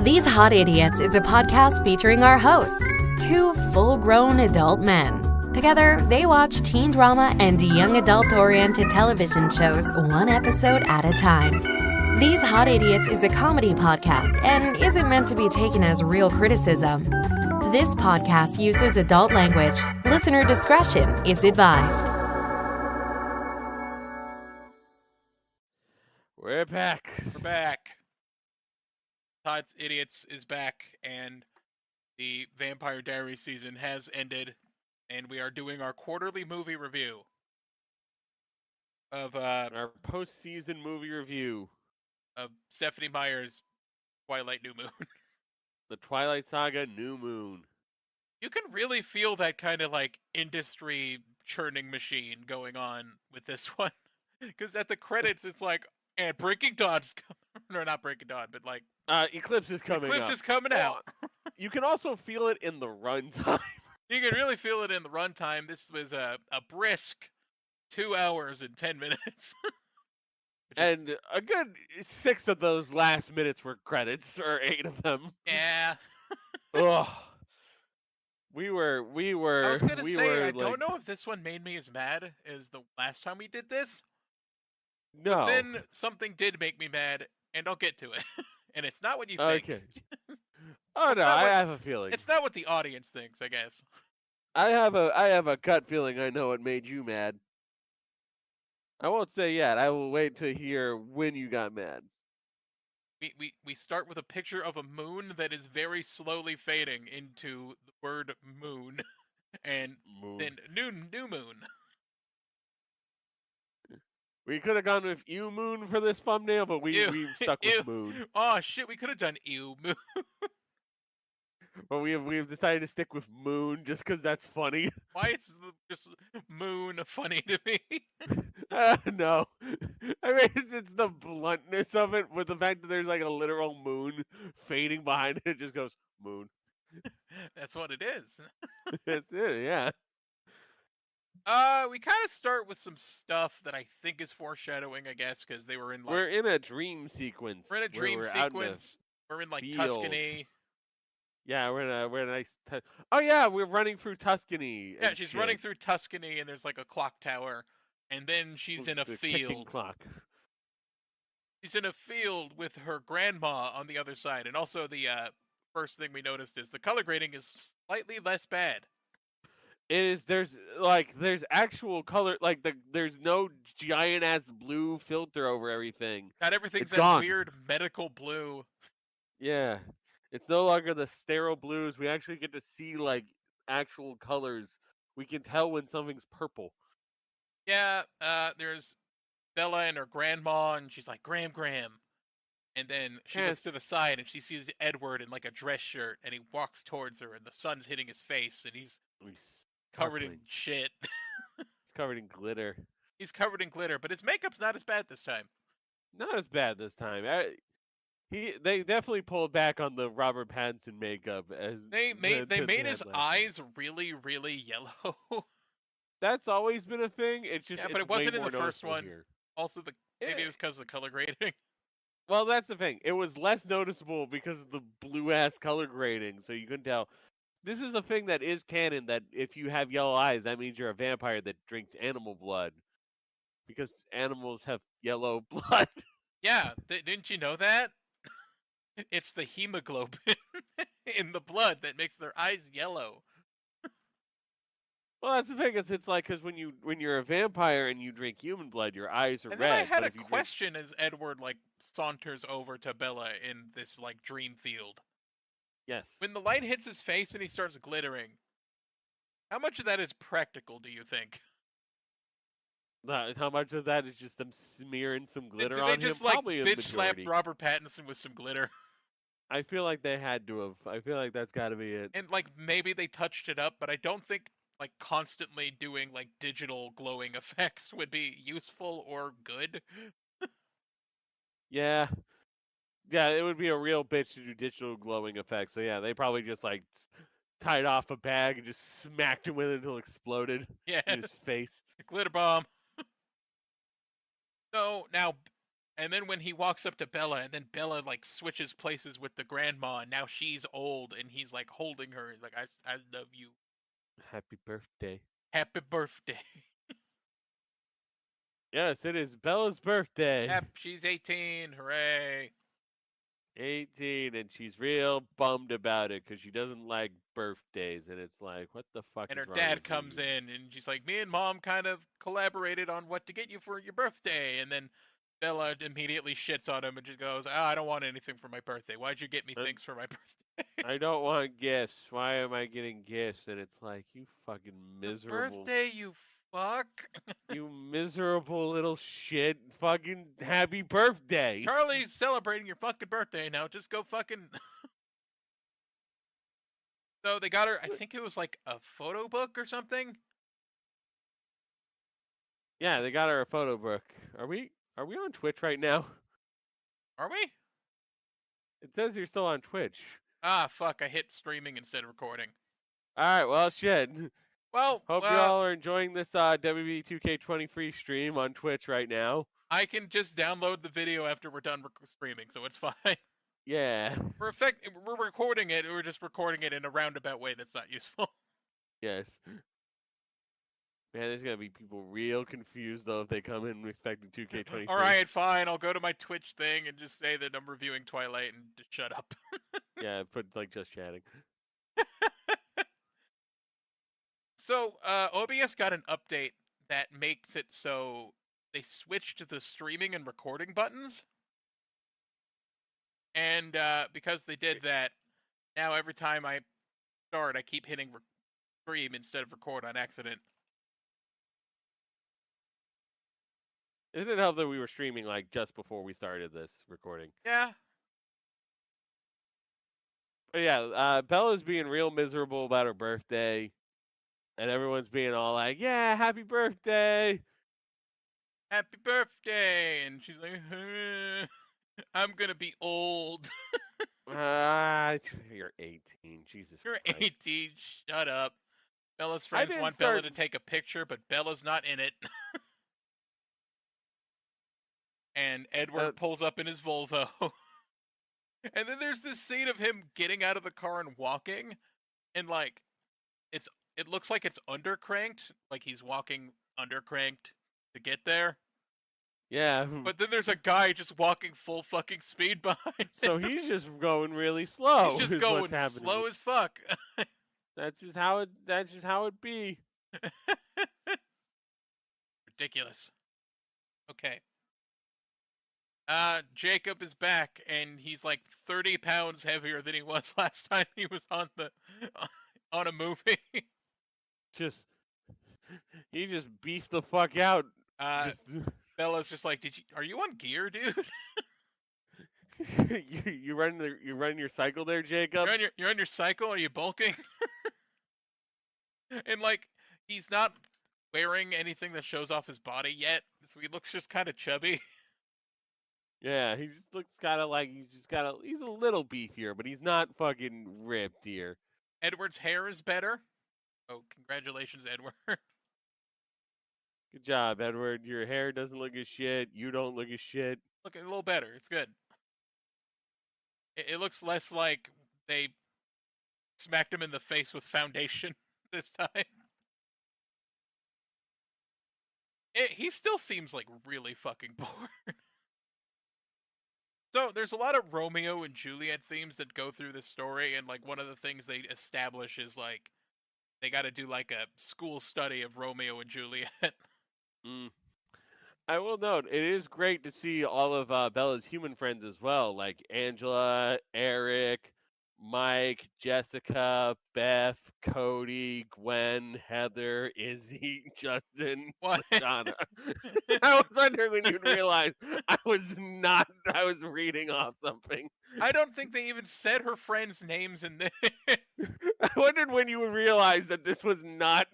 These Hot Idiots is a podcast featuring our hosts, two full-grown adult men. Together, they watch teen drama and young adult-oriented television shows one episode at a time. These Hot Idiots is a comedy podcast and isn't meant to be taken as real criticism. This podcast uses adult language. Listener discretion is advised. We're back. We're back. Todd's Idiots is back, and the Vampire Diaries season has ended, and we are doing our quarterly movie review of Our post-season movie review. of Stephanie Meyer's Twilight New Moon. The Twilight Saga New Moon. You can really feel that kind of like industry churning machine going on with this one, because at the credits it's like, and Breaking Dawn's coming. No, not Breaking Dawn, but like Eclipse is coming Eclipse up. is coming out. You can also feel it in the runtime. You can really feel it in the runtime. This was a brisk 2 hours and 10 minutes. And a good 6 of those last minutes were credits, or 8 of them. Yeah. Ugh. We were. I was gonna say, I like, don't know if this one made me as mad as the last time we did this. No. But then something did make me mad, and I'll get to it. And it's not what you think. Okay. Oh It's no, not I what- have a feeling. It's not what the audience thinks, I guess. I have a gut feeling I know what made you mad. I won't say yet. I will wait to hear when you got mad. We start with a picture of a moon that is very slowly fading into the word moon. And Moon. then new moon. We could have gone with Ew Moon for this thumbnail, but we stuck with Ew. Moon. Oh shit, we could have done ew moon. But we've decided to stick with Moon just because that's funny. Why is just moon funny to me? No. I mean, it's the bluntness of it, with the fact that there's like a literal moon fading behind it. It just goes, Moon. That's what it is. That's it, yeah. We kind of start with some stuff that I think is foreshadowing, I guess, because they were in like We're in a dream sequence. we're in a where dream we're out in a sequence. We're in like field. Tuscany. Yeah, we're in a nice. Oh yeah, we're running through Tuscany. Yeah, and she's shit. running through Tuscany, and there's like a clock tower, and then she's in a The ticking field. clock. She's in a field with her grandma on the other side, and also the first thing we noticed is the color grading is slightly less bad. There's actual color, like there's no giant ass blue filter over everything. Not everything's It's that gone. weird medical blue. Yeah, it's no longer the sterile blues. We actually get to see like actual colors. We can tell when something's purple. Yeah, there's Bella and her grandma, and she's like, Graham. And then she looks Yes. to the side, and she sees Edward in like a dress shirt, and he walks towards her, and the sun's hitting his face, and he's covered in Sparkling. shit. It's covered in glitter. He's covered in glitter, but his makeup's not as bad this time. Not as bad this time. They definitely pulled back on the Robert Pattinson makeup as They made to his have last time. eyes really, really yellow. That's always been a thing. It's just Yeah, but it's it wasn't way in more the first noticeable one. here. Also, maybe Eh. it was because of the color grading. Well, that's the thing. It was less noticeable because of the blue ass color grading, so you couldn't tell. This is a thing that is canon, that if you have yellow eyes, that means you're a vampire that drinks animal blood. Because animals have yellow blood. Yeah, didn't you know that? It's the hemoglobin in the blood that makes their eyes yellow. Well, that's the thing. It's like, because when you're a vampire and you drink human blood, your eyes are And red. then I had but a if you drink- question as Edward like saunters over to Bella in this like dream field. Yes. When the light hits his face and he starts glittering, how much of that is practical, do you think? How much of that is just them smearing some glitter Did on they him? just like Probably a bitch slap majority. Robert Pattinson with some glitter? I feel like they had to have. I feel like that's got to be it. And like maybe they touched it up, but I don't think like constantly doing like digital glowing effects would be useful or good. Yeah. Yeah, it would be a real bitch to do digital glowing effects. So yeah, they probably just like tied off a bag and just smacked him with it until it exploded Yeah, in his face. glitter bomb. So now And then when he walks up to Bella, and then Bella like switches places with the grandma, and now she's old, and he's like holding her, he's like, I love you. Happy birthday. Happy birthday. Yes, it is Bella's birthday. She's 18. Hooray. 18, and she's real bummed about it because she doesn't like birthdays, and it's like, what the fuck And is her wrong dad with comes you? in, and she's like, me and Mom kind of collaborated on what to get you for your birthday. And then Bella immediately shits on him and just goes, I don't want anything for my birthday. Why'd you get me things for my birthday? I don't want gifts. Why am I getting gifts? And it's like, you fucking Your miserable. birthday, you fuck. You miserable little shit. Fucking happy birthday. Charlie's celebrating your fucking birthday now. Just go fucking. So they got her, I think it was like a photo book or something. Yeah, they got her a photo book. Are we on Twitch right now? Are we? It says you're still on Twitch. Ah, fuck, I hit streaming instead of recording. Alright, well, shit. Well, Hope you all are enjoying this WB 2K20 free stream on Twitch right now. I can just download the video after we're done streaming, so it's fine. Yeah. We're recording it, we're just recording it in a roundabout way that's not useful. Yes. Man, there's gonna be people real confused though if they come in expecting 2K23. Alright, fine, I'll go to my Twitch thing and just say that I'm reviewing Twilight and just shut up. Yeah, put like just chatting. So, OBS got an update that makes it so they switched the streaming and recording buttons. And because they did that, now every time I start, I keep hitting stream instead of record on accident. Isn't it helpful that we were streaming like just before we started this recording? Yeah. But yeah, Bella's being real miserable about her birthday. And everyone's being all like, yeah, happy birthday. Happy birthday. And she's like, I'm going to be old. You're 18. Jesus You're Christ. 18. Shut up. Bella's friends want Bella to take a picture, but Bella's not in it. And Edward pulls up in his Volvo. And then there's this scene of him getting out of the car and walking. And like, it looks like it's undercranked. Like he's walking undercranked to get there. Yeah. But then there's a guy just walking full fucking speed behind. So he's just going really slow. He's just going slow as fuck. That's just how it be. Ridiculous. Okay. Jacob is back, and he's like 30 pounds heavier than he was last time he was on a movie. He just beefed the fuck out. Bella's just like, are you on gear, dude? you running your cycle there, Jacob? You're on your cycle? Are you bulking? And like, he's not wearing anything that shows off his body yet, so he looks just kind of chubby. Yeah, he just looks kind of like he's a little beefier, but he's not fucking ripped here. Edward's hair is better. Oh, congratulations, Edward. Good job, Edward. Your hair doesn't look as shit. You don't look as shit. Look a little better. It's good. It looks less like they smacked him in the face with foundation this time. He still seems like really fucking bored. So there's a lot of Romeo and Juliet themes that go through this story, and like one of the things they establish is like they got to do like a school study of Romeo and Juliet. I will note, it is great to see all of Bella's human friends as well, like Angela, Eric, Mike, Jessica, Beth, Cody, Gwen, Heather, Izzy, Justin, Madonna. I was wondering when you'd realize I was reading off something. I don't think they even said her friends' names in this. I wondered when you would realize that this was not...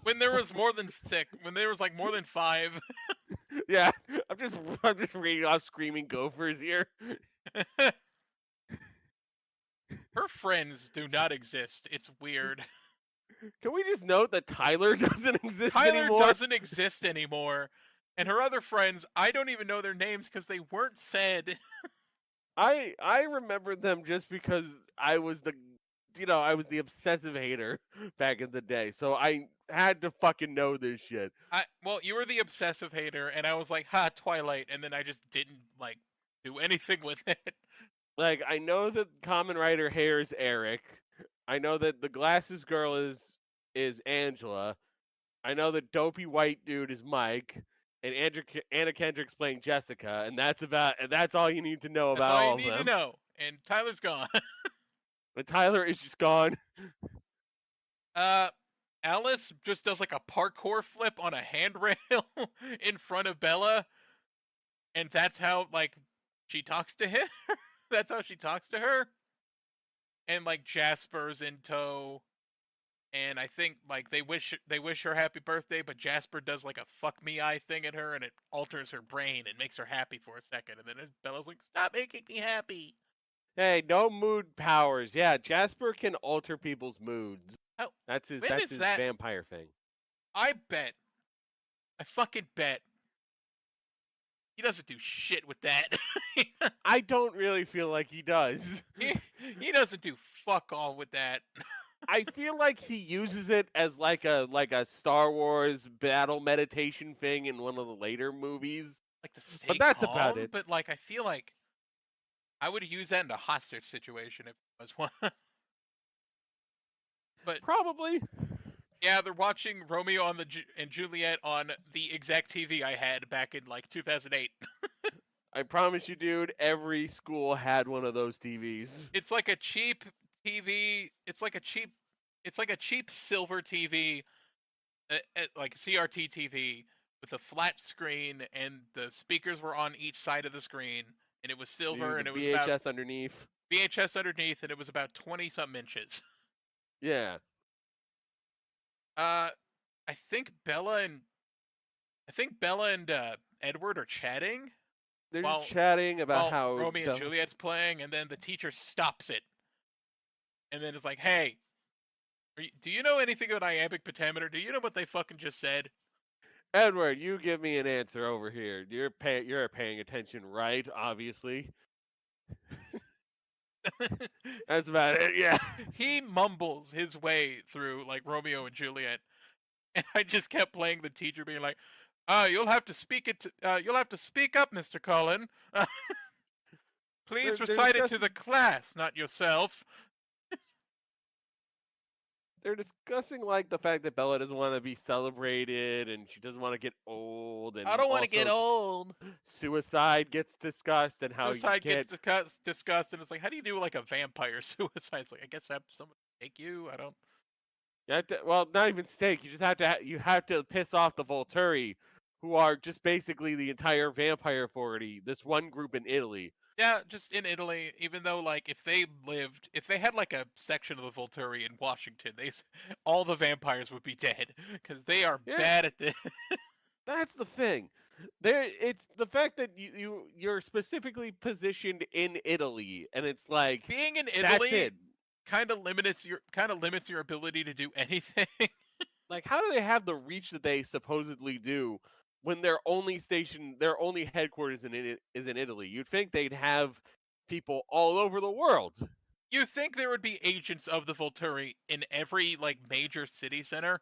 When there was more than 6. When there was like more than 5. Yeah, I'm just reading off Screaming Gophers here. Her friends do not exist. It's weird. Can we just note that Tyler doesn't exist Tyler anymore? doesn't exist anymore. And her other friends, I don't even know their names because they weren't said. I remember them just because I was the obsessive hater back in the day, so I had to fucking know this shit. Well, you were the obsessive hater, and I was like, ha, Twilight, and then I just didn't, like, do anything with it. Like, I know that Kamen Rider hair is Eric. I know that the glasses girl is Angela. I know that dopey white dude is Mike, and Anna Kendrick's playing Jessica, and that's all you need to know That's about all you all of need to them. know. And Tyler's gone. But Tyler is just gone. Alice just does like a parkour flip on a handrail in front of Bella, and that's how, like, she talks to him. That's how she talks to her. And, like, Jasper's in tow. And I think, like, they wish her happy birthday, but Jasper does like a fuck me eye thing at her, and it alters her brain and makes her happy for a second. And then Bella's like, "Stop making me happy." Hey, no mood powers. Yeah, Jasper can alter people's moods. Oh, That's his when is that? vampire thing. I fucking bet he doesn't do shit with that. I don't really feel like he does. he doesn't do fuck all with that. I feel like he uses it as like a Star Wars battle meditation thing in one of the later movies. Like the stay But that's calm, about it. But like, I feel like I would use that in a hostage situation if it was one. But Probably. yeah, they're watching Romeo and Juliet on the exact TV I had back in like 2008. I promise you, dude, every school had one of those TVs. It's like a cheap TV. It's like a cheap silver TV, like CRT TV with a flat screen, and the speakers were on each side of the screen, and it was silver, and it was VHS about underneath. VHS underneath, and it was about 20-something inches. Yeah. I think Bella and Edward are chatting. They're just chatting about how Romeo and Juliet's playing, and then the teacher stops it, and then it's like, "Hey, do you know anything about iambic pentameter? Do you know what they fucking just said?" Edward, you give me an answer over here. You're paying attention, right? Obviously. That's about it. Yeah. He mumbles his way through like Romeo and Juliet, and I just kept playing the teacher being like, you'll have to speak up, Mr. Cullen. Please recite it to the class, not yourself." They're discussing like the fact that Bella doesn't want to be celebrated and she doesn't want to get old. And I don't want to get old. Suicide gets discussed and how Suicide gets discussed, and it's like, how do you do like a vampire suicide? It's like, I guess have someone take you. I don't. You have to, well, not even stake. You just have to piss off the Volturi, who are just basically the entire vampire authority. This one group in Italy. Yeah, just in Italy. Even though, like, if they had like a section of the Volturi in Washington, all the vampires would be dead because they are bad at this. That's the thing. It's the fact that you're specifically positioned in Italy, and it's like being in Italy kind of limits your ability to do anything. Like, how do they have the reach that they supposedly do when their only headquarters is in Italy? You'd think they'd have people all over the world. You think there would be agents of the Volturi in every like major city center?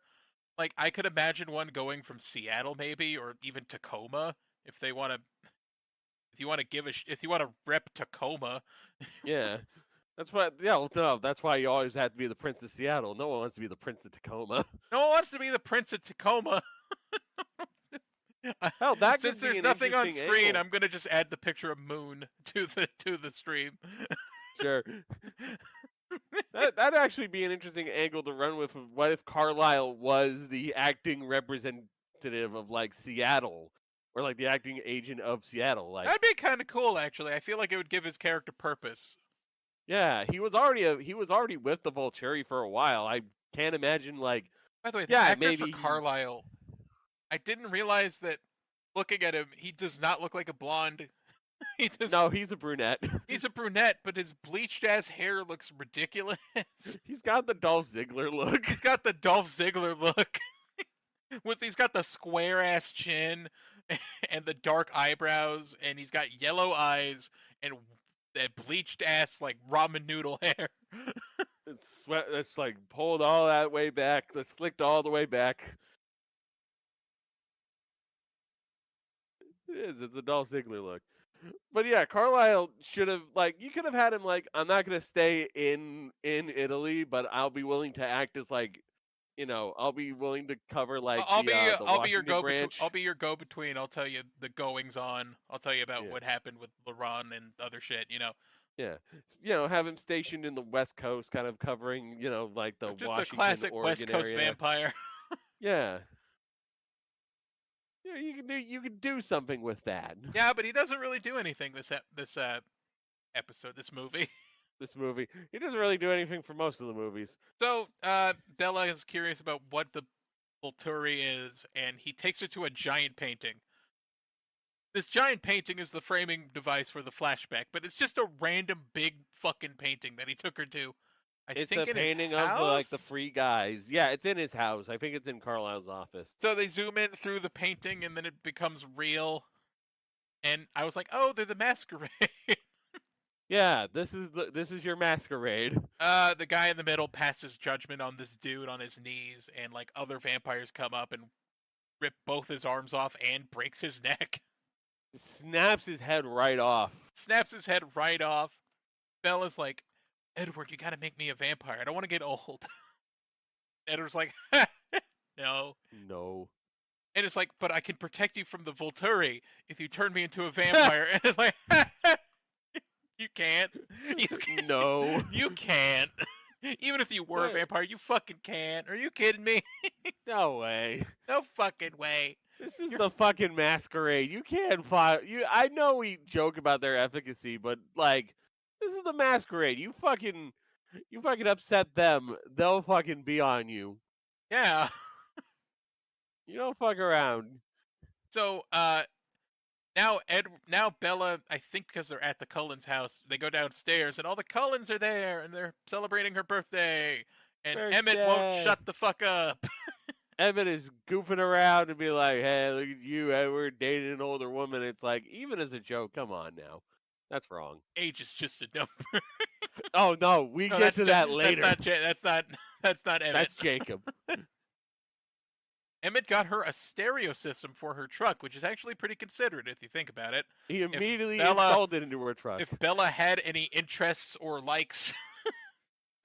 Like, I could imagine one going from Seattle maybe, or even Tacoma if you want to rep Tacoma. Yeah. That's why, yeah, no, that's why you always have to be the Prince of Seattle. No one wants to be the Prince of Tacoma. No one wants to be the Prince of Tacoma. Hell, that since could be there's nothing on screen, angle. I'm gonna just add the picture of Moon to the stream. Sure. That'd actually be an interesting angle to run with. What if Carlisle was the acting representative of like Seattle, or like the acting agent of Seattle? Like, that'd be kind of cool, actually. I feel like it would give his character purpose. Yeah, he was already with the Volturi for a while. I can't imagine like. By the way, the actor for Carlisle, I didn't realize that. Looking at him, he does not look like a blonde. No, he's a brunette. He's a brunette, but his bleached ass hair looks ridiculous. He's got the Dolph Ziggler look. He's got the Dolph Ziggler look. He's got the square ass chin. and the dark eyebrows, and he's got yellow eyes and that bleached ass like ramen noodle hair. It's like pulled all that way back. It's slicked all the way back. It is. It's a Dolph Ziggler look. But yeah, Carlisle should have you could have had him I'm not gonna stay in Italy, but I'll be willing to act as I'll be willing to cover the Washington branch. I'll be your go between. I'll tell you the goings on. I'll tell you about Yeah. what happened with LeBron and other shit. Yeah, have him stationed in the West Coast, kind of covering the Just Washington, a classic Oregon West Coast area. vampire. Yeah. Yeah, you could do something with that. Yeah, but he doesn't really do anything this movie. This movie, he doesn't really do anything for most of the movies. So Bella is curious about what the Volturi is, and he takes her to a giant painting. This giant painting is the framing device for the flashback, but it's just a random big fucking painting that he took her to. It's a painting of the three guys. Yeah, it's in his house. I think it's in Carlisle's office. So they zoom in through the painting, and then it becomes real. And I was like, "Oh, they're the masquerade." Yeah, this is your masquerade. The guy in the middle passes judgment on this dude on his knees, and other vampires come up and rip both his arms off and breaks his neck. Snaps his head right off. Bella's like, "Edward, you gotta make me a vampire. I don't want to get old." Edward's like, "No." And it's like, "But I can protect you from the Volturi if you turn me into a vampire." And it's like, You can't. No. You can't. Even if you were a vampire, you fucking can't. Are you kidding me? No way. No fucking way. This is the fucking masquerade. You can't fight. I know we joke about their efficacy, but this is the masquerade. You fucking upset them, they'll fucking be on you. Yeah. You don't fuck around. So, now Bella, I think because they're at the Cullens' house, they go downstairs and all the Cullens are there and they're celebrating her birthday. And Emmett won't shut the fuck up. Emmett is goofing around and be like, "Hey, look at you, Edward, dating an older woman." It's like, even as a joke, come on now. That's wrong. Age is just a number. Oh no, we get to that later. That's not Emmett. That's Jacob. Emmett got her a stereo system for her truck, which is actually pretty considerate if you think about it. He immediately installed it into her truck. If Bella had any interests or likes,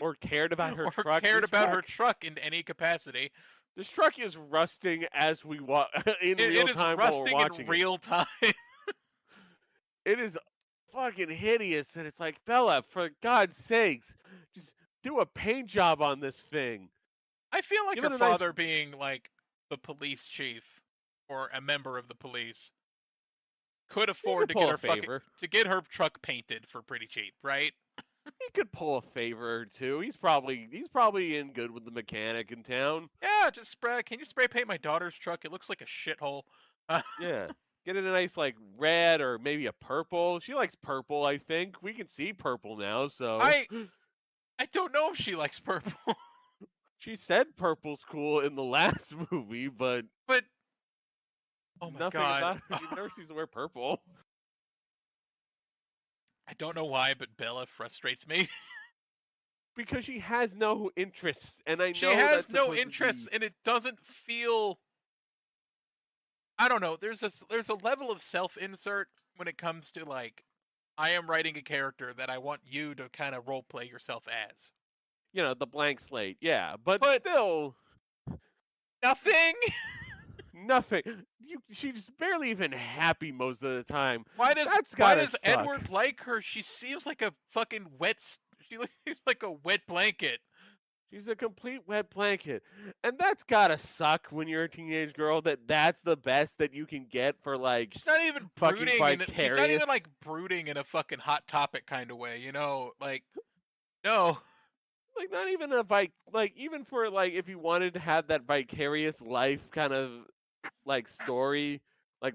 or cared about her truck, her truck in any capacity, this truck is rusting as we watch in real time while we're watching it. It is rusting in real time. It is fucking hideous, and it's like, Bella, for God's sakes, just do a paint job on this thing. I feel like her father being the police chief or a member of the police could afford to get her truck painted for pretty cheap, right? He could pull a favor or two. He's probably in good with the mechanic in town. Yeah, can you spray paint my daughter's truck? It looks like a shithole. Yeah. Get it a nice red or maybe a purple. She likes purple, I think. We can see purple now, so I don't know if she likes purple. She said purple's cool in the last movie, but oh my nothing god, about it. You've never seen her wear purple. I don't know why, but Bella frustrates me. Because she has no interests, and I know she has no interests, and it doesn't feel. I don't know. There's a level of self-insert when it comes to I am writing a character that I want you to kind of role play yourself as. The blank slate, yeah, but still, nothing. Nothing. She's barely even happy most of the time. Why does Edward like her? She seems like a fucking she looks like a wet blanket. She's a complete wet blanket, and that's gotta suck when you're a teenage girl. That's the best that you can get for She's not even brooding. She's not even brooding in a fucking Hot Topic kind of way, no. Not even even for if you wanted to have that vicarious life kind of story,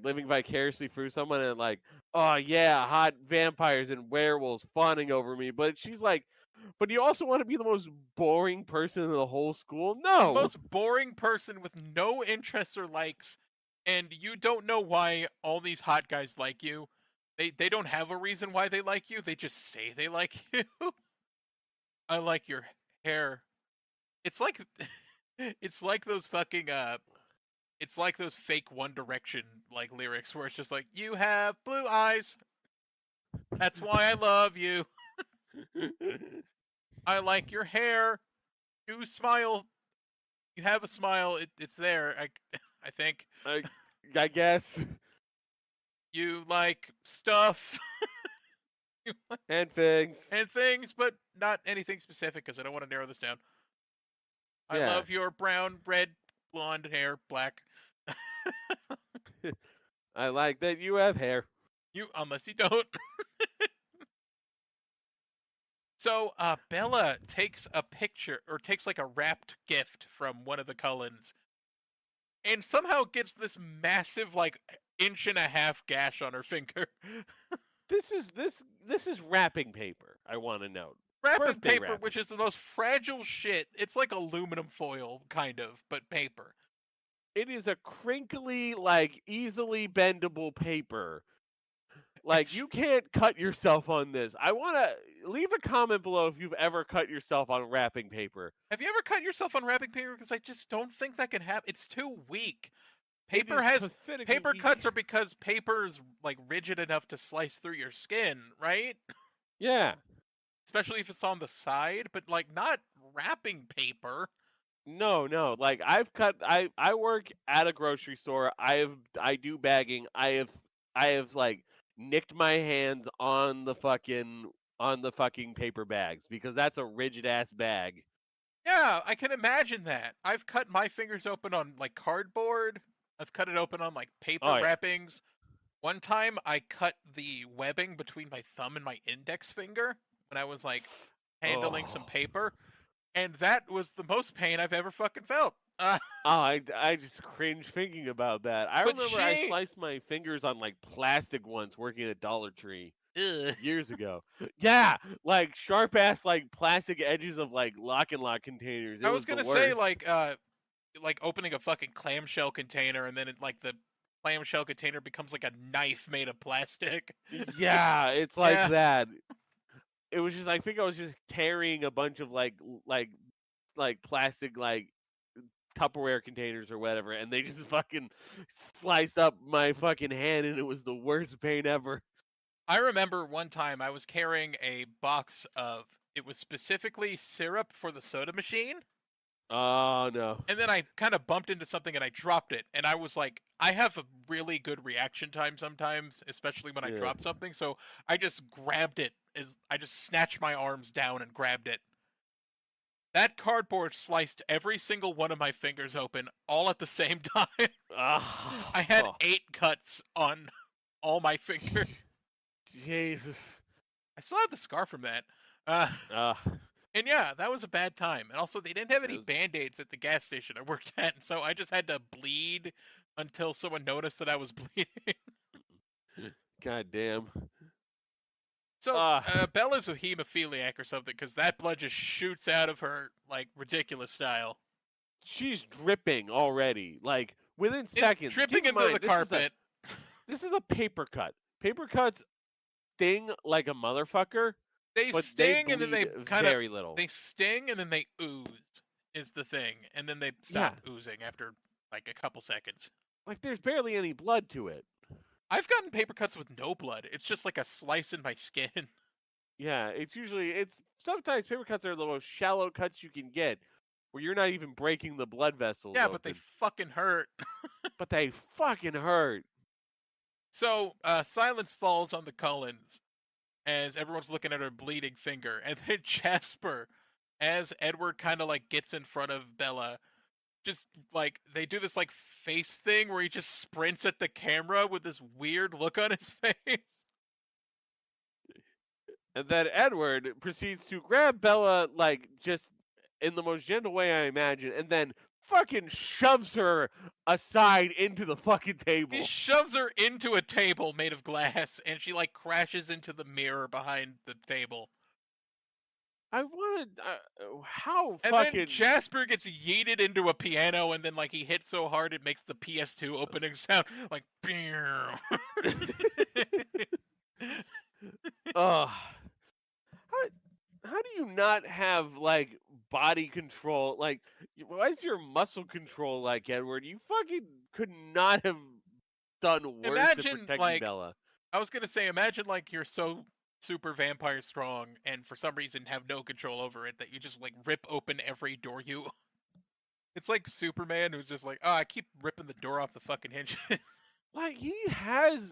living vicariously through someone and oh yeah, hot vampires and werewolves fawning over me, but she's but you also want to be the most boring person in the whole school? No. The most boring person with no interests or likes and you don't know why all these hot guys like you. They don't have a reason why they like you. They just say they like you. I like your hair. It's like it's like those fucking it's like those fake One Direction like lyrics where it's just like, you have blue eyes. That's why I love you. I like your hair. You smile. You have a smile. It's there. I think. I guess. You like stuff And things. and things, but not anything specific because I don't want to narrow this down. I Yeah. love your brown, red, blonde hair, black. I like that you have hair. You, unless you don't. So, Bella takes a picture, or takes like a wrapped gift from one of the Cullens, and somehow gets this massive, like, 1.5-inch gash on her finger. This is wrapping paper, I want to note. Wrapping Birthday paper, wrapping. which is the most fragile shit. It's like aluminum foil, kind of, but paper. It is a crinkly, like, easily bendable paper. Like, you can't cut yourself on this. I want to leave a comment below if you've ever cut yourself on wrapping paper. Have you ever cut yourself on wrapping paper? Because I just don't think that can happen. It's too weak. It Paper is has pathetically paper weak. cuts are because paper's like rigid enough to slice through your skin, right? Yeah. Especially if it's on the side, but like not wrapping paper. No. Like, I work at a grocery store. I do bagging. I have like nicked my hands on the fucking paper bags because that's a rigid ass bag. Yeah, I can imagine that. I've cut my fingers open on like cardboard. I've cut it open on like paper Oh, yeah. wrappings. One time I cut the webbing between my thumb and my index finger when I was like handling some paper, and that was the most pain I've ever fucking felt. I just cringe thinking about that. I But remember I sliced my fingers on like plastic once working at Dollar Tree Ugh. years ago. Yeah, like sharp ass like plastic edges of like lock and lock containers. It I was the gonna say worst. like opening a fucking clamshell container and then like the clamshell container becomes like a knife made of plastic. Yeah, it's like Yeah. that. It was just I think I was just carrying a bunch of like plastic like Tupperware containers or whatever, and they just fucking sliced up my fucking hand, and it was the worst pain ever. I remember one time I was carrying a box of, it was specifically syrup for the soda machine, Oh no. and then I kind of bumped into something and I dropped it, and I was like, I have a really good reaction time sometimes, especially when I Yeah. drop something, so I just grabbed it, I just snatched my arms down and grabbed it. That cardboard sliced every single one of my fingers open, all at the same time. I had 8 cuts on all my fingers. Jesus. I still have the scar from that. And yeah, that was a bad time. And also, they didn't have any Band-Aids at the gas station I worked at, so I just had to bleed until someone noticed that I was bleeding. God damn. So, Bella's a hemophiliac or something, because that blood just shoots out of her, like, ridiculous style. She's dripping already. Like, within seconds. Dripping into the carpet. This is a paper cut. Paper cuts sting like a motherfucker. They but sting they and then they bleed kind of very little. They sting and then they ooze is the thing, and then they stop oozing after like a couple seconds. Like there's barely any blood to it. I've gotten paper cuts with no blood. It's just like a slice in my skin. Yeah, it's sometimes paper cuts are the most shallow cuts you can get, where you're not even breaking the blood vessels. Yeah, open. but they fucking hurt. But they fucking hurt. So silence falls on the Cullens as everyone's looking at her bleeding finger, and then Jasper, as Edward kind of like gets in front of Bella, just like they do this like face thing where he just sprints at the camera with this weird look on his face. And then Edward proceeds to grab Bella, like, just in the most gentle way I imagine, and then fucking shoves her aside into the fucking table. He shoves her into a table made of glass, and she, like, crashes into the mirror behind the table. I wanted how And fucking then Jasper gets yeeted into a piano, and then like he hits so hard it makes the PS2 opening sound like. Ugh. How do you not have like body control? Like, why is your muscle control like Edward? You fucking could not have done worse at Imagine protecting like Bella. I was gonna say, imagine like you're so super vampire strong and for some reason have no control over it that you just like rip open every door you. It's like Superman who's just like, oh, I keep ripping the door off the fucking hinges. Like he has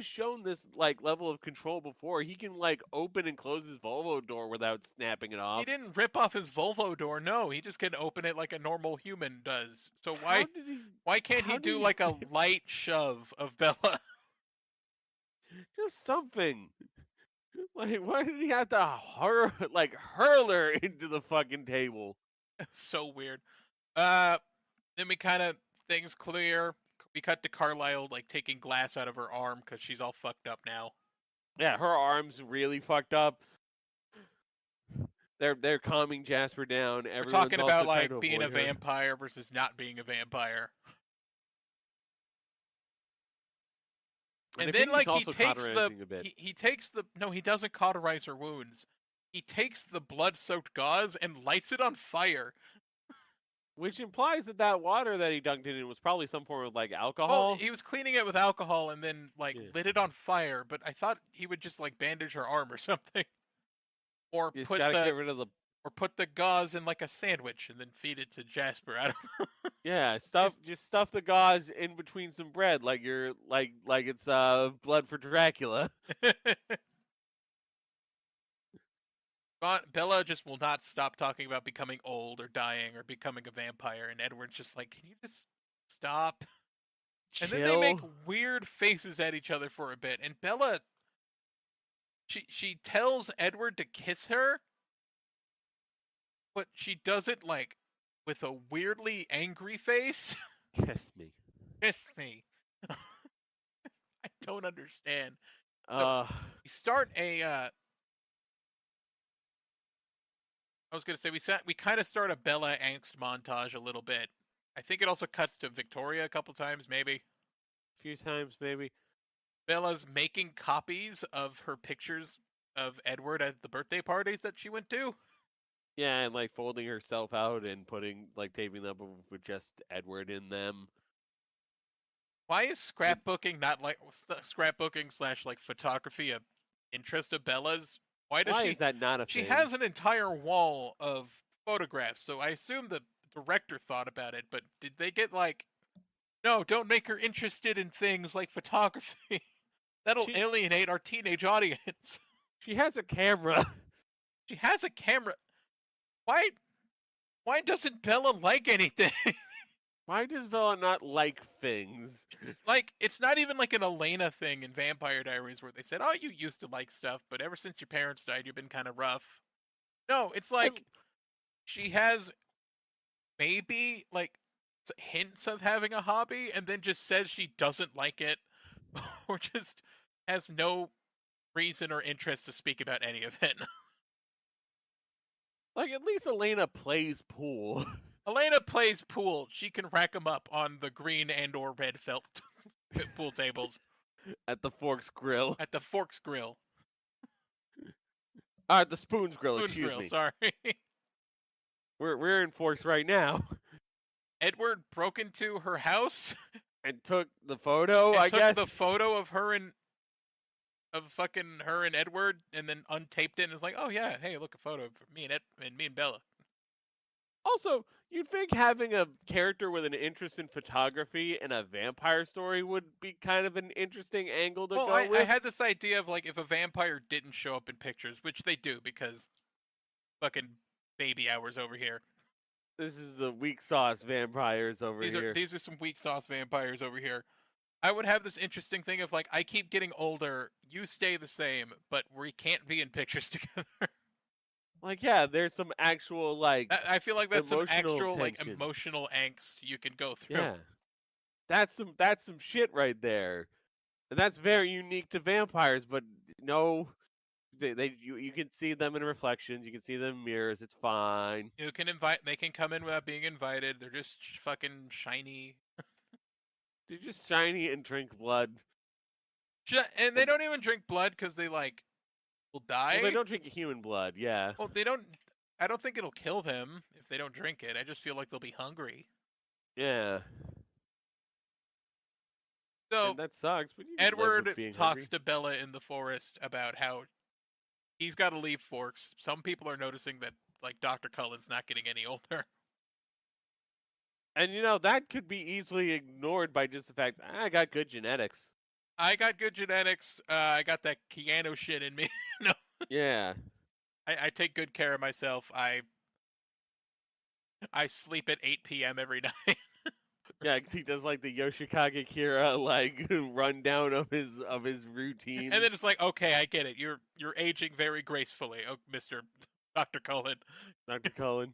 shown this like level of control before. He can like open and close his Volvo door without snapping it He off. didn't rip off his Volvo door. No, he just can open it like a normal human does. So How did he? why can't he How do did like a light shove of Bella? Just something. Like, why did he have to hurl her into the fucking table? So weird. Then we kind of things clear. We cut to Carlisle like taking glass out of her arm because she's all fucked up now. Yeah, her arm's really fucked up. They're calming Jasper down. We're Everyone's talking also about trying like to being a avoid her. vampire versus not being a vampire. And I then think like he's also cauterizing a bit. he takes the no, he doesn't cauterize her wounds. He takes the blood-soaked gauze and lights it on fire. Which implies that water that he dunked it in was probably some form of like Well, alcohol. he was cleaning it with alcohol and then like Yeah. lit it on fire, but I thought he would just like bandage her arm or something. Or You just put gotta get rid of the put the gauze in like a sandwich and then feed it to Jasper. I don't know. just stuff the gauze in between some bread like you're like it's blood for Dracula. Bella just will not stop talking about becoming old or dying or becoming a vampire, and Edward's just like, can you just stop? And then they make Chill. weird faces at each other for a bit, and Bella, she tells Edward to kiss her, but she does it like with a weirdly angry face. Kiss me. Kiss me. I don't understand. Uh We start a I was gonna say we kind of start a Bella angst montage a little bit. I think it also cuts to Victoria a couple times, maybe. a few times maybe. Bella's making copies of her pictures of Edward at the birthday parties that she went to. Yeah, and like folding herself out and putting like taping them up with just Edward in them. Why is scrapbooking not like scrapbooking / like photography a interest of Bella's? Why is that not a She thing? has an entire wall of photographs, so I assume the director thought about it, but did they get like, no, don't make her interested in things like photography. That'll alienate our teenage audience. She has a camera. She has a camera. Why doesn't Bella like anything? Why does Bella not like things? Like, it's not even like an Elena thing in Vampire Diaries where they said, oh, you used to like stuff, but ever since your parents died, you've been kind of rough. No, it's like she has maybe like hints of having a hobby and then just says she doesn't like it or just has no reason or interest to speak about any of it. Like, at least Elena plays pool. Elena plays pool. She can rack them up on the green and or red felt pool tables. At the Forks Grill. At the Forks Grill. At the Spoons Grill, Spoons excuse Grill, me. sorry. We're in Forks right now. Edward broke into her house and took the photo, and I took guess. the photo of her and fucking her and Edward and then untaped it and was like, oh yeah, hey, look, a photo of me and Bella. Also, you'd think having a character with an interest in photography and a vampire story would be kind of an interesting angle to go with. I had this idea of like if a vampire didn't show up in pictures, which they do because fucking baby hours over here. This is the weak sauce vampires over here. These are some weak sauce vampires over here. I would have this interesting thing of like, I keep getting older, you stay the same, but we can't be in pictures together. Like, yeah, there's some actual, like, I feel like that's some actual, tension. like, emotional angst you can go through. Yeah. That's some shit right there. And that's very unique to vampires, but no, You can see them in reflections. You can see them in mirrors. It's fine. You can invite. They can come in without being invited. They're just fucking shiny. They're just shiny and drink blood. And they don't even drink blood because they like will die. Well, they don't drink human blood. Yeah. Well, they don't. I don't think it'll kill them if they don't drink it. I just feel like they'll be hungry. Yeah. So and that sucks. But you can live Edward with being talks hungry. to Bella in the forest about how he's got to leave Forks. Some people are noticing that like Dr. Cullen's not getting any older. And that could be easily ignored by just the fact I got good genetics. I got good genetics. I got that Keanu shit in me. No, Yeah. I take good care of myself. I sleep at 8 p.m. every night. Yeah, he does like the Yoshikage Kira like rundown of his routine. And then it's like, okay, I get it. You're aging very gracefully, Mr. Dr. Cullen. Dr. Cullen.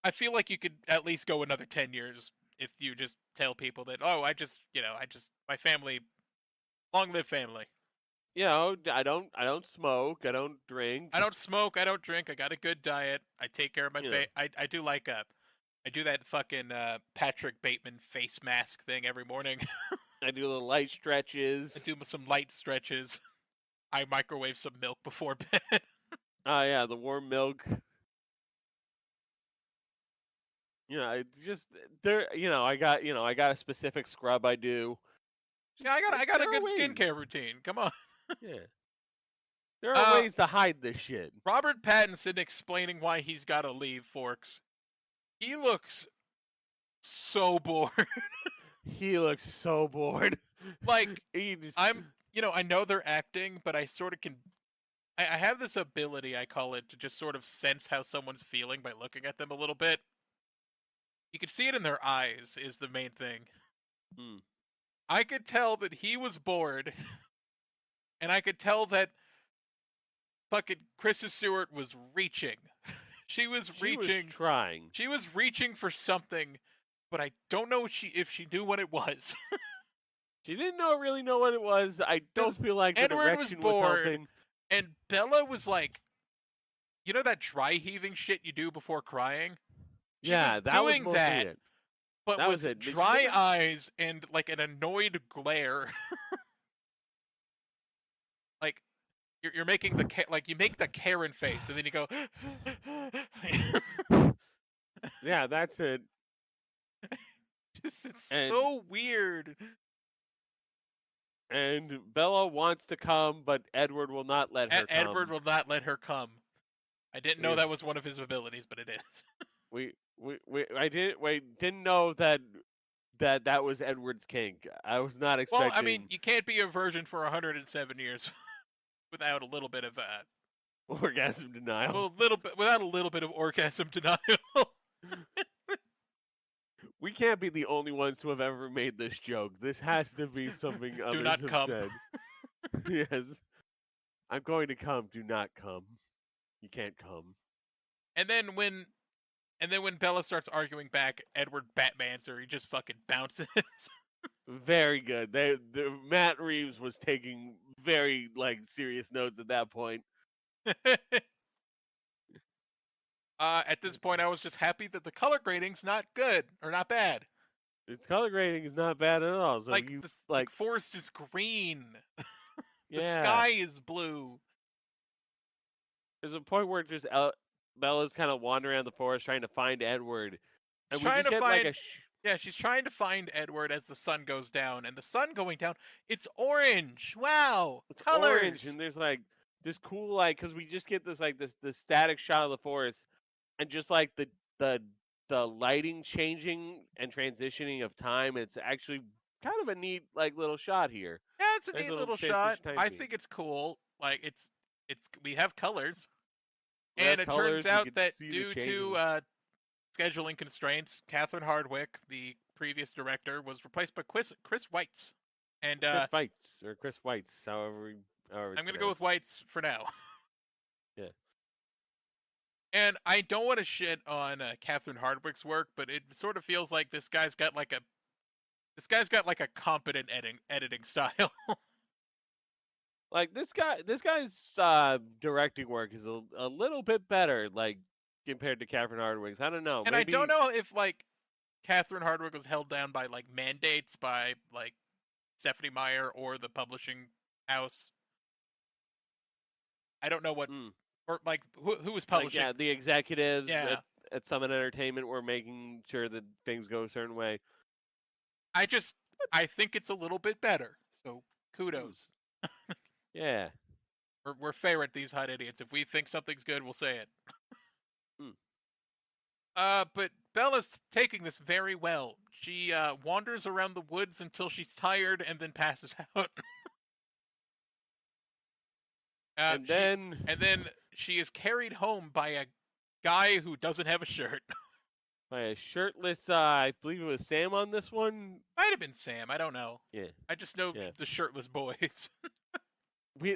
I feel like you could at least go another 10 years if you just tell people that, oh, my family, long live family. I don't smoke. I don't drink. I don't smoke. I don't drink. I got a good diet. I take care of my Yeah. face. I do like I do that fucking Patrick Bateman face mask thing every morning. I do the light stretches. I do some light stretches. I microwave some milk before bed. Oh yeah, the warm milk. I just there. I got a specific scrub I do. Yeah, I got a there good are ways. skincare routine. Come on. Yeah. There are ways to hide this shit. Robert Pattinson explaining why he's got to leave Forks. He looks so bored. He looks so bored. Like, He just- I know they're acting, but I sort of can. I have this ability, I call it, to just sort of sense how someone's feeling by looking at them a little bit. You can see it in their eyes, is the main thing. Hmm. I could tell that he was bored, and I could tell that fucking Kristen Stewart was reaching. She was trying. She was reaching for something, but I don't know if she knew what it was. She didn't really know what it was. I don't feel like the Edward was direction bored. helping. And Bella was like, you know that dry heaving shit you do before crying? She was that doing was that, it. but That with was it. dry eyes and like an annoyed glare. Like you're making you make the Karen face, and then you go. Yeah, that's it. It's so weird. And Bella wants to come, but Edward will not let her come. Edward will not let her come. I didn't know Yeah. that was one of his abilities, but it is. I didn't know that was Edward's kink. I was not expecting. Well, I mean, you can't be a virgin for 107 years without a little bit of orgasm denial. without a little bit of orgasm denial. We can't be the only ones to have ever made this joke. This has to be something others Do not have come. said. Yes. I'm going to come. Do not come. You can't come. And then when Bella starts arguing back, Edward Batmans her. He just fucking bounces. Very good. Matt Reeves was taking very serious notes at that point. At this point, I was just happy that the color grading's not good or not bad. Its color grading is not bad at all. So the forest is green. The yeah. sky is blue. There's a point where just Bella's kind of wandering around the forest trying to find Edward. And She's trying to find. Yeah, she's trying to find Edward as the sun goes down, and the sun going down, it's orange. Wow, it's colors. orange, and there's this cool because we just get this this static shot of the forest, and just the lighting changing and transitioning of time. It's actually kind of a neat little shot here. Yeah, it's a neat little shot. I think it's cool. We have colors, and it turns out that due to scheduling constraints, Catherine Hardwicke, the previous director, was replaced by Chris Weitz. And Chris Weitz, however I'm going to go with Weitz for now. Yeah. And I don't want to shit on Catherine Hardwicke's work, but it sort of feels like this guy's got a competent editing style. Like this guy's directing work is a little bit better, like compared to Catherine Hardwicke's. I don't know. And I don't Maybe know if like Catherine Hardwicke was held down by like mandates by like Stephanie Meyer or the publishing house. I don't know what or like who was publishing. Like, yeah, the executives Yeah. at Summit Entertainment were making sure that things go a certain way. I think it's a little bit better. So kudos. Yeah. We're fair at these hot idiots. If we think something's good, we'll say it. But Bella's taking this very well. She wanders around the woods until she's tired and then passes out. And then she is carried home by a guy who doesn't have a shirt. by a shirtless, I believe it was Sam on this one. Might have been Sam. I don't know. Yeah. I just know the shirtless boys.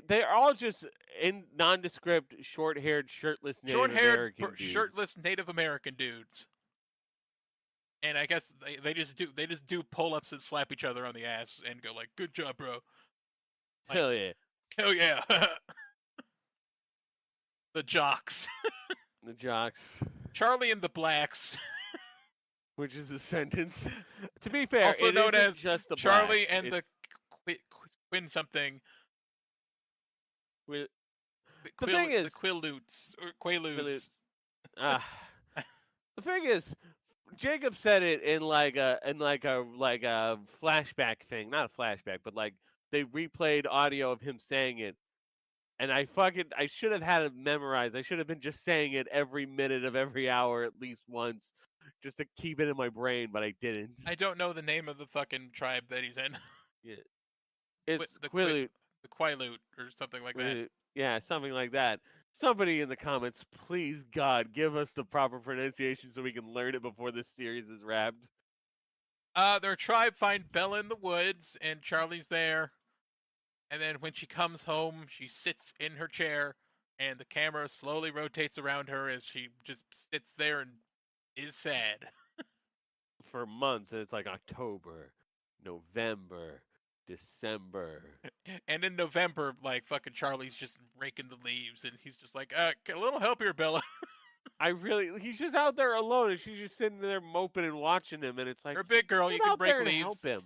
They're all just in nondescript, short-haired, shirtless Native American dudes. Shirtless Native American dudes. And I guess they just do pull-ups and slap each other on the ass and go like, "Good job, bro." Like, Hell yeah. Hell yeah. The jocks. The jocks. Charlie and the blacks. Which is a sentence. To be fair, also known as just the Charlie blacks. and the Quinn something. The thing is, the Quiloots or Quaaludes. The thing is, Jacob said it in like a flashback thing, not a flashback, but like they replayed audio of him saying it, and I should have had it memorized. I should have been just saying it every minute of every hour at least once, just to keep it in my brain, but I didn't. I don't know the name of the fucking tribe that he's in. Yeah, it's the Quaalude. The Quaalude or something like that. Yeah, something like that. Somebody in the comments, please, God, give us the proper pronunciation so we can learn it before this series is wrapped. Their tribe find Bella in the woods, and Charlie's there. And then when she comes home, she sits in her chair, and the camera slowly rotates around her as she just sits there and is sad. For months, and it's like October, November, December. And in November, like, fucking Charlie's just raking the leaves, and he's just like, a little help here, Bella. He's just out there alone, and she's just sitting there moping and watching him, and it's like, you're a big girl, you can break leaves. Help him.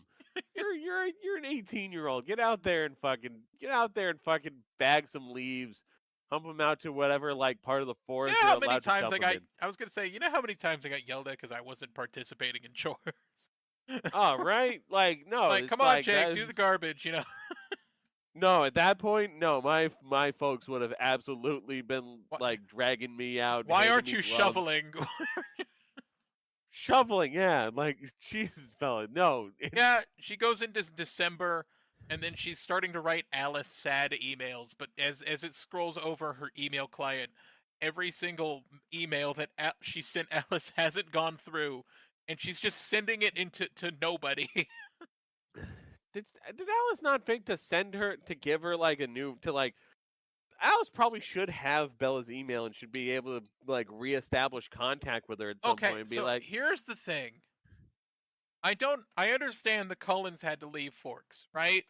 You're an 18-year-old. Get out there and fucking bag some leaves, hump them out to whatever like part of the forest. You know how many times I was gonna say, you know how many times I got yelled at because I wasn't participating in chores. Oh, right? Like, no. Like, come on, Jake, do the garbage, you know? No, at that point, no. My folks would have absolutely been, like, dragging me out. Why aren't you shoveling? Shoveling, yeah. Like, Jesus, fella, no. Yeah, she goes into December, and then she's starting to write Alice sad emails, but as it scrolls over her email client, every single email that she sent Alice hasn't gone through, and she's just sending it to nobody. Did Alice not think to give her like Alice probably should have Bella's email and should be able to like reestablish contact with her at some point and be like, here's the thing. I understand the Cullens had to leave Forks, right?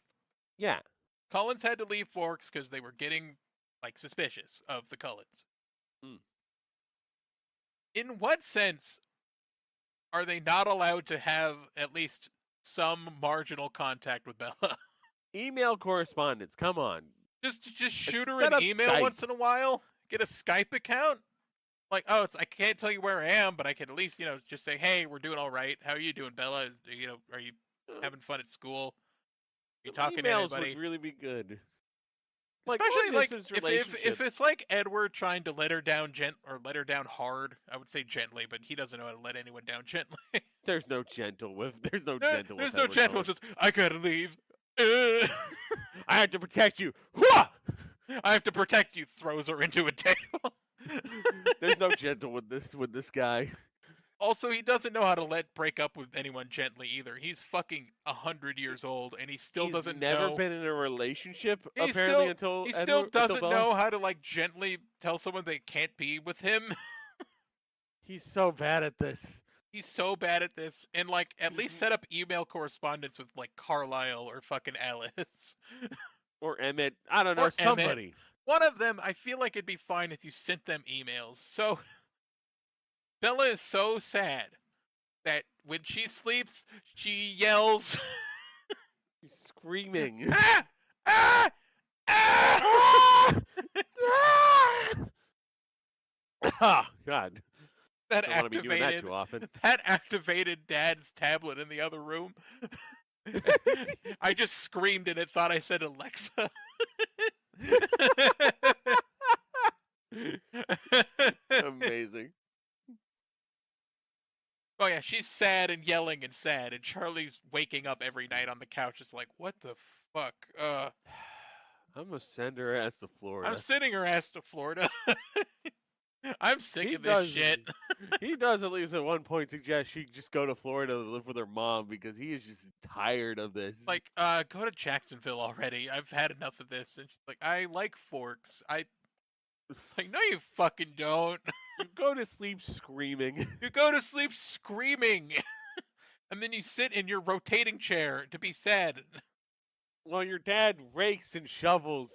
Yeah. Cullens had to leave Forks because they were getting like suspicious of the Cullens. In what sense are they not allowed to have at least some marginal contact with Bella? Email correspondence, come on. Just shoot her an email Skype once in a while. Get a Skype account. Like, I can't tell you where I am, but I can at least, just say, hey, we're doing all right. How are you doing, Bella? Are you having fun at school? Are you talking to anybody? Would really be good. Especially like if it's like Edward trying to let her down let her down hard. I would say gently, but he doesn't know how to let anyone down gently. There's no gentle with. There's no gentle. It's just, I gotta leave. I have to protect you. I have to protect you. Throws her into a table. There's no gentle with this guy. Also, he doesn't know how to break up with anyone gently either. He's fucking 100 years old, and he still doesn't know. He's never been in a relationship, apparently, until he still doesn't know how to, like, gently tell someone they can't be with him. He's so bad at this. He's so bad at this, and, like, at least set up email correspondence with, like, Carlisle or fucking Alice. Or Emmett. I don't know, Or Emmett. somebody. One of them, I feel like it'd be fine if you sent them emails. So Bella is so sad that when she sleeps, she yells, He's screaming. ah! Ah! Ah! Oh, God. That Don't want to be doing that activated too often. that activated Dad's tablet in the other room. I just screamed and it thought I said Alexa. Amazing. Oh yeah, she's sad and yelling and sad, and Charlie's waking up every night on the couch just like, what the fuck? I'm gonna send her ass to Florida. I'm sending her ass to Florida. I'm sick He of this does- shit. He does at least at one point suggest she just go to Florida to live with her mom because he is just tired of this. Like, go to Jacksonville already. I've had enough of this. And she's like, I like forks. Like, no, you fucking don't. You go to sleep screaming. You go to sleep screaming. And then you sit in your rotating chair to be sad. While your dad rakes and shovels.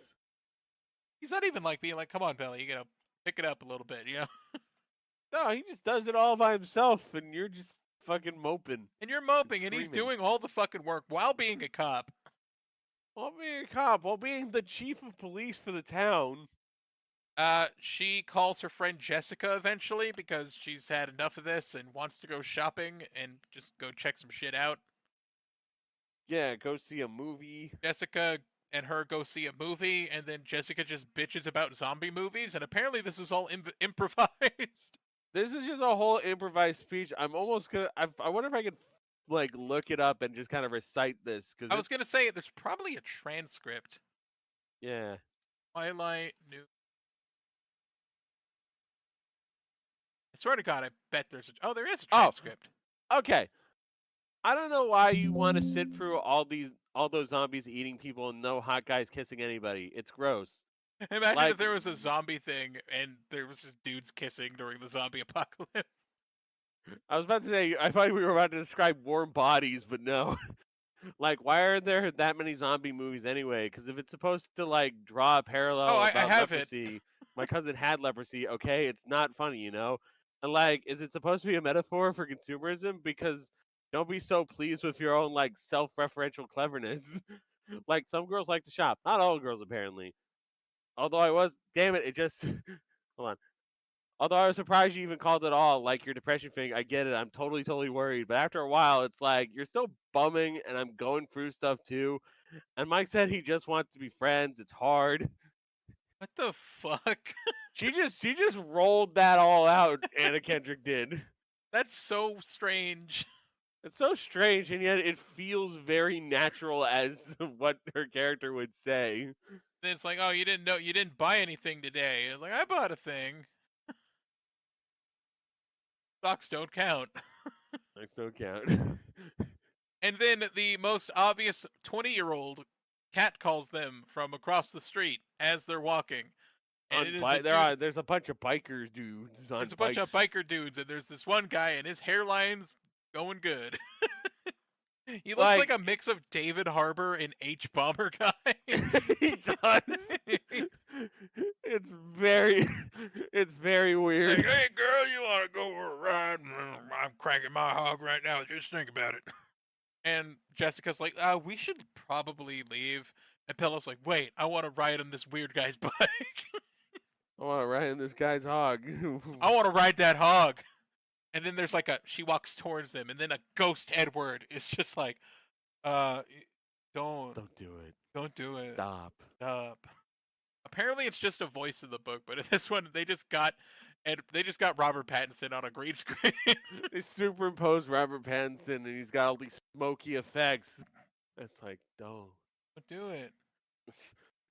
He's not even like being like, come on, Belly, you gotta pick it up a little bit, you know? No, he just does it all by himself, and you're just fucking moping. And you're moping, and he's Screaming. doing all the fucking work while being a cop. While being a cop, while being the chief of police for the town. She calls her friend Jessica eventually because she's had enough of this and wants to go shopping and just go check some shit out. Yeah, go see a movie. Jessica and her go see a movie, and then Jessica just bitches about zombie movies, and apparently this is all improvised. This is just a whole improvised speech. I'm almost gonna. I wonder if I could like look it up and just kind of recite this because I was gonna say there's probably a transcript. yeah. Twilight New. I swear to God, I bet there's a. Oh, there is a transcript. Okay. I don't know why you want to sit through all those zombies eating people and no hot guys kissing anybody. It's gross. Imagine Like- if there was a zombie thing and there was just dudes kissing during the zombie apocalypse. I was about to say I thought we were about to describe warm bodies, but no. Like, why are there that many zombie movies anyway? Because if it's supposed to like draw a parallel Oh, I about have it. leprosy, my cousin had leprosy. Okay, it's not funny, you know. And like, is it supposed to be a metaphor for consumerism? Because don't be so pleased with your own like self-referential cleverness. Like some girls like to shop, not all girls apparently. Although damn it, it just hold on. Although I was surprised you even called it all like your depression thing. I get it. I'm totally worried. But after a while, it's like you're still bumming, and I'm going through stuff too. And Mike said he just wants to be friends. It's hard. What the fuck? She just rolled that all out. Anna Kendrick did. That's so strange. It's so strange, and yet it feels very natural as what her character would say. Then it's like, oh, you didn't buy anything today. It's like, I bought a thing. Socks don't count. Like, no count. And then the most obvious 20-year-old cat calls them from across the street as they're walking. And it is a dude- There's a bunch of biker dudes on there's a bunch of bikes. biker dudes, and there's this one guy, and his hairline's going good. He looks Like- like a mix of David Harbour and H. Bomber Guy. He does. It's very weird. Like, hey girl, you want to go for a ride? I'm cracking my hog right now. Just think about it. And Jessica's like, we should probably leave. And Pillow's like, wait, I want to ride on this weird guy's bike. I want to ride in this guy's hog. I want to ride that hog. And then there's like she walks towards them, and then a ghost Edward is just like, don't Don't do it. Stop. Stop. Apparently, it's just a voice in the book, but in this one, they just got Robert Pattinson on a green screen. They superimposed Robert Pattinson, and he's got all these smoky effects. It's like, don't do it.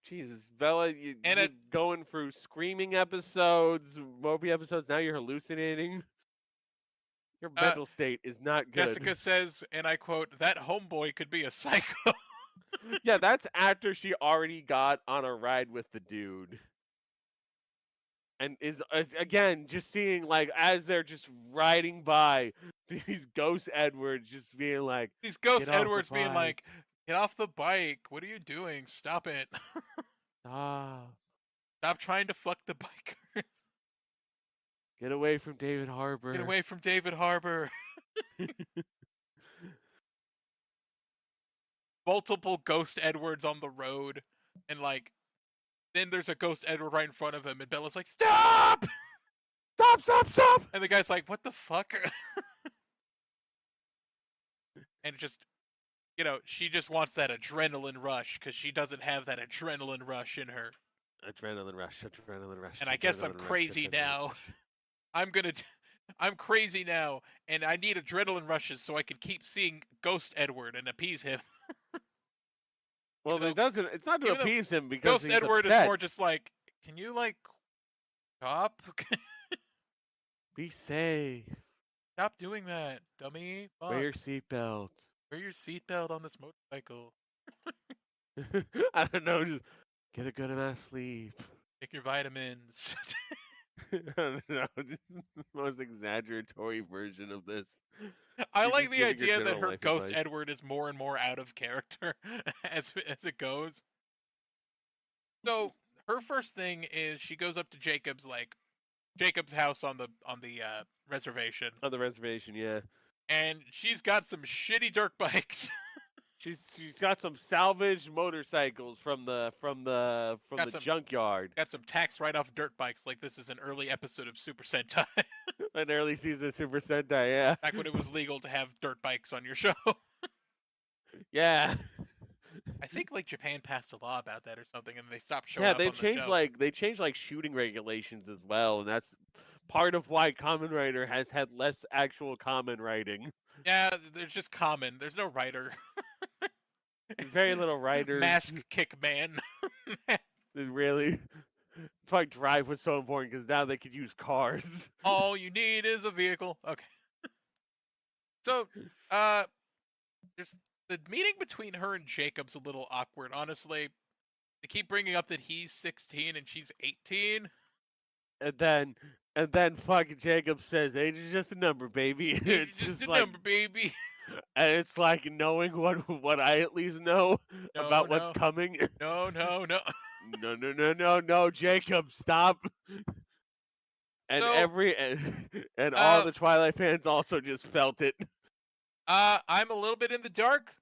Jesus, Bella, you're going through screaming episodes, mopey episodes. Now you're hallucinating. Your mental state is not good. Jessica says, and I quote, "That homeboy could be a psycho." Yeah, that's after she already got on a ride with the dude. And is again just seeing like as they're just riding by these ghost Edwards just being like These ghost "Get off the Edwards being bike." like, Get off the bike. What are you doing? Stop it. Ah, Stop trying to fuck the biker. get away from David Harbour. Get away from David Harbour. Multiple Ghost Edwards on the road, and like, then there's a Ghost Edward right in front of him, and Bella's like, "Stop! Stop! Stop! Stop!" And the guy's like, "What the fuck?" And just, she just wants that adrenaline rush because she doesn't have that adrenaline rush in her. Adrenaline rush. Adrenaline rush. And I guess I'm crazy now. I'm crazy now, and I need adrenaline rushes so I can keep seeing Ghost Edward and appease him. Well, it doesn't. It's not to even though appease him because Ghost he's Edward upset. is more just like, can you stop? Be safe. Stop doing that, dummy. Fuck. Wear your seatbelt. Wear your seatbelt on this motorcycle. I don't know. Just get a good amount of sleep. Take your vitamins. I don't know. Just the most exaggeratory version of this. I You're like just the giving idea your that general her life Ghost advice. Edward is more and more out of character as it goes. So her first thing is she goes up to Jacob's house on the reservation, On the reservation, yeah. and she's got some shitty dirt bikes. She's got some salvaged motorcycles from the Got some- junkyard. Got some tax write-off dirt bikes, like this is an early episode of Super Sentai. An early season of Super Sentai, yeah. Back when it was legal to have dirt bikes on your show. Yeah. I think Japan passed a law about that or something, and they stopped showing Yeah, up they on the changed show. they changed shooting regulations as well, and that's part of why Kamen Rider has had less actual common writing. Yeah, there's just common. There's no writer. There's very little writers. Mask kick man. Really. That's why Drive was so important, because now they could use cars. All you need is a vehicle. Okay. So, there's the meeting between her and Jacob's a little awkward, honestly. They keep bringing up that he's 16 and she's 18. And then fucking Jacob says, "Age is just a number, baby." It's just a number, baby. And it's like knowing what I at least know about No. what's coming. No. No, Jacob, stop. And So, all the Twilight fans also just felt it. I'm a little bit in the dark.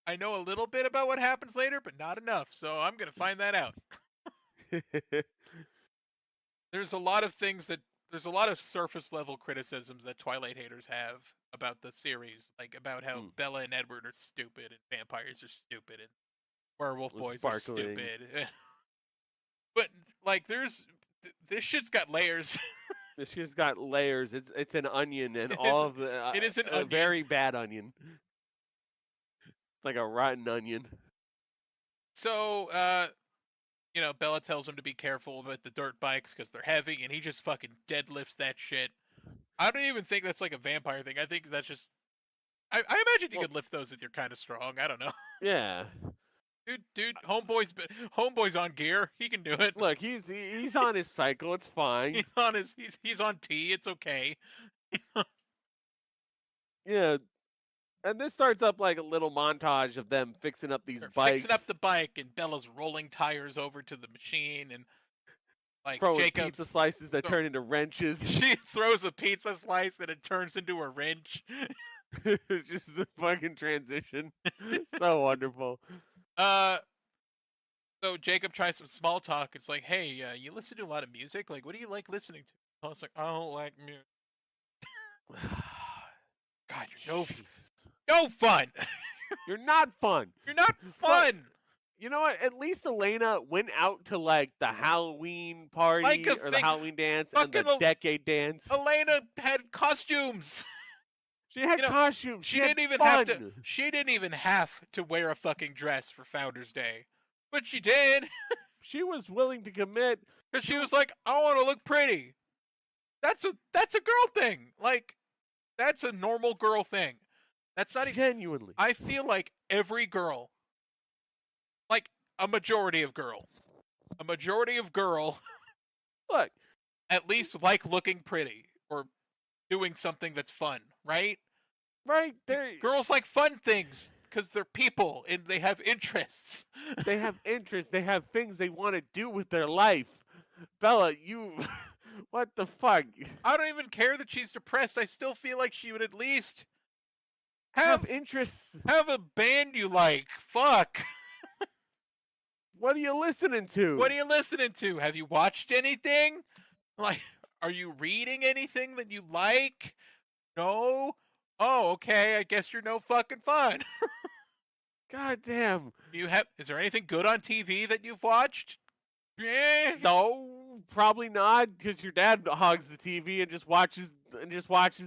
I know a little bit about what happens later, but not enough, so I'm gonna find that out. There's a lot of surface level criticisms that Twilight haters have about the series, like about how Bella and Edward are stupid and vampires are stupid and werewolf boys are stupid. But this shit's got layers. This shit's got layers. It's an onion, and all of the it is an a onion. very bad onion. It's like a rotten onion. So, Bella tells him to be careful with the dirt bikes because they're heavy, and he just fucking deadlifts that shit. I don't even think that's like a vampire thing. I think that's just. I imagine you could lift those if you're kind of strong. I don't know. Yeah. Dude, homeboy's on gear. He can do it. Look, he's on his cycle. It's fine. He's on T. It's okay. Yeah. And this starts up like a little montage of them fixing up these They're bikes. fixing up the bike, and Bella's rolling tires over to the machine, and throwing Jacob's pizza slices that turn into wrenches. She throws a pizza slice and it turns into a wrench. It's just the fucking transition. So wonderful. So Jacob tries some small talk. It's like, hey, you listen to a lot of music? Like, what do you like listening to? I was like, I don't like music. God, you're no fun. You're not fun. You're not fun. You know what? At least Elena went out to like the Halloween party or the Halloween dance and the decade dance. Elena had costumes. She had costumes. She didn't even have to wear a fucking dress for Founders Day, but she did. She was willing to commit because she was like, "I want to look pretty." That's a girl thing. Like, that's a normal girl thing. That's not genuinely. I feel like every girl, like a majority of girl, look, at least like looking pretty or doing something that's fun, right? Right. Girls like fun things. because they're people and they have interests. They have interests. They have things they want to do with their life. Bella, you... What the fuck? I don't even care that she's depressed. I still feel like she would at least Have interests. have a band you like. Fuck. What are you listening to? What are you listening to? Have you watched anything? Like, are you reading anything that you like? No? Oh, okay. I guess you're no fucking fun. God damn. Is there anything good on TV that you've watched? No, probably not, because your dad hogs the TV and just watches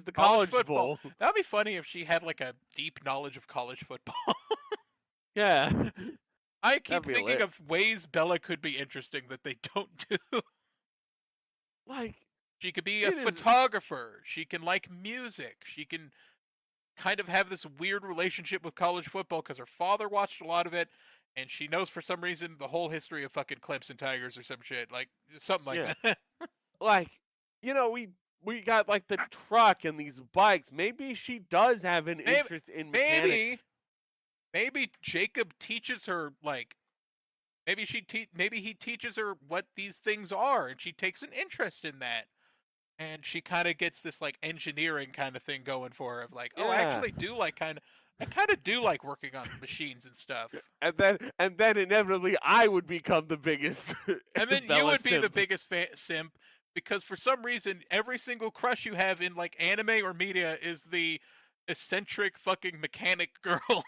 the college football. bowl. That'd be funny if she had like a deep knowledge of college football. Yeah. I keep That'd be thinking lit. of ways Bella could be interesting that they don't do. Like, She could be a It is- photographer. She can like music. She can kind of have this weird relationship with college football because her father watched a lot of it, and she knows for some reason the whole history of fucking Clemson Tigers or some shit, like something like Yeah. that. like, we got like the truck and these bikes. Maybe she does have an interest in mechanics. Maybe Jacob teaches her like. Maybe he teaches her what these things are, and she takes an interest in that. And she kind of gets this like engineering kind of thing going for her of like, oh, I Yeah. actually do like I kind of do like working on machines and stuff. And then inevitably I would become the biggest. And then you Bella would be the simp. biggest simp because for some reason every single crush you have in like anime or media is the eccentric fucking mechanic girl.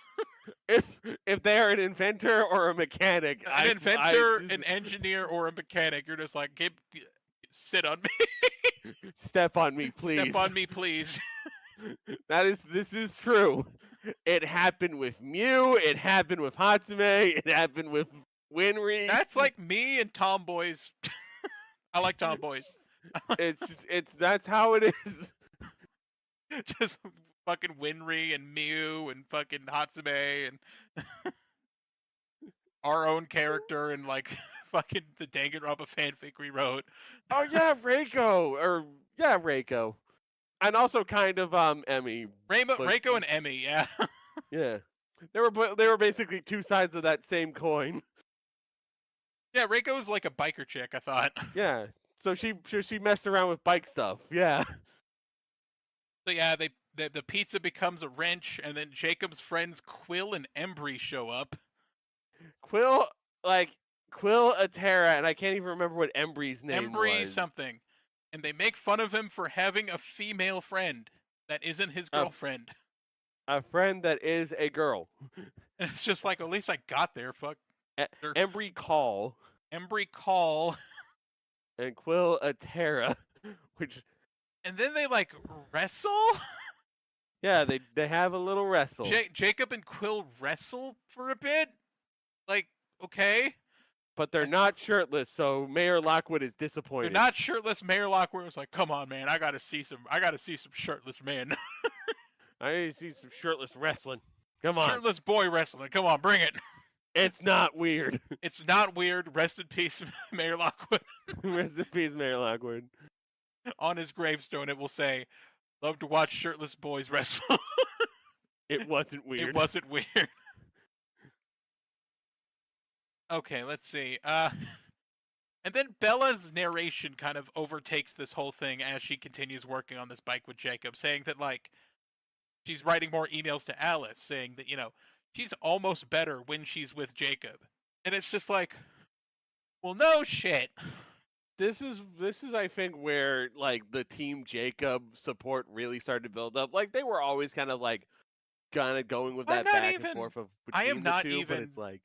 If they're an inventor or a mechanic, An inventor, an engineer, or a mechanic, you're just like, sit on me. step on me, please. Step on me, please. This is true. It happened with Mew. It happened with Hatsume. It happened with Winry. That's like me and tomboys. I like tomboys. That's how it is. Just fucking Winry and Mew and fucking Hatsume and our own character and like fucking the Danganronpa fanfic we wrote. Oh yeah, Reiko. And also kind of Emmy. Reiko and Emmy, yeah. Yeah. They were basically two sides of that same coin. Yeah, Reiko was like a biker chick, I thought. Yeah. So she messed around with bike stuff. Yeah. So yeah, the pizza becomes a wrench, and then Jacob's friends Quill and Embry show up. Quill, Atera, and I can't even remember what Embry's name Embry was. something. And they make fun of him for having a female friend that isn't his girlfriend. A friend that is a girl. And it's just like, at least I got there, fuck. Embry Call. Embry Call. And Quill Atera, which... And then they, like, wrestle? Yeah, they have a little wrestle. Jacob and Quill wrestle for a bit? Like, okay. But they're not shirtless, so Mayor Lockwood is disappointed. They're not shirtless. Mayor Lockwood was like, come on, man, I gotta see some shirtless men. I need to see some shirtless wrestling. Come on. Shirtless boy wrestling. Come on, bring it. It's not weird. It's not weird. Rest in peace, Mayor Lockwood. Rest in peace, Mayor Lockwood. On his gravestone, it will say, love to watch shirtless boys wrestle. It wasn't weird. It wasn't weird. Okay, let's see. And then Bella's narration kind of overtakes this whole thing as she continues working on this bike with Jacob, saying that, like, she's writing more emails to Alice, saying that, she's almost better when she's with Jacob. And it's just like, well, no shit. This is I think where like the Team Jacob support really started to build up. Like they were always kind of going with that back and forth of between I am not the two, even. but it's like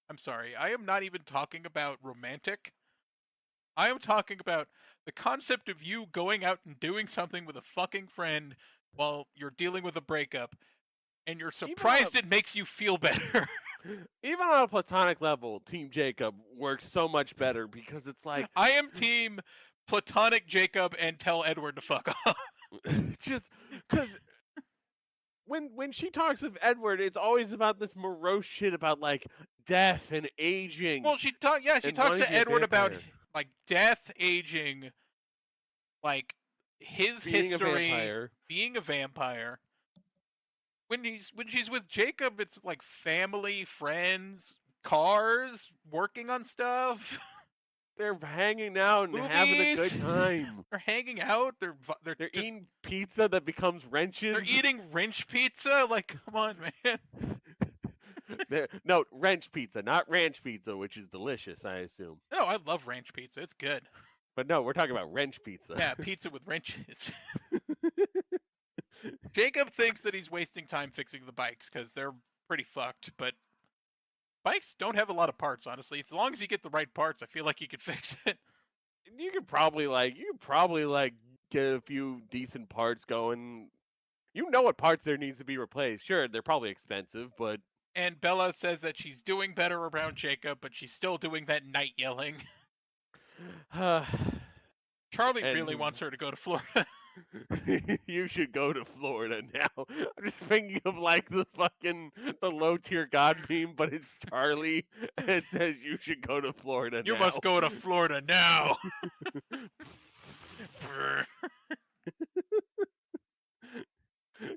I'm sorry. I am not even talking about romantic. I am talking about the concept of you going out and doing something with a fucking friend while you're dealing with a breakup, and you're surprised it makes you feel better. even on a platonic level, Team Jacob works so much better because it's like I am team platonic Jacob and tell Edward to fuck off. just because when she talks with Edward, it's always about this morose shit about like death and aging. Well, she talks to Edward about like death, aging, like his history, being a vampire, when she's with Jacob, it's like family, friends, cars, working on stuff. They're hanging out and having a good Movies. time. They're hanging out. They're They're just, eating pizza that becomes wrenches. they're eating wrench pizza. Like, come on, man. No, wrench pizza, not ranch pizza, which is delicious, I assume. No, I love ranch pizza. It's good. But no, we're talking about wrench pizza. Yeah, pizza with wrenches. Jacob thinks that he's wasting time fixing the bikes because they're pretty fucked, but bikes don't have a lot of parts, honestly. As long as you get the right parts, I feel like you could fix it. You could probably get a few decent parts going. You know what parts there needs to be replaced. Sure, they're probably expensive, but And Bella says that she's doing better around Jacob, but she's still doing that night yelling. Charlie really wants her to go to Florida. You should go to Florida now. I'm just thinking of like the low tier God meme, but it's Charlie and it says you should go to Florida You now. must go to Florida now.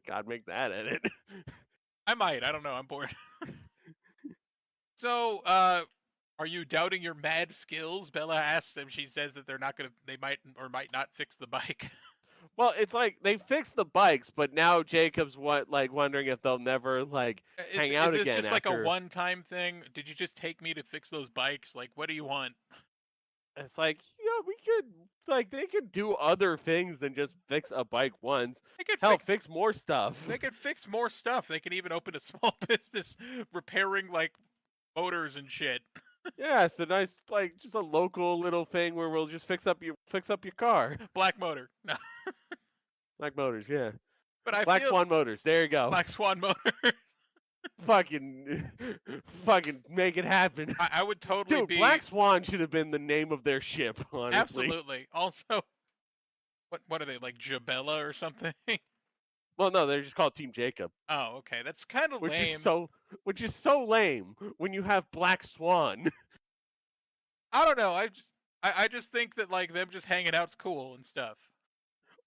God, make that edit. I might. I don't know. I'm bored. So, are you doubting your mad skills? Bella asks him. She says that they might or might not fix the bike. Well, it's like they fixed the bikes, but now Jacob's wondering if they'll never hang out again. Is this just like a after... one-time thing? Did you just take me to fix those bikes? Like, what do you want? It's like, yeah, we could they could do other things than just fix a bike once. They could fix more stuff. They could fix more stuff. They can even open a small business repairing like motors and shit. Yeah, it's a nice just a local little thing where we'll just fix up your car. Black motor. No. Black Motors, yeah. But Black Swan Motors. There you go. Black Swan Motors. fucking make it happen. I would totally Dude, be. Black Swan should have been the name of their ship, honestly. Absolutely. Also, what are they, like Jabella or something? Well, no, they're just called Team Jacob. Oh, okay. That's kind of lame. Which is so lame when you have Black Swan. I don't know. I just think that like them just hanging out's cool and stuff.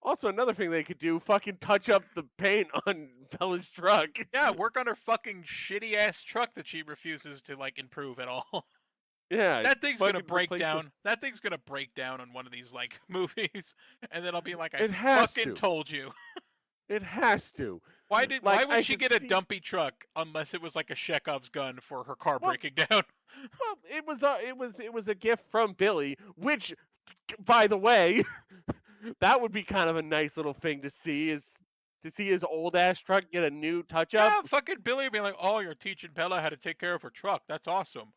Also, another thing they could do, fucking touch up the paint on Bella's truck. Yeah, work on her fucking shitty ass truck that she refuses to like improve at all. Yeah, that thing's gonna break down. That thing's gonna break down on one of these like movies, and then I'll be like, I fucking told you. It has to. Why would she get a dumpy truck unless it was like a Chekhov's gun for her car breaking down? Well, it was a gift from Billy, which, by the way, that would be kind of a nice little thing to see his old ass truck get a new touch up. Yeah, fucking Billy would be like, "Oh, you're teaching Bella how to take care of her truck. That's awesome."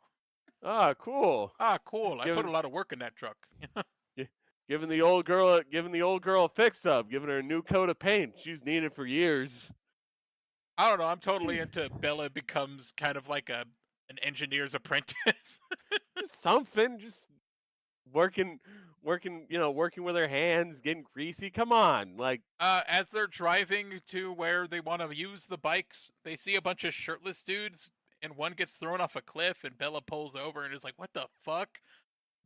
Ah, cool. I put a lot of work in that truck. Giving the old girl a fix up, giving her a new coat of paint. She's needed for years. I don't know. I'm totally into Bella becomes kind of like an engineer's apprentice. Something, just working, with her hands, getting greasy. Come on, as they're driving to where they want to use the bikes, they see a bunch of shirtless dudes, and one gets thrown off a cliff, and Bella pulls over and is like, "What the fuck?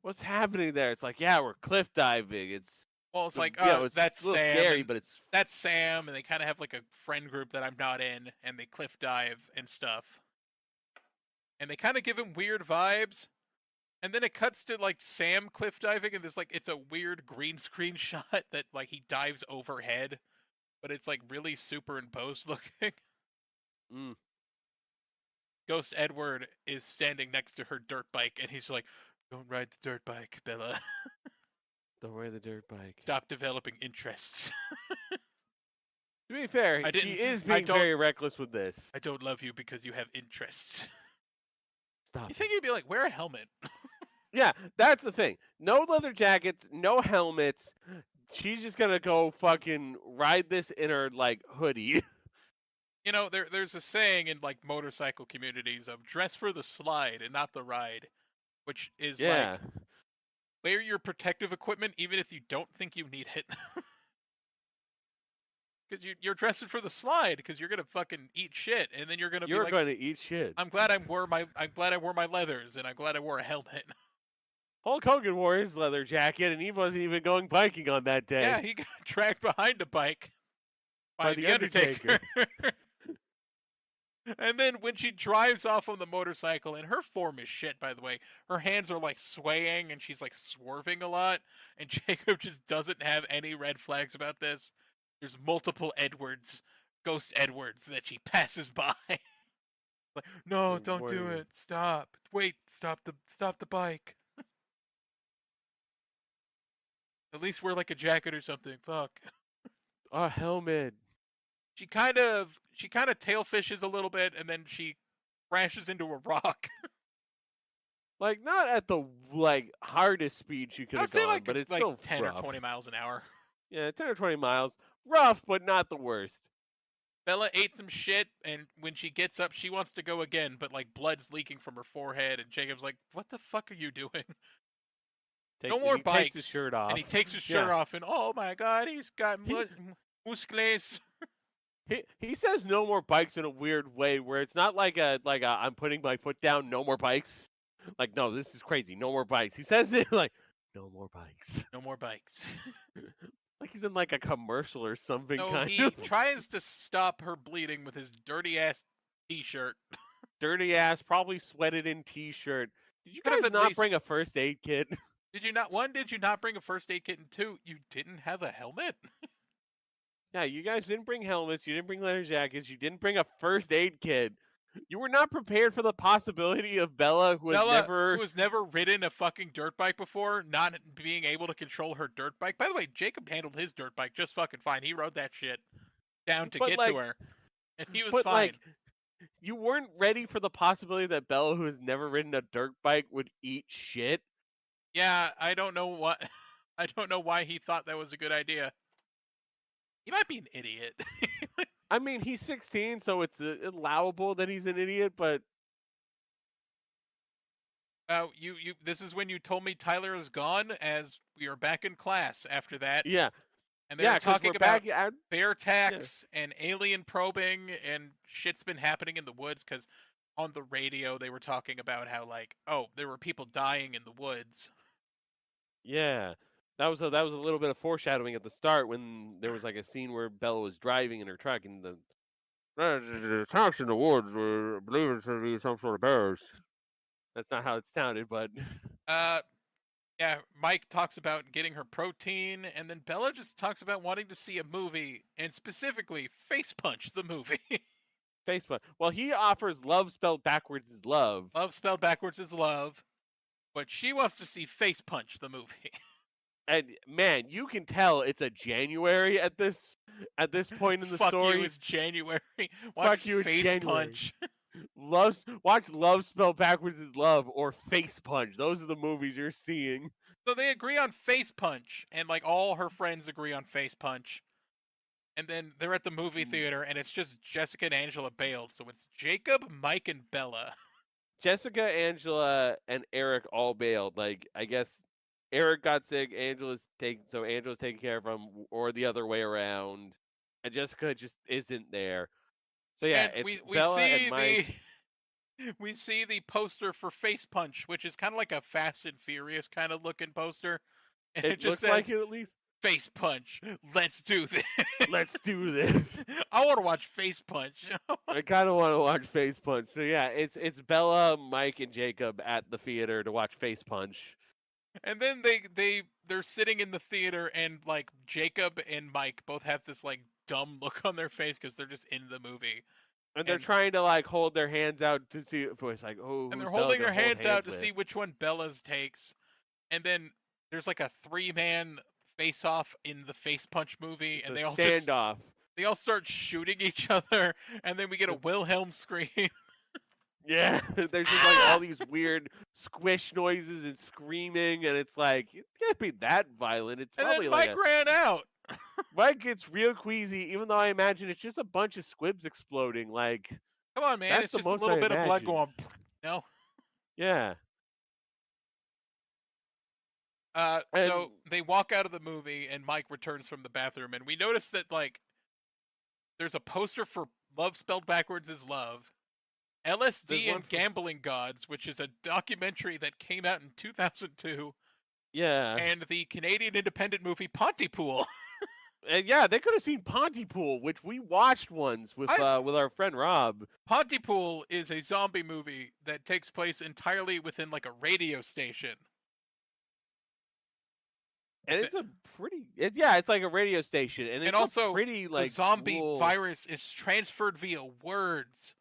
What's happening there?" It's like, yeah, we're cliff diving. It's like, it's that's a little Sam. scary, but that's Sam, and they kind of have like a friend group that I'm not in, and they cliff dive and stuff. And they kind of give him weird vibes. And then it cuts to like Sam cliff diving, and there's like it's a weird green screen shot that like he dives overhead, but it's like really superimposed looking. Mm. Ghost Edward is standing next to her dirt bike, and he's like, "Don't ride the dirt bike, Bella. Don't ride the dirt bike. Stop developing interests." To be fair, she is being very reckless with this. I don't love you because you have interests. Stop. You think he'd be like, wear a helmet? Yeah, that's the thing. No leather jackets, no helmets. She's just gonna go fucking ride this in her like hoodie. You know, there's a saying in like motorcycle communities of dress for the slide and not the ride, which is like wear your protective equipment even if you don't think you need it. Because you're dressing for the slide because you're gonna fucking eat shit, and then you're going to eat shit. I'm glad I wore my leathers, and I'm glad I wore a helmet. Hulk Hogan wore his leather jacket, and he wasn't even going biking on that day. Yeah, he got dragged behind a bike by the Undertaker. And then when she drives off on the motorcycle, and her form is shit, by the way. Her hands are like swaying, and she's like swerving a lot. And Jacob just doesn't have any red flags about this. There's multiple Edwards, Ghost Edwards, that she passes by. Like, no, don't do it. Stop. Wait, stop the bike. At least wear like a jacket or something. Fuck. A helmet. She kind of tail fishes a little bit, and then she crashes into a rock. Like, not at the hardest speed she could have gone, but it's like still 10 rough. or 20 miles an hour. Yeah, 10 or 20 miles. Rough, but not the worst. Bella ate some shit, and when she gets up, she wants to go again, but like blood's leaking from her forehead, and Jacob's like, "What the fuck are you doing? No more bikes." Takes his shirt off. And he takes his shirt off, and oh my god, he's got muscles. He says no more bikes in a weird way, where it's not like a I'm putting my foot down, no more bikes. Like, no, this is crazy, no more bikes. He says it like, no more bikes. No more bikes. Like he's in like a commercial or something. No, kind he of. tries to stop her bleeding with his dirty ass t-shirt. Dirty ass, probably sweated in t-shirt. Did you Could have guys at not least- bring a first aid kit? Did you not? One, did you not bring a first aid kit? And two, you didn't have a helmet? Yeah, you guys didn't bring helmets. You didn't bring leather jackets. You didn't bring a first aid kit. You were not prepared for the possibility of Bella, who has never ridden a fucking dirt bike before, not being able to control her dirt bike. By the way, Jacob handled his dirt bike just fucking fine. He rode that shit down to get to her, and he was fine. You weren't ready for the possibility that Bella, who has never ridden a dirt bike, would eat shit. Yeah, I don't know why he thought that was a good idea. He might be an idiot. I mean, he's 16, so it's allowable that he's an idiot, but... This is when you told me Tyler is gone, as we are back in class after that. Yeah. And they were talking about bear tax and alien probing, and shit's been happening in the woods, because on the radio they were talking about how, like, oh, there were people dying in the woods. Yeah. That was a little bit of foreshadowing at the start when there was like a scene where Bella was driving in her truck and the attacks in the woods were believed to be some sort of bears. That's not how it sounded, but yeah, Mike talks about getting her protein, and then Bella just talks about wanting to see a movie, and specifically Face Punch the movie. Face Punch. Well, he offers love spelled backwards is love. Love spelled backwards is love, but she wants to see Face Punch the movie. And man, you can tell it's a January at this point in the story. Fuck you, it's January. Watch Face Punch. Watch Love Spelled Backwards is Love or Face Punch. Those are the movies you're seeing. So they agree on Face Punch, and like all her friends agree on Face Punch. And then they're at the movie theater, and it's just Jessica and Angela bailed. So it's Jacob, Mike, and Bella. Jessica, Angela, and Eric all bailed. Like, I guess Eric got sick, Angela's taking care of him, or the other way around, and Jessica just isn't there. So yeah, and it's Bella and Mike. We see the poster for Face Punch, which is kind of like a Fast and Furious kind of looking poster. And it just looks says, like it at least. Face Punch. Let's do this. Let's do this. I want to watch Face Punch. I kind of want to watch Face Punch. So yeah, it's Bella, Mike, and Jacob at the theater to watch Face Punch. And then they're sitting in the theater, and like Jacob and Mike both have this like dumb look on their face because they're just in the movie. And they're trying to like hold their hands out to see if it's like, oh. And they're holding their hands out to see which one Bella's takes. And then there's like a 3-man face-off in the Face Punch movie, and they all standoff. They all start shooting each other, and then we get a Wilhelm scream. Yeah, there's just like all these weird squish noises and screaming, and it's like, it can't be that violent. It's probably and then Mike ran out. Mike gets real queasy, even though I imagine it's just a bunch of squibs exploding. Like, come on, man, it's just a little bit of blood going. No. Yeah. So they walk out of the movie, and Mike returns from the bathroom, and we notice that like there's a poster for Love Spelled Backwards is Love. LSD and Gambling Gods, which is a documentary that came out in 2002. Yeah. And the Canadian independent movie Pontypool. Yeah, they could have seen Pontypool, which we watched once with our friend Rob. Pontypool is a zombie movie that takes place entirely within like a radio station. And it's it's like a radio station, and it's also a pretty the like zombie cool... virus is transferred via words.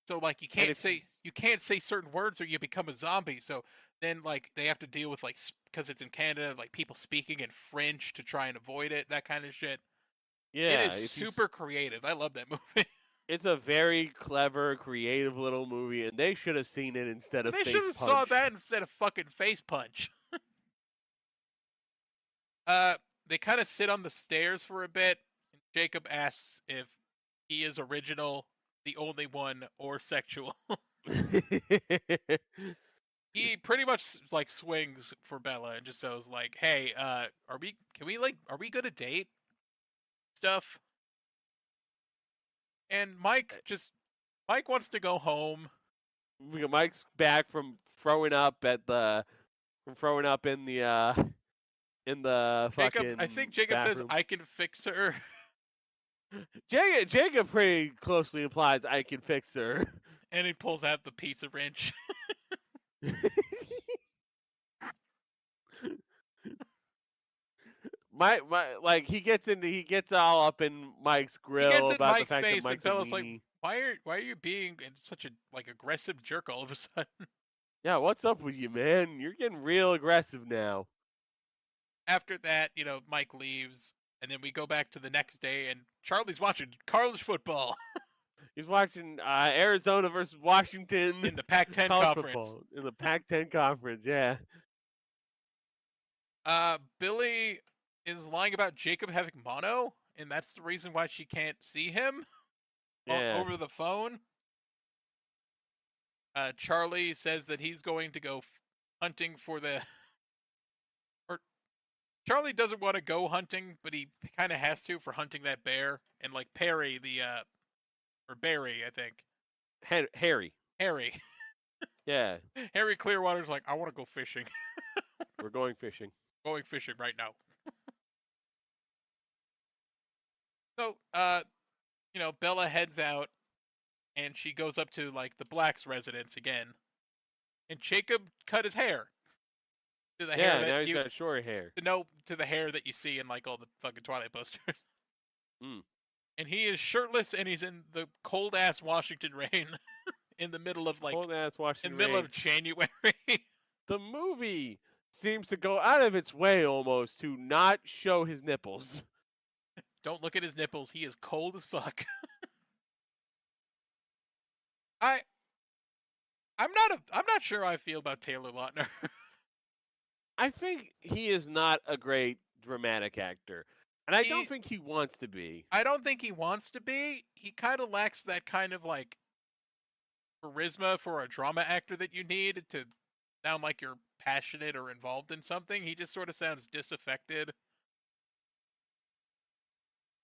So like you can't say certain words or you become a zombie. So then like they have to deal with like because it's in Canada, like people speaking in French to try and avoid it, that kind of shit. Yeah, it is super creative. I love that movie. It's a very clever, creative little movie, and they should have seen it instead of They Face should have Punch. saw that instead of fucking Face Punch. They kind of sit on the stairs for a bit. And Jacob asks if he is original, the only one, or sexual. He pretty much like swings for Bella and just says like, "Hey, are we gonna date?" Stuff. And Mike wants to go home. Mike's back from throwing up in the fucking I think Jacob bathroom. says, "I can fix her." Jacob pretty closely implies I can fix her. And he pulls out the pizza wrench. He gets all up in Mike's grill he gets in about Mike's the fact face that Mike's and Bella's like, why are you being such a like aggressive jerk all of a sudden? Yeah, what's up with you, man? You're getting real aggressive now. After that, Mike leaves, and then we go back to the next day, and Charlie's watching college football. He's watching Arizona versus Washington in the Pac-10 conference. Football. In the Pac-10 conference, yeah. Billy is lying about Jacob having mono, and that's the reason why she can't see him over the phone. Charlie says that he's going to go hunting for Charlie doesn't want to go hunting, but he kind of has to for hunting that bear. And like Perry, or Barry, I think. Harry. Yeah. Harry Clearwater's like, I want to go fishing. We're going fishing. Going fishing right now. So, Bella heads out, and she goes up to like the Black's residence again, and Jacob cut his hair. To the hair that now he's got short hair. To the hair that you see in like all the fucking Twilight posters. And he is shirtless, and he's in the cold ass Washington rain, in the middle of like middle of January. The movie seems to go out of its way almost to not show his nipples. Don't look at his nipples. He is cold as fuck. I'm not sure how I feel about Taylor Lautner. I think he is not a great dramatic actor. And I don't think he wants to be. I don't think he wants to be. He kind of lacks that kind of like charisma for a drama actor that you need to sound like you're passionate or involved in something. He just sort of sounds disaffected.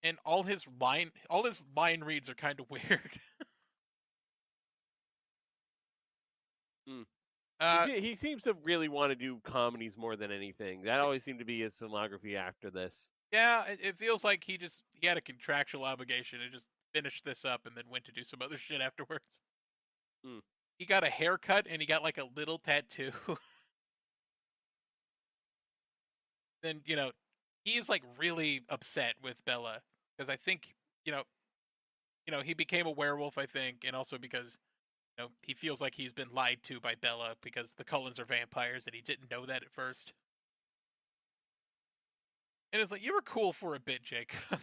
And all his line reads are kind of weird. He seems to really want to do comedies more than anything. That always seemed to be his filmography after this. Yeah, it feels like he had a contractual obligation to just finish this up and then went to do some other shit afterwards. He got a haircut and he got like a little tattoo. Then, he's like really upset with Bella because I think, he became a werewolf, I think, and also because he feels like he's been lied to by Bella because the Cullens are vampires and he didn't know that at first. And it's like, you were cool for a bit, Jacob.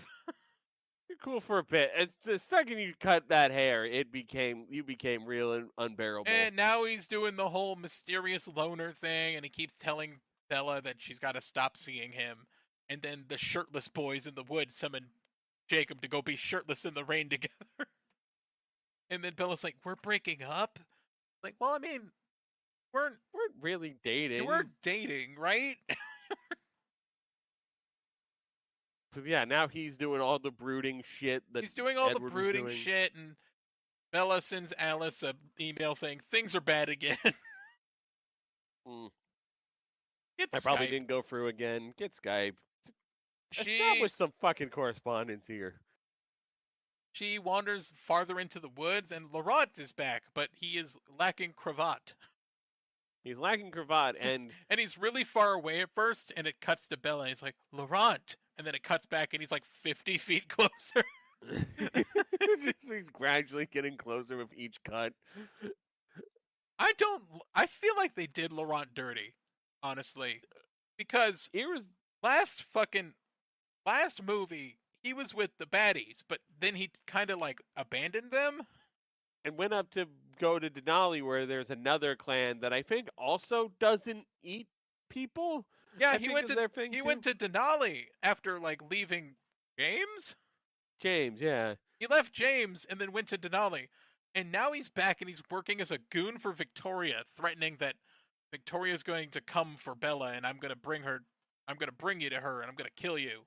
You're cool for a bit. The second you cut that hair, you became real and unbearable. And now he's doing the whole mysterious loner thing, and he keeps telling Bella that she's got to stop seeing him. And then the shirtless boys in the woods summon Jacob to go be shirtless in the rain together. And then Bella's like, we're breaking up? Like, well, I mean, we're really dating. We're dating, right? Yeah, now he's doing all the brooding shit. He's doing all the brooding shit, and Bella sends Alice an email saying, things are bad again. I probably didn't go through again. Get Skype. Establish some fucking correspondence here. She wanders farther into the woods, and Laurent is back, but he is lacking cravat. He's lacking cravat, and he's really far away at first, and it cuts to Bella, and he's like, Laurent! And then it cuts back, and he's like 50 feet closer. He's gradually getting closer with each cut. I feel like they did Laurent dirty, honestly. Because last movie, he was with the baddies, but then he kind of like abandoned them. And went up to go to Denali, where there's another clan that I think also doesn't eat people. Yeah, he went to Denali after like leaving James. James, yeah. He left James and then went to Denali. And now he's back and he's working as a goon for Victoria, threatening that Victoria's going to come for Bella and I'm going to bring you to her and I'm going to kill you.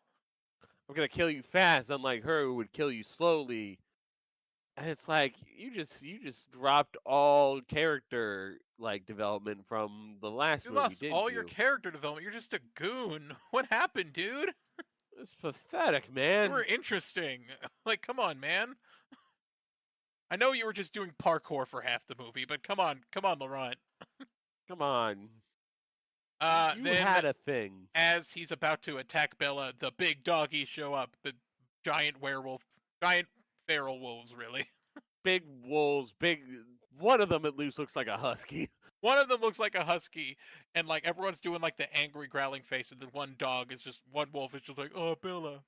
I'm going to kill you fast, unlike her who would kill you slowly. And it's like, you just dropped all character like development from the last movie, lost all your character development. You're just a goon. What happened, dude? It's pathetic, man. You were interesting. Like, come on, man. I know you were just doing parkour for half the movie, but come on, Laurent. Come on. You then, had a thing. As he's about to attack Bella, the big doggies show up. The giant feral wolves, really. Big wolves, one of them at least looks like a husky. One of them looks like a husky, and like everyone's doing like the angry growling face, and then one wolf is just like, oh, Bella.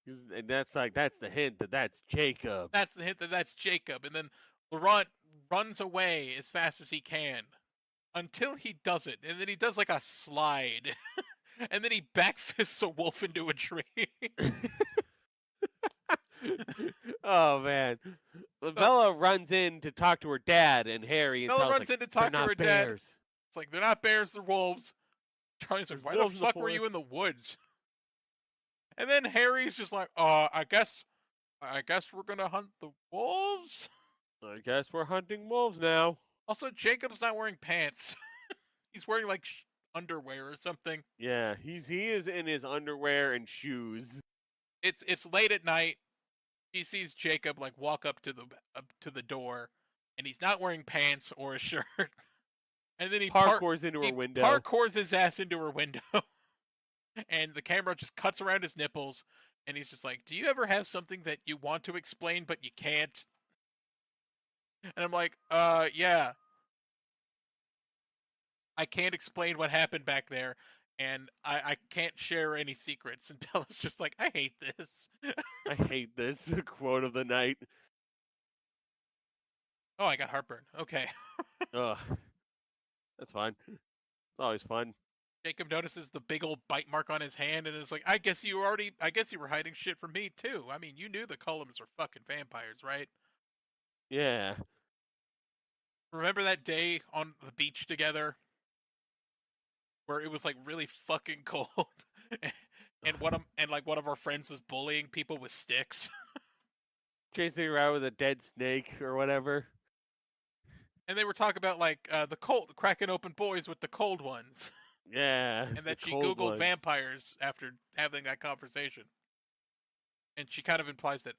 And that's the hint that's Jacob. That's the hint that's Jacob. And then Laurent runs away as fast as he can until he doesn't. And then he does like a slide. And then he backfists a wolf into a tree. Oh, man. Bella runs in to talk to her dad and Harry. And Bella runs in to talk to her dad. It's like, they're not bears, they're wolves. Charlie's like, why the fuck were you in the woods? And then Harry's just like, I guess we're gonna hunt the wolves? I guess we're hunting wolves now. Also, Jacob's not wearing pants. He's wearing like underwear or something. Yeah, he is in his underwear and shoes. It's late at night. He sees Jacob like walk up to the door, and he's not wearing pants or a shirt. And then he parkours into her window. Parkours his ass into her window. And the camera just cuts around his nipples, and he's just like, do you ever have something that you want to explain but you can't? And I'm like, yeah. I can't explain what happened back there, and I can't share any secrets. And Bella's just like, I hate this. I hate this. Quote of the night. Oh, I got heartburn. Okay. Ugh. That's fine. It's always fun. Jacob notices the big old bite mark on his hand and is like, I guess you were hiding shit from me too. I mean, you knew the Cullums are fucking vampires, right? Yeah. Remember that day on the beach together where it was like really fucking cold and one of our friends was bullying people with sticks? Chasing around with a dead snake or whatever. And they were talking about like cracking open boys with the cold ones. Yeah. And that she Googled vampires after having that conversation. And she kind of implies that,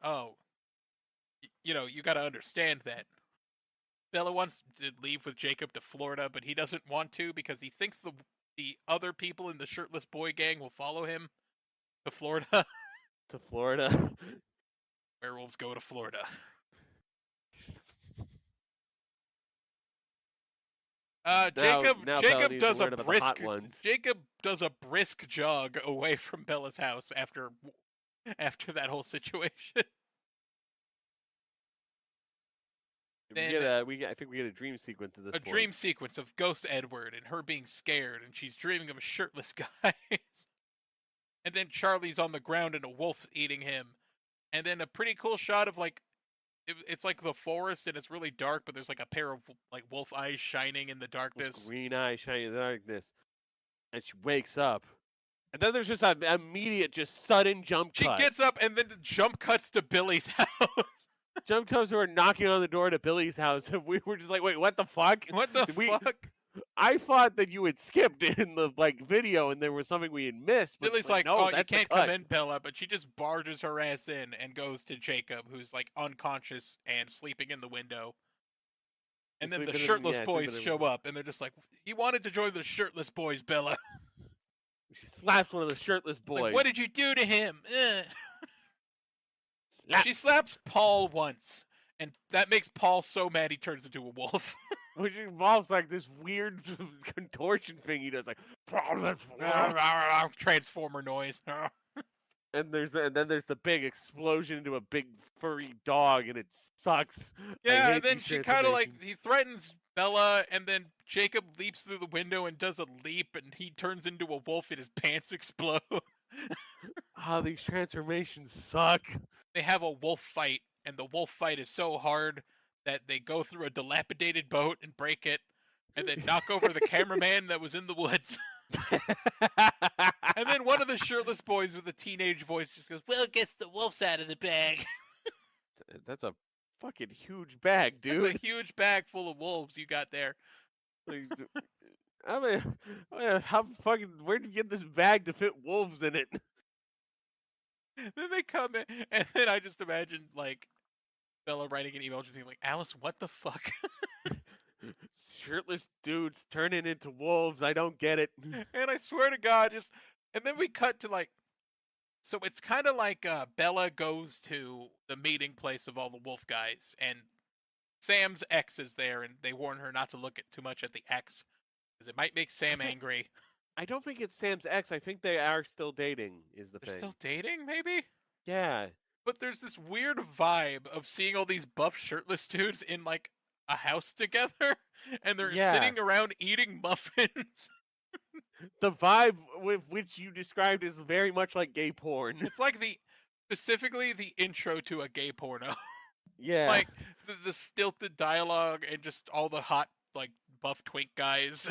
you got to understand that Bella wants to leave with Jacob to Florida, but he doesn't want to because he thinks the other people in the shirtless boy gang will follow him to Florida. To Florida. Werewolves go to Florida. Jacob does a brisk jog away from Bella's house after that whole situation. I think we get a dream sequence at this point. A dream sequence of Ghost Edward and her being scared, and she's dreaming of shirtless guys. And then Charlie's on the ground and a wolf eating him. And then a pretty cool shot of like, it's like the forest and it's really dark, but there's like a pair of like wolf eyes shining in the darkness. Green eyes shining in the darkness. And she wakes up. And then there's just an immediate, just sudden jump cut. She gets up and then the jump cuts to Billy's house. Jump cuts to her knocking on the door to Billy's house. And we were just like, wait, what the fuck? What the fuck? I thought that you had skipped in the video and there was something we had missed, but Lily's it's like, like, no, oh, you that's the can't come cut. in, Bella, but she just barges her ass in and goes to Jacob, who's like unconscious and sleeping in the window. And then the shirtless boys show up, and they're just like, he wanted to join the shirtless boys, Bella. She slaps one of the shirtless boys. Like, what did you do to him? Slap. She slaps Paul once, and that makes Paul so mad he turns into a wolf. Which involves like this weird contortion thing he does, like Transformer noise. and then there's the big explosion into a big furry dog, and it sucks. Yeah, and then she kind of like, he threatens Bella, and then Jacob leaps through the window and does a leap, and he turns into a wolf, and his pants explode. Oh, these transformations suck. They have a wolf fight, and the wolf fight is so hard that they go through a dilapidated boat and break it, and then knock over the cameraman that was in the woods. And then one of the shirtless boys with a teenage voice just goes, well, gets the wolves out of the bag. That's a fucking huge bag, dude. That's a huge bag full of wolves you got there. Like, I mean, how fucking, where'd you get this bag to fit wolves in it? Then they come in, and then I just imagine, like, Bella writing an email to being like, Alice, what the fuck? Shirtless dudes turning into wolves. I don't get it. And I swear to God, and then we cut to, like, so it's kind of like Bella goes to the meeting place of all the wolf guys, and Sam's ex is there, and they warn her not to look too much at the ex, because it might make Sam angry. I don't think it's Sam's ex. I think they are still dating, is the They're thing. still dating, maybe? Yeah. But there's this weird vibe of seeing all these buff shirtless dudes in, like, a house together, and they're sitting around eating muffins. The vibe with which you described is very much like gay porn. It's like specifically the intro to a gay porno. Yeah. Like, the stilted dialogue and just all the hot, like, buff twink guys.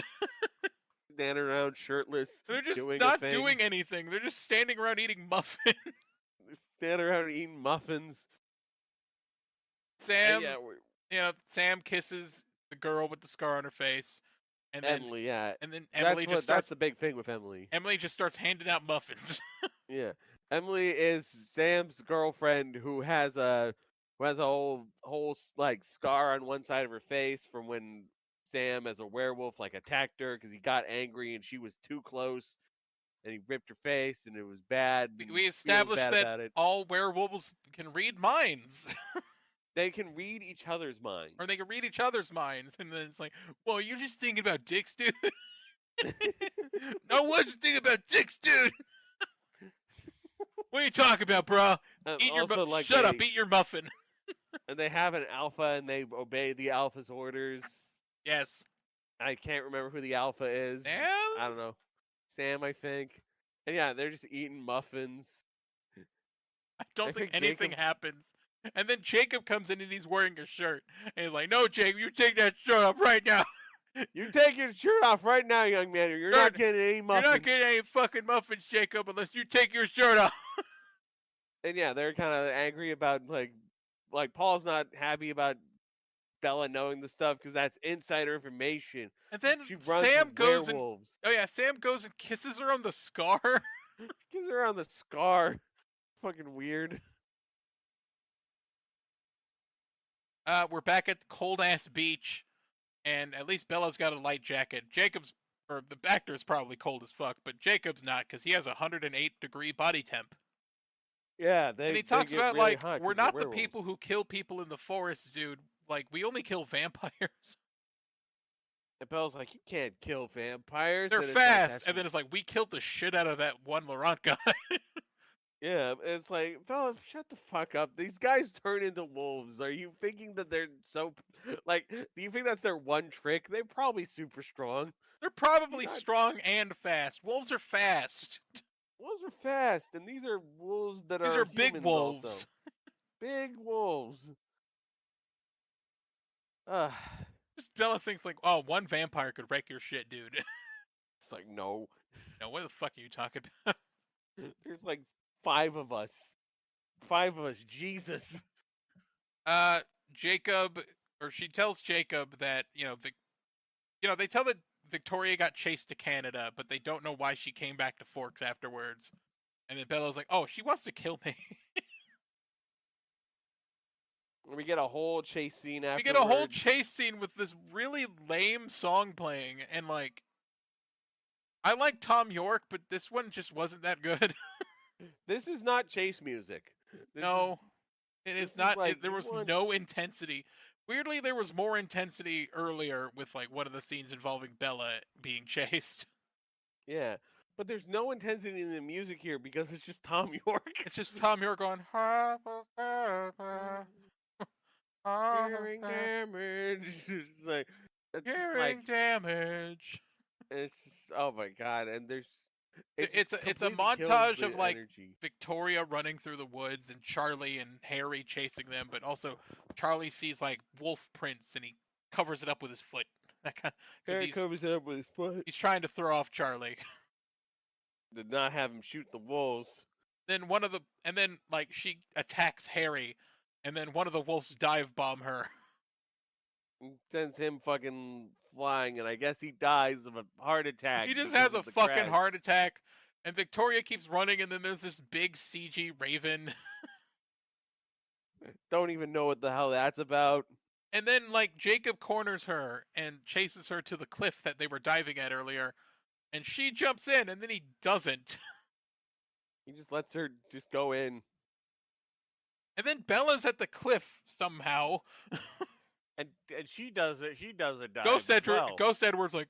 Standing around shirtless. They're just doing not doing anything. They're just standing around eating muffins. Standing around eating muffins. Sam, Sam kisses the girl with the scar on her face. And then Emily, yeah. And then Emily that's the big thing with Emily. Emily just starts handing out muffins. Yeah. Emily is Sam's girlfriend who has a whole like scar on one side of her face from when Sam as a werewolf like attacked her because he got angry and she was too close and he ripped her face and it was bad. We established that all werewolves can read minds. They can read each other's minds. Or they can read each other's minds. And then it's like, well, you're just thinking about dicks, dude. No one's thinking about dicks, dude. What are you talking about, bro? Shut up, eat your muffin. And they have an alpha and they obey the alpha's orders. Yes. I can't remember who the alpha is. Sam? I don't know. Sam, I think. And yeah, they're just eating muffins. I don't think anything happens. And then Jacob comes in and he's wearing a shirt. And he's like, no, Jacob, you take that shirt off right now. You take your shirt off right now, young man, or you're not getting any muffins. You're not getting any fucking muffins, Jacob, unless you take your shirt off. And yeah, they're kind of angry about, like Paul's not happy about Bella knowing the stuff because that's insider information. And then Sam goes and kisses her on the scar. Kisses her on the scar. Fucking weird. We're back at the cold-ass beach, and at least Bella's got a light jacket. The actor's probably cold as fuck, but Jacob's not, because he has a 108-degree body temp. Yeah, and he talks about, really like, we're not the people who kill people in the forest, dude. Like, we only kill vampires. And Bella's like, you can't kill vampires. They're fast. And then it's like, we killed the shit out of that one Laurent guy. Yeah, it's like, Bella, shut the fuck up. These guys turn into wolves. Are you thinking that they're so... Like, do you think that's their one trick? They're probably super strong. They're probably strong and fast. Wolves are fast. Wolves are fast, and these are wolves that These are big wolves. Also. Big wolves. Just Bella thinks like, oh, one vampire could wreck your shit, dude. It's like, no. No, what the fuck are you talking about? There's like 5 of us. 5 of us. Jesus. Jacob, or she tells Jacob that, they tell Victoria got chased to Canada, but they don't know why she came back to Forks afterwards. And then Bella's like, "Oh, she wants to kill me." We get a whole chase scene afterwards. We get a whole chase scene with this really lame song playing, and like, I like Tom York, but this one just wasn't that good. This is not chase music. No, it is not. Like, There was no intensity. Weirdly, there was more intensity earlier with like one of the scenes involving Bella being chased. Yeah, but there's no intensity in the music here because it's just Tom York. It's just Tom York going, Hearing damage. Like, hearing damage. It's just, oh my god, and there's It's a completely montage kills of the like energy. Victoria running through the woods and Charlie and Harry chasing them, but also Charlie sees like wolf prints and he covers it up with his foot. That kind, Harry covers it up with his foot. he's trying to throw off Charlie. Did not have him shoot the wolves. Then like she attacks Harry, and then one of the wolves dive bomb her. Sends him fucking flying, and I guess he dies of a heart attack. He just because has a of the fucking crash. heart attack, and Victoria keeps running, and then there's this big CG raven. Don't even know what the hell that's about. And then, like, Jacob corners her and chases her to the cliff that they were diving at earlier, and she jumps in, and then he doesn't. He just lets her just go in. And then Bella's at the cliff somehow. And she does it. She does a dive. Ghost Edward's like,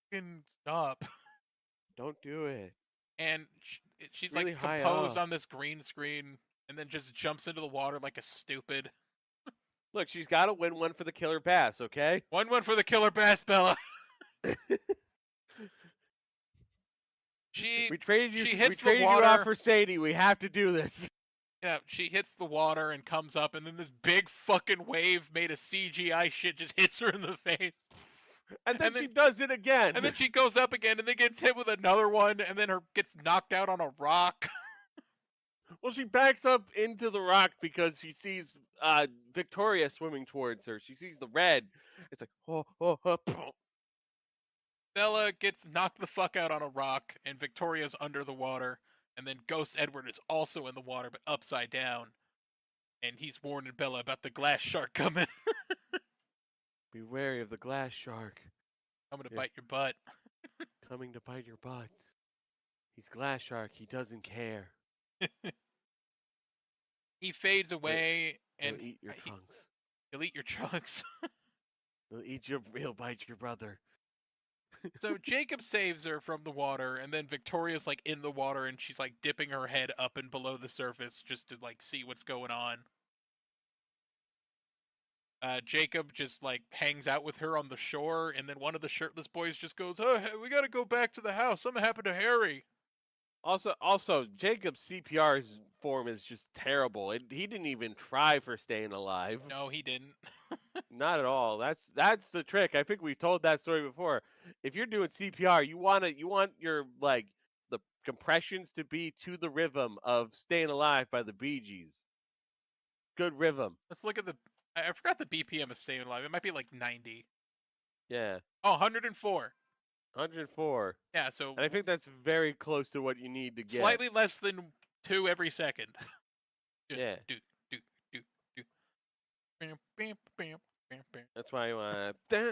"Fucking stop." Don't do it. And she's Really like high composed up. on this green screen, and then just jumps into the water like a stupid. Look, she's got to win one for the killer bass, okay? 1-1 for the killer bass, Bella. We traded you. She hits we traded the water. you out for Sadie. We have to do this. Yeah, she hits the water and comes up, and then this big fucking wave made of CGI shit just hits her in the face. And then she does it again. And then she goes up again, and then gets hit with another one, and then gets knocked out on a rock. Well, she backs up into the rock because she sees Victoria swimming towards her. She sees the red. It's like, oh. Bella gets knocked the fuck out on a rock, and Victoria's under the water. And then Ghost Edward is also in the water, but upside down. And he's warning Bella about the glass shark coming. Be wary of the glass shark. I'm gonna bite your butt. Coming to bite your butt. He's glass shark. He doesn't care. He fades away, and He'll eat your trunks. He'll eat your trunks. He'll bite your brother. So Jacob saves her from the water, and then Victoria's like in the water, and she's like dipping her head up and below the surface just to like see what's going on. Jacob just like hangs out with her on the shore, and then one of the shirtless boys just goes, "Oh, we gotta go back to the house. Something happened to Harry." Also, Jacob's CPR form is just terrible. He didn't even try for staying alive. No, he didn't. Not at all. That's the trick. I think we've told that story before. If you're doing CPR, you want your like the compressions to be to the rhythm of "Staying Alive" by the Bee Gees. Good rhythm. Let's look at I forgot the BPM of Staying Alive. It might be like 90. Yeah. Oh, 104. 104. Yeah, so And I think that's very close to what you need to get. slightly less than 2 every second. Yeah. Do. Bam, bam, bam, bam, bam. That's why you want stay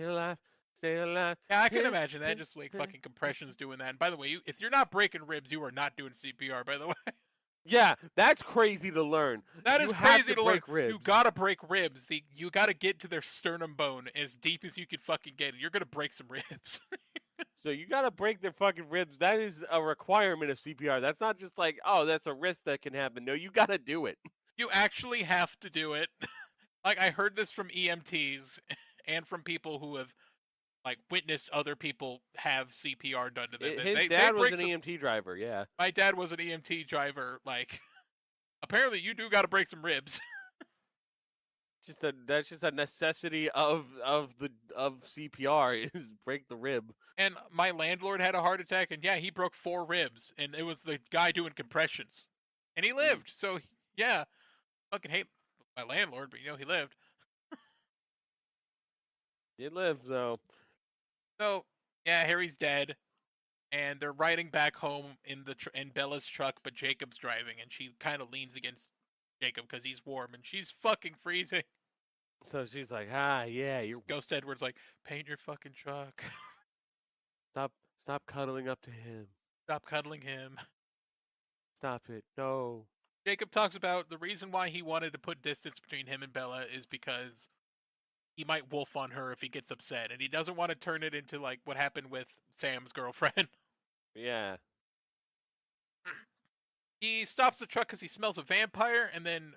alive, stay alive. Yeah, I can imagine that. Just like fucking compressions doing that. And by the way, if you're not breaking ribs, you are not doing CPR, by the way. Yeah, that's crazy to learn. That is You have crazy to learn. break ribs. You gotta break ribs. You gotta get to their sternum bone as deep as you can fucking get. And you're gonna break some ribs. So you gotta break their fucking ribs. That is a requirement of CPR. That's not just like, oh, that's a risk that can happen. No, you gotta do it. You actually have to do it. Like, I heard this from EMTs and from people who have like witnessed other people have CPR done to them. His dad was an EMT driver, yeah. My dad was an EMT driver. Like, apparently you do got to break some ribs. That's just a necessity of CPR is break the rib. And my landlord had a heart attack, and yeah, he broke 4 ribs, and it was the guy doing compressions, and he lived. So yeah, fucking hate my landlord, but he lived. He lives though. So yeah, Harry's dead, and they're riding back home in Bella's truck, but Jacob's driving, and she kind of leans against Jacob because he's warm, and she's fucking freezing. So she's like, yeah, you're Ghost Edward's like, paint your fucking truck. stop cuddling up to him. Stop cuddling him. Stop it. No. Jacob talks about the reason why he wanted to put distance between him and Bella is because he might wolf on her if he gets upset, and he doesn't want to turn it into like what happened with Sam's girlfriend. Yeah. He stops the truck because he smells a vampire, and then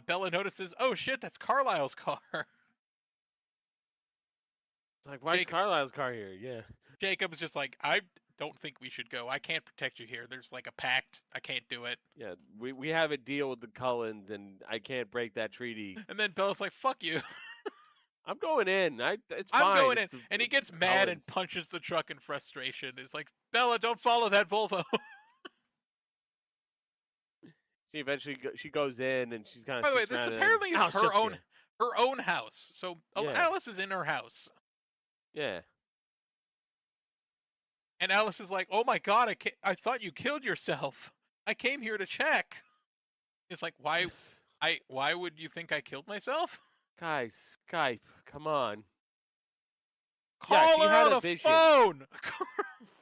Bella notices, oh shit, that's Carlisle's car. It's like, why is Carlisle's car here? Yeah. Jacob's just like, I don't think we should go. I can't protect you here. There's like a pact. I can't do it. Yeah, we have a deal with the Cullens, and I can't break that treaty. And then Bella's like, fuck you. I'm going in. It's fine. I'm going in. And he gets mad and punches the truck in frustration. It's like, Bella, don't follow that Volvo. She eventually she goes in, and she's kind of. By the way, this apparently is her own house. So Alice is in her house. Yeah. And Alice is like, "Oh my god, I thought you killed yourself. I came here to check." It's like, why would you think I killed myself? Guys, Skype, come on. Call her on the phone.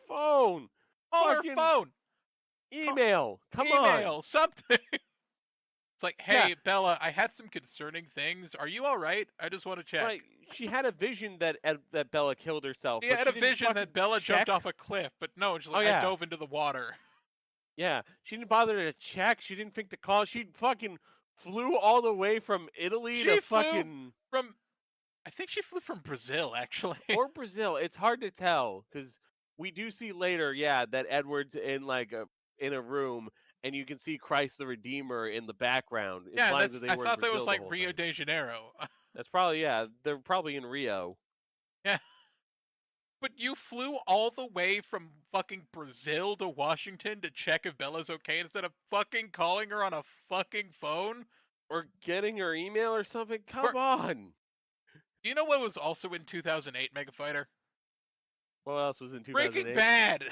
Phone. Call her phone. Email. Come on. Email something. It's like, hey, Bella, I had some concerning things. Are you all right? I just want to check. Right. She had a vision that Bella killed herself. She had a vision that Bella jumped off a cliff, but no, she's like, I dove into the water. Yeah, she didn't bother to check. She didn't think to call. She fucking flew all the way from Italy to fucking... I think she flew from Brazil, actually. Or Brazil. It's hard to tell, because we do see later, that Edward's in in a room, and you can see Christ the Redeemer in the background. Yeah, I thought that was like Rio de Janeiro. That's probably, they're probably in Rio. Yeah. But you flew all the way from fucking Brazil to Washington to check if Bella's okay instead of fucking calling her on a fucking phone? Or getting her email or something? Come on! You know what was also in 2008, Mega Fighter? What else was in 2008? Breaking Bad!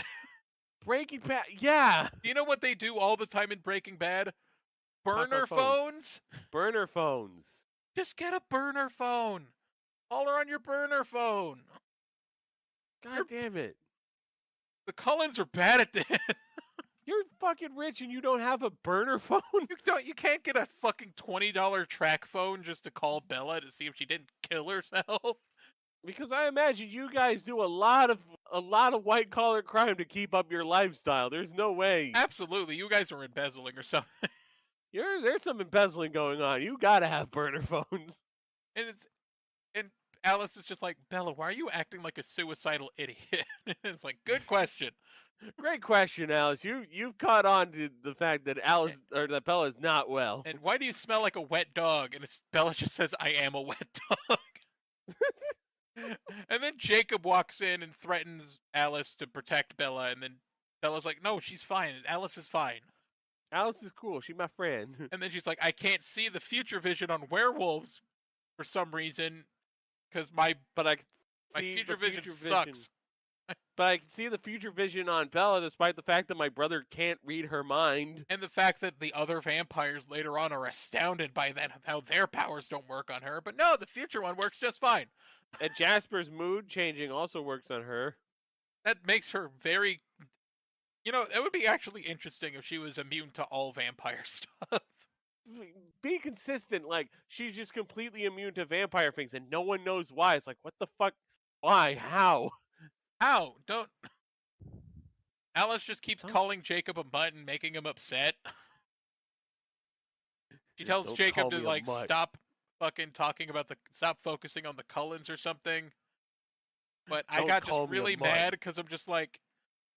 Breaking Bad, yeah! You know what they do all the time in Breaking Bad? Burner phones? Burner phones. Just get a burner phone. Call her on your burner phone. God damn it. The Cullens are bad at this. You're fucking rich and you don't have a burner phone? You can't get a fucking $20 track phone just to call Bella to see if she didn't kill herself. Because I imagine you guys do a lot of white collar crime to keep up your lifestyle. There's no way. Absolutely, you guys are embezzling or something. There's some embezzling going on. You gotta have burner phones. And Alice is just like, Bella, why are you acting like a suicidal idiot? It's like, good question. Great question, Alice. You've caught on to the fact that that Bella is not well. And why do you smell like a wet dog? And Bella just says, I am a wet dog. And then Jacob walks in and threatens Alice to protect Bella, and then Bella's like, no, she's fine. Alice is fine. Alice is cool. She's my friend. And then she's like, I can't see the future vision on werewolves for some reason, because my future vision sucks. But I can see the future vision on Bella, despite the fact that my brother can't read her mind. And the fact that the other vampires later on are astounded by that, how their powers don't work on her. But no, the future one works just fine. And Jasper's mood changing also works on her. That makes her very... it would be actually interesting if she was immune to all vampire stuff. Be consistent. Like, she's just completely immune to vampire things, and no one knows why. It's like, what the fuck? Why? How? How? Don't... Alice just keeps calling Jacob a mutt and making him upset. She tells Jacob to, stop fucking talking about stop focusing on the Cullens or something. But I got just really mad because I'm just like,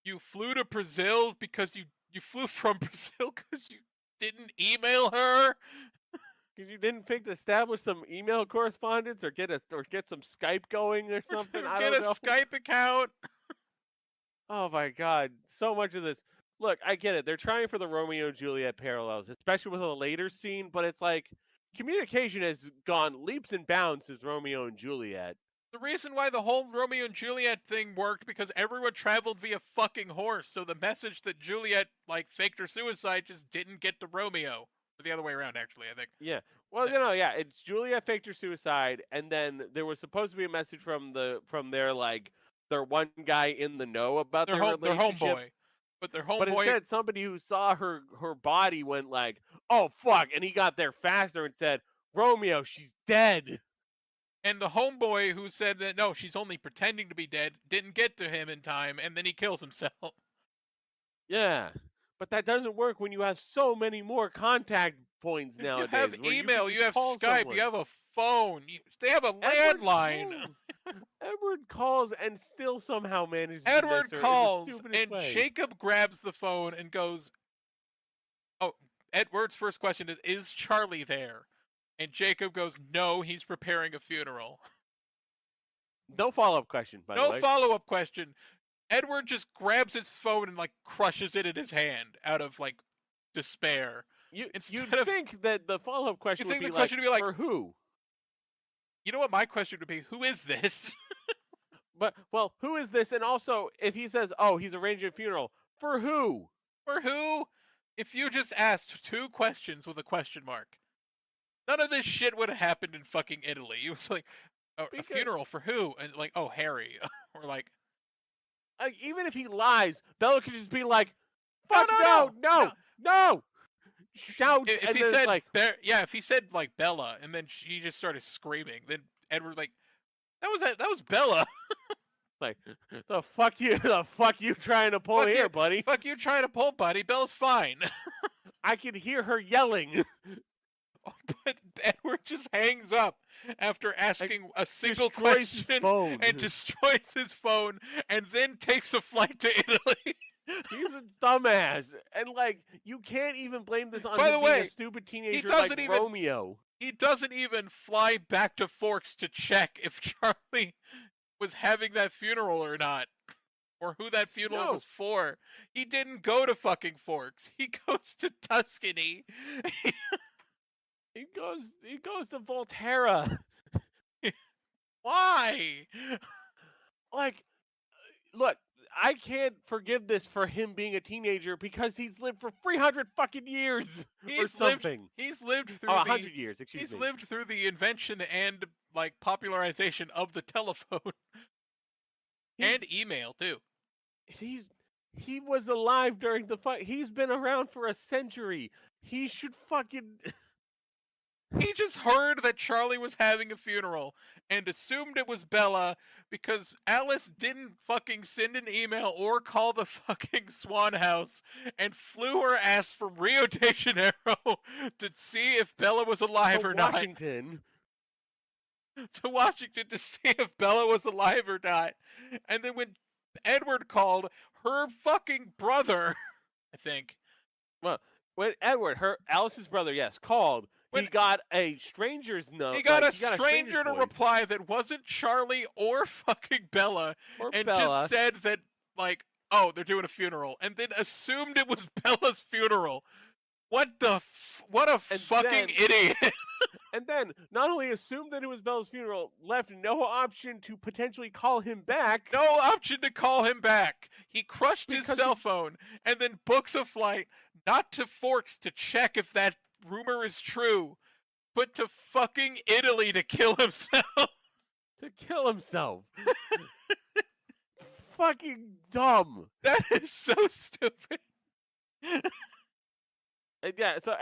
you flew to Brazil because you flew from Brazil because you didn't email her? Because you didn't think to establish some email correspondence or get some Skype going or something? I don't know. Skype account. Oh my god, so much of this. Look, I get it. They're trying for the Romeo and Juliet parallels, especially with a later scene, but it's like communication has gone leaps and bounds since Romeo and Juliet. The reason why the whole Romeo and Juliet thing worked because everyone traveled via fucking horse, so the message that Juliet, like, faked her suicide just didn't get to Romeo. Or the other way around, actually, I think. Yeah. Well, it's Juliet faked her suicide, and then there was supposed to be a message from their one guy in the know about their Their relationship. homeboy. But their homeboy... But instead, somebody who saw her body went like, "Oh fuck!" and he got there faster and said, "Romeo, she's dead." And the homeboy who said that, no, she's only pretending to be dead, didn't get to him in time, and then he kills himself. Yeah. But that doesn't work when you have so many more contact points nowadays. You have email, you have Skype, someone. you have a phone, they have a landline. Edward calls and still somehow manages to Edward miss her calls, in the stupidest and way. Jacob grabs the phone and goes, oh, Edward's first question is Charlie there? And Jacob goes, no, he's preparing a funeral. No follow-up question, by the way. No follow-up question. Edward just grabs his phone and, like, crushes it in his hand out of, like, despair. You'd think that the follow-up question would be like, for who? You know what my question would be? Who is this? But, well, who is this? And also, if he says, oh, he's arranging a funeral, for who? For who? If you just asked 2 questions with a question mark, none of this shit would have happened in fucking Italy. It was like, a funeral for who? And like, oh, Harry. Or like... even if he lies, Bella could just be like, fuck no! Shout, if he said like... if he said like Bella, and then she just started screaming, then Edward like, that was Bella. Like, the fuck you trying to pull here, buddy? Fuck you trying to pull, buddy. Bella's fine. I can hear her yelling. But Edward just hangs up after asking a single question and destroys his phone, and then takes a flight to Italy. He's a dumbass, and like, you can't even blame this on him being a stupid teenager like Romeo. He doesn't even fly back to Forks to check if Charlie was having that funeral or not, or who that funeral was for. He didn't go to fucking Forks. He goes to Tuscany. He goes to Volterra. Why? Like, look, I can't forgive this for him being a teenager because he's lived for 300 fucking years or something. He's lived through 100 years, excuse me. He's lived through the invention and, like, popularization of the telephone. And email, too. He was alive during the fight. He's been around for a century. He should fucking... He just heard that Charlie was having a funeral and assumed it was Bella because Alice didn't fucking send an email or call the fucking Swan House and flew her ass from Rio de Janeiro to see if Bella was alive or not. To Washington to see if Bella was alive or not. And then when Edward called, her fucking brother, I think. Well, when Edward, Alice's brother, called, he got a stranger's note. He got a stranger to reply that wasn't Charlie or fucking Bella, just said that, like, oh, they're doing a funeral, and then assumed it was Bella's funeral. What a fucking idiot. And then, not only assumed that it was Bella's funeral, left no option to potentially call him back. No option to call him back. He crushed his cell phone, and then books a flight, not to Forks to check if that rumor is true, but to fucking Italy to kill himself. Fucking dumb. That is so stupid. So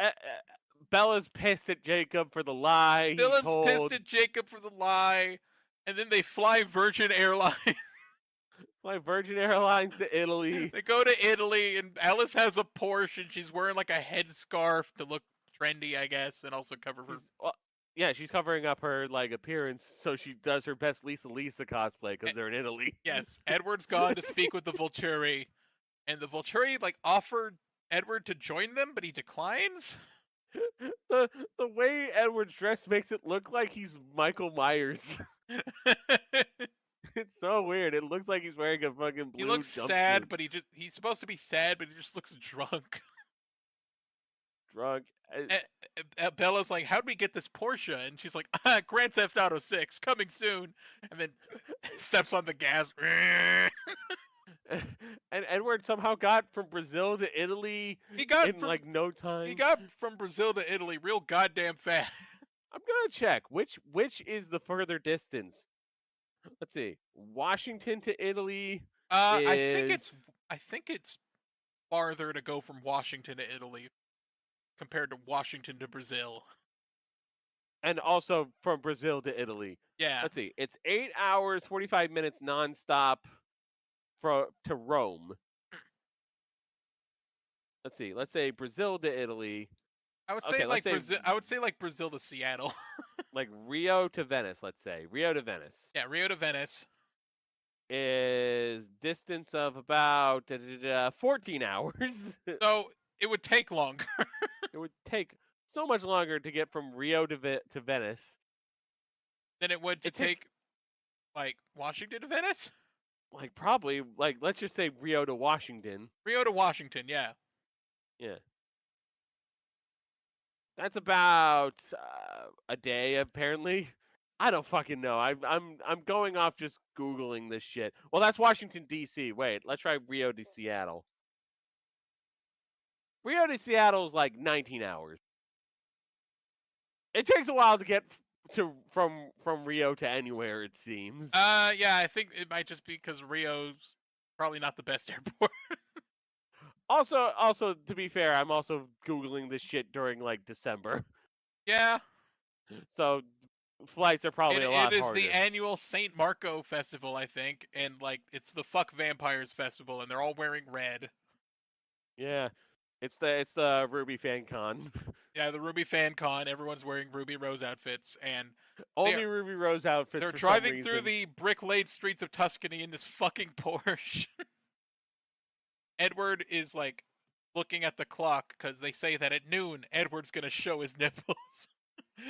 Bella's pissed at Jacob for the lie. Bella's pissed at Jacob for the lie, and then they fly Virgin Airlines. To Italy. They go to Italy, and Alice has a Porsche, and she's wearing like a headscarf to look trendy, I guess, and also cover her. She's covering up her like appearance, so she does her best Lisa cosplay because they're in Italy. Yes, Edward's gone to speak with the Volturi, and the Volturi like offered Edward to join them, but he declines. The way Edward's dressed makes it look like he's Michael Myers. It's so weird. It looks like he's wearing a fucking blue. He looks sad, but he's supposed to be sad, but he just looks drunk. Bella's like, "How'd we get this Porsche?" And she's like, "Grand Theft Auto 6 coming soon." And then steps on the gas. And Edward somehow got from Brazil to Italy He got in like no time. He got from Brazil to Italy real goddamn fast. I'm gonna check which is the further distance. Let's see. Washington to Italy. I think it's farther to go from Washington to Italy compared to Washington to Brazil. And also from Brazil to Italy. Yeah. Let's see. It's 8 hours 45 minutes nonstop to Rome. Let's see. Let's say Brazil to Italy. I would say Brazil. I would say like Brazil to Seattle. Like Rio to Venice. Let's say Rio to Venice. Yeah, Rio to Venice is distance of about 14 hours. So it would take longer. It would take so much longer to get from Rio to Venice than it would to take like Washington to Venice. Like probably let's just say Rio to Washington. Rio to Washington, yeah. Yeah. That's about a day apparently. I don't fucking know. I'm going off just Googling this shit. Well, that's Washington D.C. Wait, let's try Rio to Seattle. Rio to Seattle is like 19 hours. It takes a while to get from Rio to anywhere, it seems. Yeah, I think it might just be because Rio's probably not the best airport. Also, to be fair, I'm also Googling this shit during like December. Yeah. So flights are probably a lot harder. It is the annual St. Marco festival, I think, and like it's the Fuck Vampires festival, and they're all wearing red. Yeah, it's the Ruby Fan Con. Yeah, the Ruby Fan Con. Everyone's wearing Ruby Rose outfits, and only Ruby Rose outfits. They're driving through the brick-laid streets of Tuscany in this fucking Porsche. Edward is like looking at the clock because they say that at noon Edward's gonna show his nipples.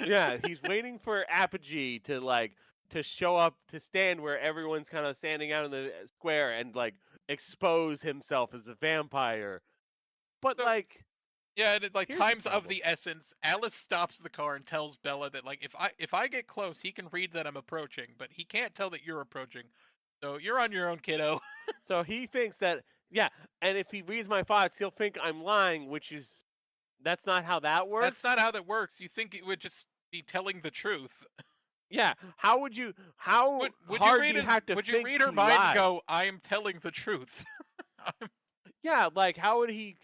Yeah, he's waiting for Apogee to show up, to stand where everyone's kind of standing out in the square and like expose himself as a vampire. But yeah, like time's of the essence. Alice stops the car and tells Bella that like if I get close, he can read that I'm approaching, but he can't tell that you're approaching. So you're on your own, kiddo. So he thinks that and if he reads my thoughts, he'll think I'm lying, that's not how that works. That's not how that works. You think it would just be telling the truth. Yeah. How would you? How would hard you read do you have to? Would you read her mind and go, "I am telling the truth"? Yeah. Like how would he?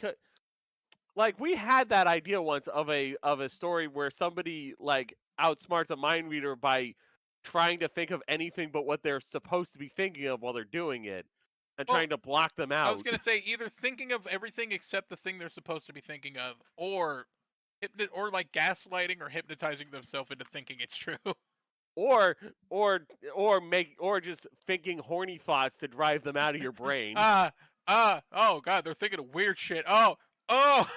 Like we had that idea once of a story where somebody like outsmarts a mind reader by trying to think of anything but what they're supposed to be thinking of while they're doing it. And trying to block them out. I was going to say either thinking of everything except the thing they're supposed to be thinking of, or like gaslighting or hypnotizing themselves into thinking it's true. Or just thinking horny thoughts to drive them out of your brain. Oh god, they're thinking of weird shit. Oh,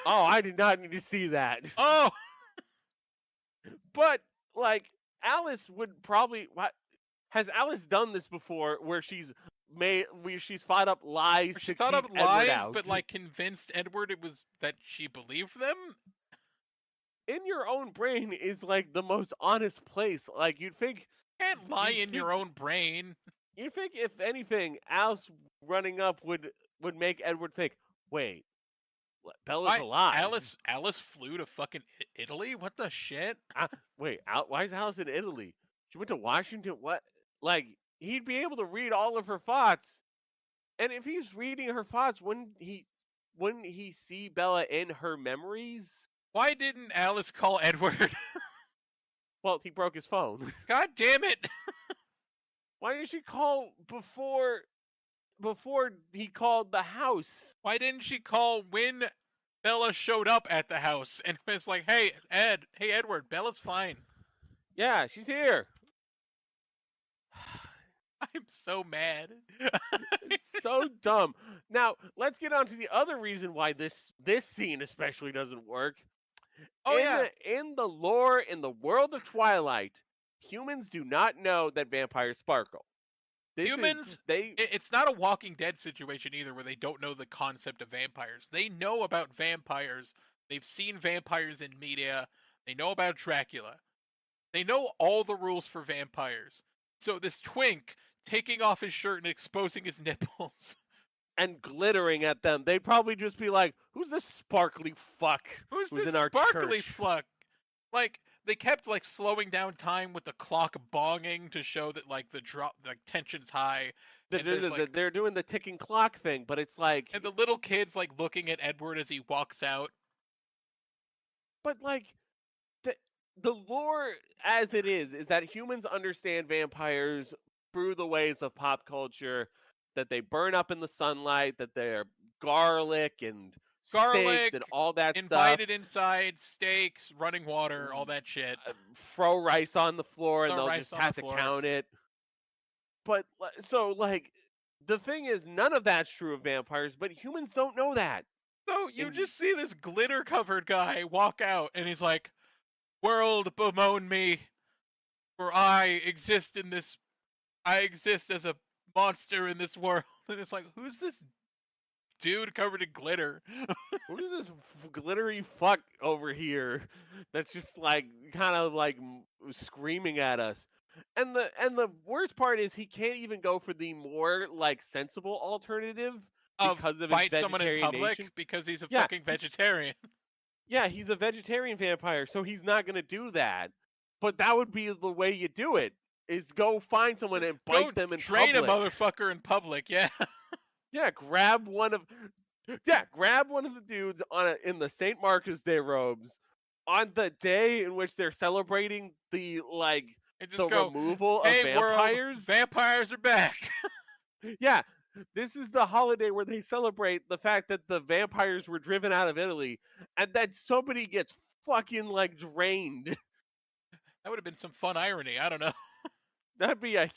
I did not need to see that. Oh. But like Alice would probably has Alice done this before where she's thought up lies. She thought up lies, but like convinced Edward it was that she believed them. In your own brain is like the most honest place. Like you'd think, you can't lie in your own brain. You'd think if anything, Alice running up would make Edward think, wait, Bella's alive. Alice flew to fucking Italy. What the shit? Wait, why is Alice in Italy? She went to Washington. What? Like. He'd be able to read all of her thoughts, and if he's reading her thoughts, wouldn't he see Bella in her memories? Why didn't Alice call Edward? Well, he broke his phone. God damn it! Why didn't she call before he called the house? Why didn't she call when Bella showed up at the house and was like, "Hey Edward, Bella's fine." Yeah, she's here. I'm so mad. It's so dumb. Now, let's get on to the other reason why this scene especially doesn't work. In the lore, in the world of Twilight, humans do not know that vampires sparkle. It's not a Walking Dead situation either where they don't know the concept of vampires. They know about vampires They've seen vampires in media. They know about Dracula. They know all the rules for vampires. So this twink taking off his shirt and exposing his nipples. And glittering at them, they'd probably just be like, "Who's this sparkly fuck? Who's who's this in our sparkly church?" fuck? Like, they kept like slowing down time with the clock bonging to show that like the tension's high. And there's like, They're doing the ticking clock thing, but it's like, and the little kid's like looking at Edward as he walks out. but like, the lore as it is that humans understand vampires through the ways of pop culture, that they burn up in the sunlight, that they're garlic and steaks and all that invited stuff. inside, steaks, running water, all that shit. Throw rice on the floor and Throw they'll rice just on have the to floor. count it. But so like, the thing is, none of that's true of vampires, but humans don't know that. So you just see this glitter-covered guy walk out, and he's like, "World bemoan me, for I exist as a monster in this world." And it's like, who's this dude covered in glitter? Who's this glittery fuck over here that's just like kind of like screaming at us? And the worst part is he can't even go for the more like sensible alternative because of his bite someone in vegetarian public nation. because he's a fucking vegetarian. Yeah, he's a vegetarian vampire, so he's not gonna do that. But that would be the way you do it: is go find someone and bite them in train public. a motherfucker in public. Yeah. Yeah, grab one of the dudes in the St. Marcus Day robes on the day in which they're celebrating the removal of vampires. World, vampires are back. Yeah, this is the holiday where they celebrate the fact that the vampires were driven out of Italy, and that somebody gets fucking like drained. That would have been some fun irony. I don't know. That'd be a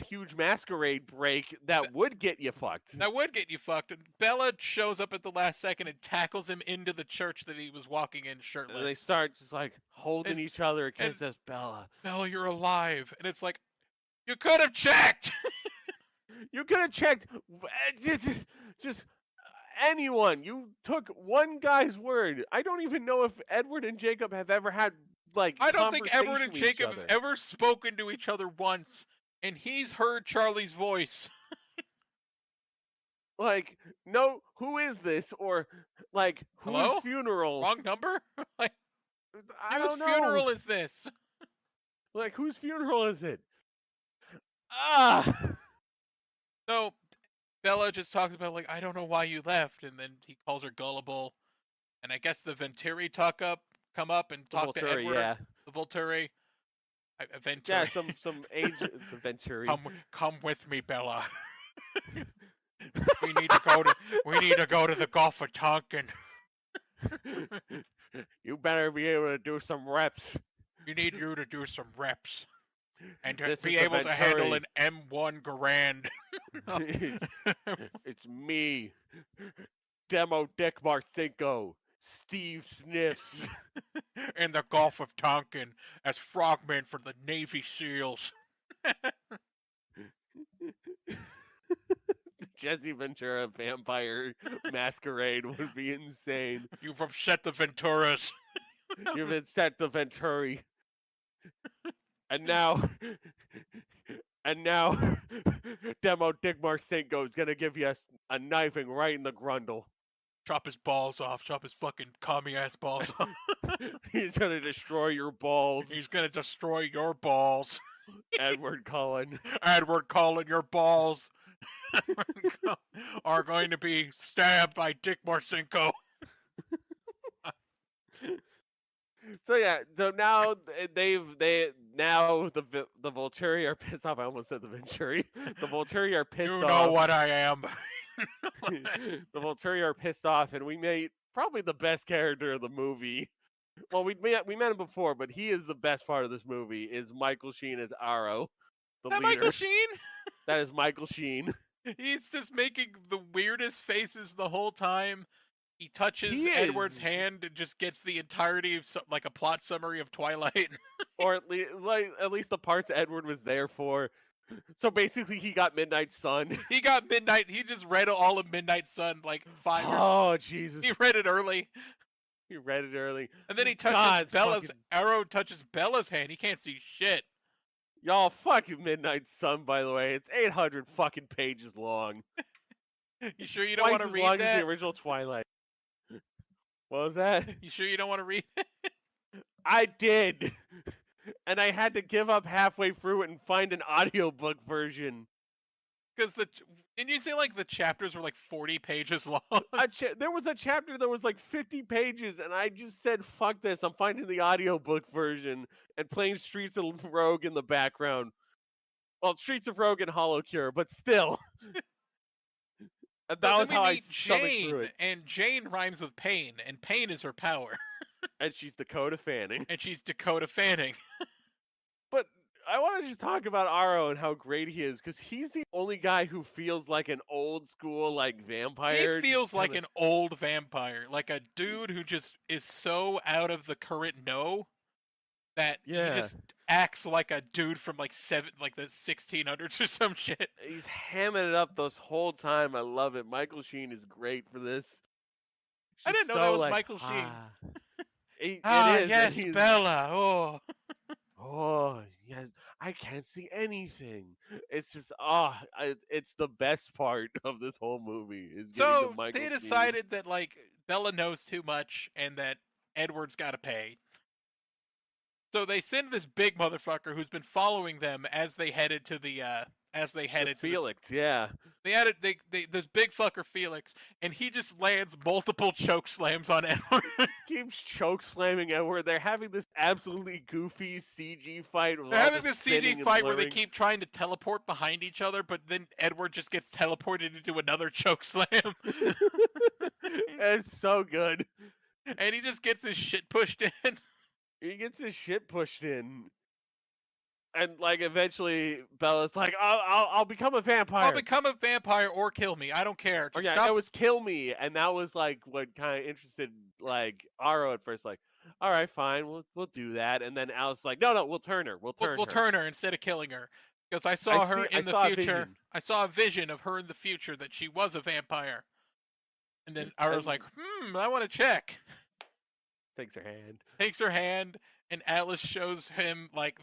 huge masquerade break that would get you fucked. That would get you fucked. And Bella shows up at the last second and tackles him into the church that he was walking in shirtless. And they start just like holding each other and kisses. Bella, you're alive. And it's like, you could have checked. You could have checked. Just anyone. You took one guy's word. I don't even know if Edward and Jacob have ever had I don't think Edward and Jacob have ever spoken to each other once, and he's heard Charlie's voice. Like, no, who is this? Or, like, whose funeral? Wrong number? Like, whose funeral is this? Like, whose funeral is it? So, Bella just talks about, like, I don't know why you left, and then he calls her gullible. And I guess the Venturi come up and talk to Edward. Yeah. The Volturi. Venturi. Yeah, some agent, the Venturi. Come with me, Bella. we need to go to the Gulf of Tonkin. You better be able to do some reps. We need you to do some reps. And to be able to handle an M1 Garand. It's me, Demo Dick Marcinko, Steve Sniffs. In the Gulf of Tonkin as frogmen for the Navy SEALs. Jesse Ventura vampire masquerade would be insane. You've upset the Venturas. You've upset the Venturi. And now, Demo Dick Marcinko is gonna give you a knifing right in the grundle. Chop his balls off. Chop his fucking commie-ass balls off. He's gonna destroy your balls. He's gonna destroy your balls. Edward Cullen. Edward Cullen, your balls are going to be stabbed by Dick Marcinko. So yeah, so now the Volturi are pissed off. I almost said the Venturi. The Volturi are pissed off. You know what I am. The Volturi are pissed off, and we made probably the best character of the movie. Well, we met him before, but he is the best part of this movie. Is Michael Sheen as Aro, the leader. Michael Sheen? That is Michael Sheen. He's just making the weirdest faces the whole time. He touches Edward's hand and just gets the entirety of like a plot summary of Twilight. Or at least the parts Edward was there for. So basically, he got Midnight Sun. He just read all of Midnight Sun like 5 years. Oh Jesus! He read it early. He read it early. And then he touches God, Bella's fucking... arrow touches Bella's hand. He can't see shit. Y'all, fuck Midnight Sun, by the way. It's 800 fucking pages long. You sure you don't want to read Twice as long that? as the original Twilight. What was that? You sure you don't want to read it? I did. And I had to give up halfway through it and find an audiobook version. Because didn't you say like the chapters were like 40 pages long? There was a chapter that was like 50 pages, and I just said, fuck this, I'm finding the audiobook version and playing Streets of Rogue in the background. Well, Streets of Rogue and Hollow Cure, but still. And that was how I stomached through it. And Jane rhymes with pain, and pain is her power. And she's Dakota Fanning. And she's Dakota Fanning. But I want to just talk about Aro and how great he is, because he's the only guy who feels like an old school, like, vampire. He feels like an old vampire. Like a dude who just is so out of the current know that he just acts like a dude from like the 1600s or some shit. He's hamming it up this whole time. I love it. Michael Sheen is great for this. I didn't know that was Michael Sheen. It is. Yes, Bella. Oh. Oh, yes. I can't see anything. It's just, it's the best part of this whole movie. So they decided that like Bella knows too much and that Edward's got to pay. So they send this big motherfucker who's been following them as they headed to Felix. Yeah, this big fucker Felix, and he just lands multiple choke slams on Edward. Keeps choke slamming Edward. They're having this absolutely goofy CG fight. They're having this CG fight where they keep trying to teleport behind each other, but then Edward just gets teleported into another choke slam. It's so good. And he just gets his shit pushed in. He gets his shit pushed in. And, like, eventually, Bella's like, I'll become a vampire. I'll become a vampire or kill me. I don't care. Just stop. That was kill me. And that was, like, what kind of interested, like, Aro at first. Like, all right, fine. We'll do that. And then Alice's like, no, we'll turn her. We'll turn her instead of killing her. Because I saw her in the future. I saw a vision of her in the future that she was a vampire. And then Aro's like, I want to check. Takes her hand. And Alice shows him, like,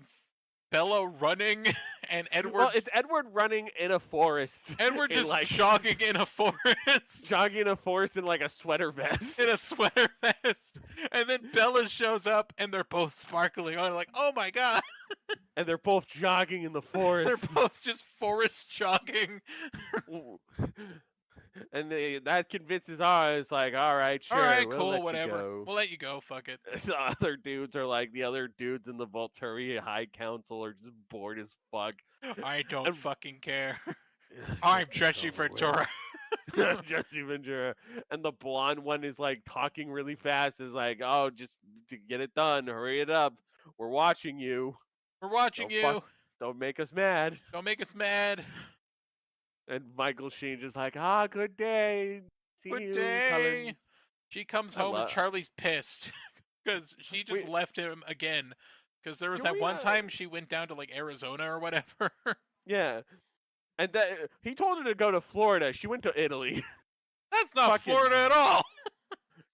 Bella running and Edward. Well, it's Edward running in a forest. Edward just jogging in a forest. Jogging in a forest in like a sweater vest. In a sweater vest. And then Bella shows up and they're both sparkling on, like, oh my god. And they're both jogging in the forest. They're both just forest jogging. And that convinces us, like, all right, sure. All right, cool, whatever. We'll let you go, fuck it. The other dudes are like, the other dudes in the Volturi High Council are just bored as fuck. I don't fucking care. I'm Jesse Ventura. Jesse Ventura. And the blonde one is, like, talking really fast. Is like, oh, just to get it done, hurry it up. We're watching you. We're watching you. Don't make us mad. Don't make us mad. And Michael Sheen just like, good day. See good you, day. Collins. She comes home and Charlie's pissed because she just left him again. Because there was that one time she went down to like Arizona or whatever. Yeah. And he told her to go to Florida. She went to Italy. That's not Florida at all.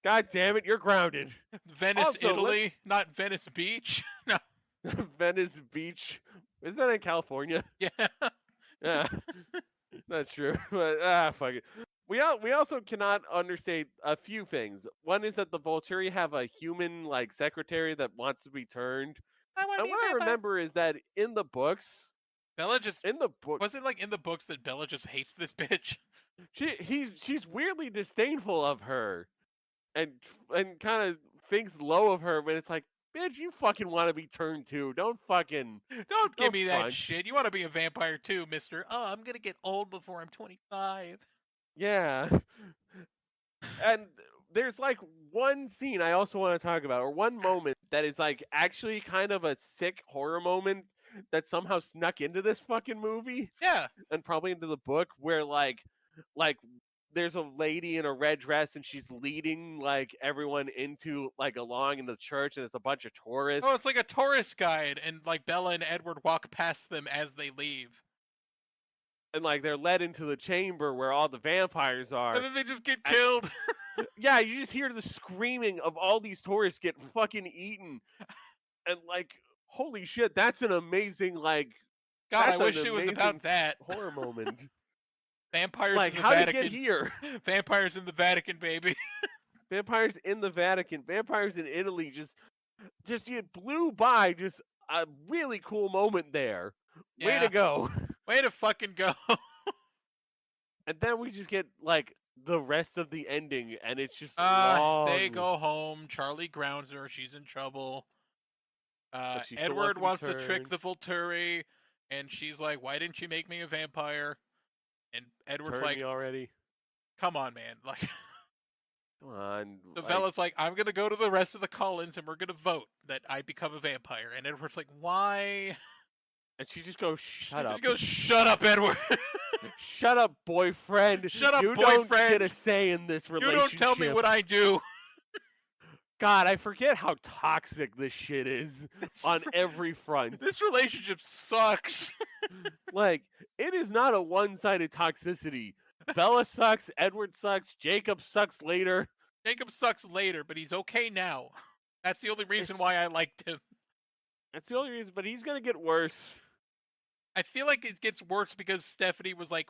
God damn it, you're grounded. Venice, also, Italy, not Venice Beach. No. Venice Beach. Isn't that in California? Yeah. Yeah. That's true, but fuck it. We also cannot understate a few things. One is that the Volturi have a human like secretary that wants to be turned. And what I remember is that in the books, Bella just was it like in the books that Bella just hates this bitch? She's weirdly disdainful of her, and kind of thinks low of her. But it's like, bitch, you fucking want to be turned too. Don't give me that shit. You want to be a vampire too, mister. Oh, I'm going to get old before I'm 25. Yeah. And there's like one scene I also want to talk about, or one moment that is like actually kind of a sick horror moment that somehow snuck into this fucking movie. Yeah. And probably into the book where like there's a lady in a red dress and she's leading like everyone into like along in the church and it's a bunch of tourists. Oh, it's like a tourist guide and like Bella and Edward walk past them as they leave. And like they're led into the chamber where all the vampires are. And then they just get killed. Yeah, you just hear the screaming of all these tourists get fucking eaten, and like, holy shit, that's an amazing God, I that's an wish it was amazing about that. horror moment. Vampires Like, in the how did it get Vatican. here? Vampires in the Vatican, baby. Vampires in the Vatican, vampires in Italy, just it blew by. Just a really cool moment there. Way Yeah. to go. Way to fucking go. And then we just get like the rest of the ending, and it's just long. They go home. Charlie grounds her. She's in trouble. But she still Edward wants to trick turned. the Volturi, and she's like, "Why didn't you make me a vampire?" And Edward's Turn like, me already. "Come on, man!" Like, Come on. the Like, fella's like, "I'm gonna go to the rest of the Cullens, and we're gonna vote that I become a vampire." And Edward's like, "Why?" and she just goes, "Shut up." She goes, "Shut up, Edward." Shut up, boyfriend. Shut up, you don't boyfriend. get a say in this You relationship. don't tell me what I do. God, I forget how toxic this shit is on every front. This relationship sucks. Like, it is not a one-sided toxicity. Bella sucks, Edward sucks, Jacob sucks later. Jacob sucks later, but he's okay now. That's the only reason why I liked him. That's the only reason, but he's gonna get worse. I feel like it gets worse because Stephanie was like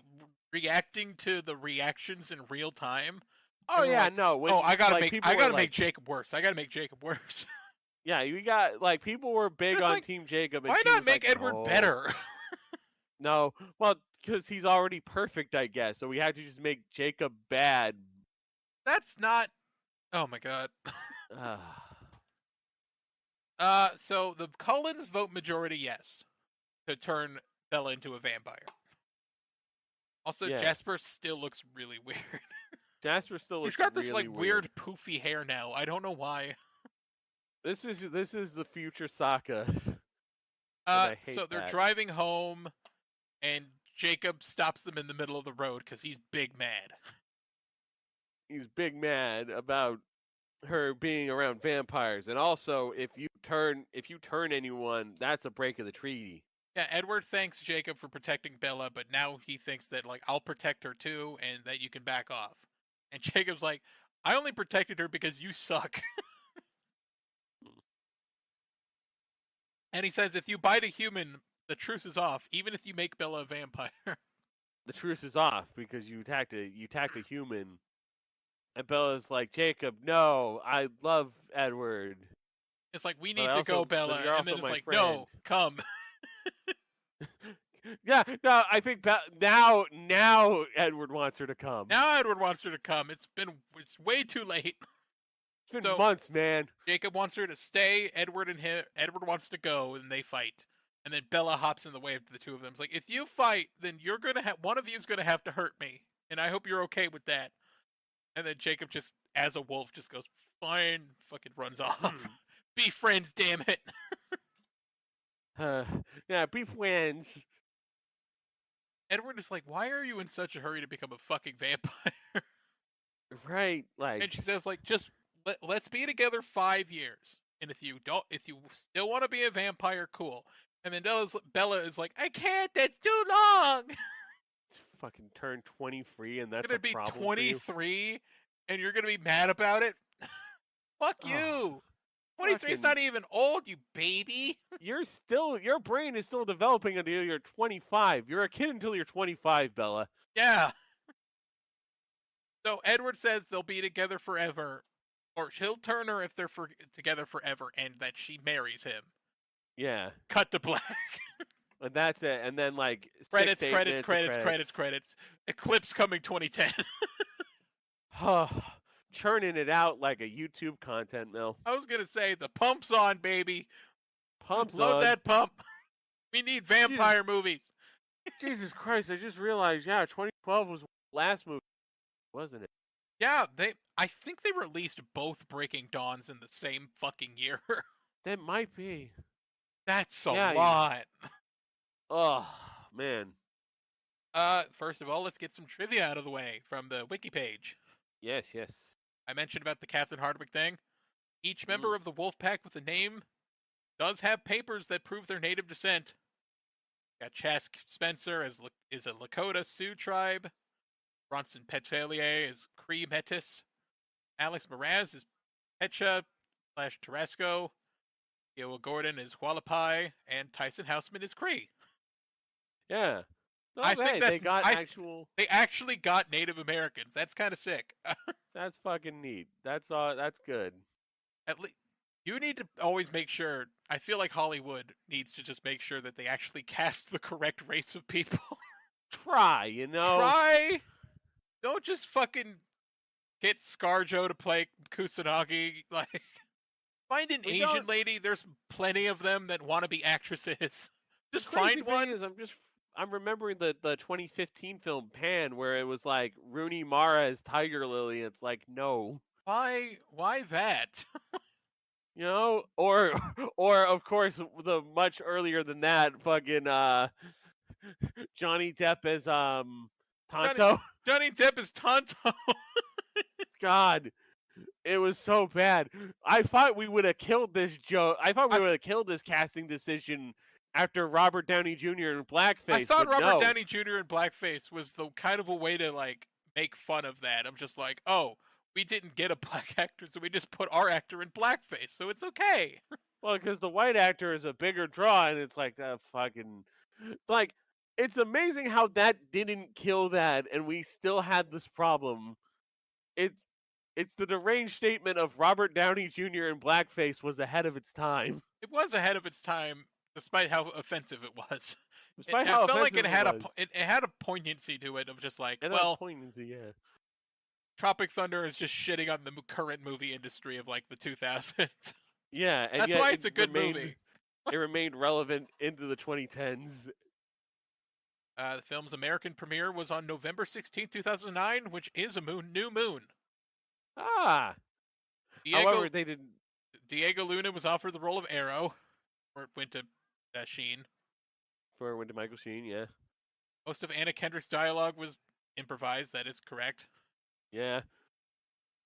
reacting to the reactions in real time. Oh And we're yeah, like, no. When, oh, I gotta like, make Jacob worse. I gotta make Jacob worse. Yeah, you got like people were big It's on like, Team Jacob. And why she not was make like, Edward "No." better? No, well, because he's already perfect, I guess. So we have to just make Jacob bad. That's not. Oh my god. Ah. So the Cullens vote majority yes to turn Bella into a vampire. Also, Yeah. Jasper still looks really weird. Jasper still looks He's got this really like weird poofy hair now. I don't know why. This is the future Saga. I hate So they're that. driving home, and Jacob stops them in the middle of the road because he's big mad. He's big mad about her being around vampires, and also if you turn anyone, that's a break of the treaty. Yeah, Edward thanks Jacob for protecting Bella, but now he thinks that like I'll protect her too, and that you can back off. And Jacob's like, I only protected her because you suck. And he says, if you bite a human, the truce is off, even if you make Bella a vampire. The truce is off because you attacked a human. And Bella's like, Jacob, no, I love Edward. It's like, we But need I to also- go, but Bella. you're And then also it's my like, friend. no, come. Yeah, no, I think now Edward wants her to come. Now Edward wants her to come. It's way too late. It's been so- months, man. Jacob wants her to stay. Edward wants to go, and they fight. And then Bella hops in the way of the two of them. It's like, if you fight, then you're gonna have one of you's gonna have to hurt me, and I hope you're okay with that. And then Jacob just, as a wolf, just goes, fine, fucking runs off. Be friends, damn it. Yeah, be friends. Edward is like, why are you in such a hurry to become a fucking vampire? Right, like. And she says, like, just let's be together 5 years. And if you still want to be a vampire, cool. And then Bella is like, I can't, that's too long. Fucking turn 23 and that's You're a gonna be problem for you? 23 and you're gonna be mad about it? Fuck you. 23 is fucking- not even old, you baby. Your brain is still developing until you're 25. You're a kid until you're 25, Bella. Yeah. So Edward says they'll be together forever, or he'll turn her if they're together forever, and that she marries him. Yeah. Cut to black. And that's it. And then like Credits. 6 to 8 minutes of Credits. Eclipse coming 2010. Churning it out like a YouTube content mill. I was gonna say the pump's on, baby. Pumps Load on. that pump. We need vampire movies. Jesus Christ, I just realized, yeah, 2012 was last movie, wasn't it? Yeah, I think they released both Breaking Dawns in the same fucking year. That might be. That's a Yeah, lot. Oh, man. First of all, let's get some trivia out of the way from the wiki page. Yes. I mentioned about the Captain Hardwick thing. Each member of the wolf pack with a name does have papers that prove their native descent. Got Chask Spencer is a Lakota Sioux tribe. Bronson Petelier is Cree Metis. Alex Moraz is Pecha / Tarasco. Gil Gordon is Hualapai, and Tyson Houseman is Cree. Yeah. I think They got actual. They actually got Native Americans. That's kind of sick. That's fucking neat. That's That's good. At least you need to always make sure. I feel like Hollywood needs to just make sure that they actually cast the correct race of people. Try, you know. Try. Don't just fucking get ScarJo to play Kusanagi. Like, find an Asian lady. There's plenty of them that want to be actresses. Just find one. I'm remembering the 2015 film Pan, where it was like Rooney Mara as Tiger Lily. It's like, no. Why that? You know, or of course the much earlier than that, fucking Johnny Depp as Tonto. Johnny Depp as Tonto. God, it was so bad. I thought we would have killed this joke. I thought we would have killed this casting decision after Robert Downey Jr. in blackface. I thought Robert Downey Jr. in blackface was the kind of a way to like make fun of that. I'm just like, oh, we didn't get a black actor, so we just put our actor in blackface, so it's okay. Well, because the white actor is a bigger draw, and it's like that fucking like. It's amazing how that didn't kill that, and we still had this problem. It's the deranged statement of Robert Downey Jr. in blackface was ahead of its time. It was ahead of its time, despite how offensive it was. Despite how it felt like offensive it had a poignancy to it of just like, poignancy, yeah. Tropic Thunder is just shitting on the current movie industry of like the 2000s. Yeah, and that's why it's a good movie. It remained relevant into the 2010s. The film's American premiere was on November 16, 2009, which is a new moon. Ah. However, they didn't. Diego Luna was offered the role of Arrow, or it went to Sheen. Or it went to Michael Sheen, yeah. Most of Anna Kendrick's dialogue was improvised. That is correct. Yeah.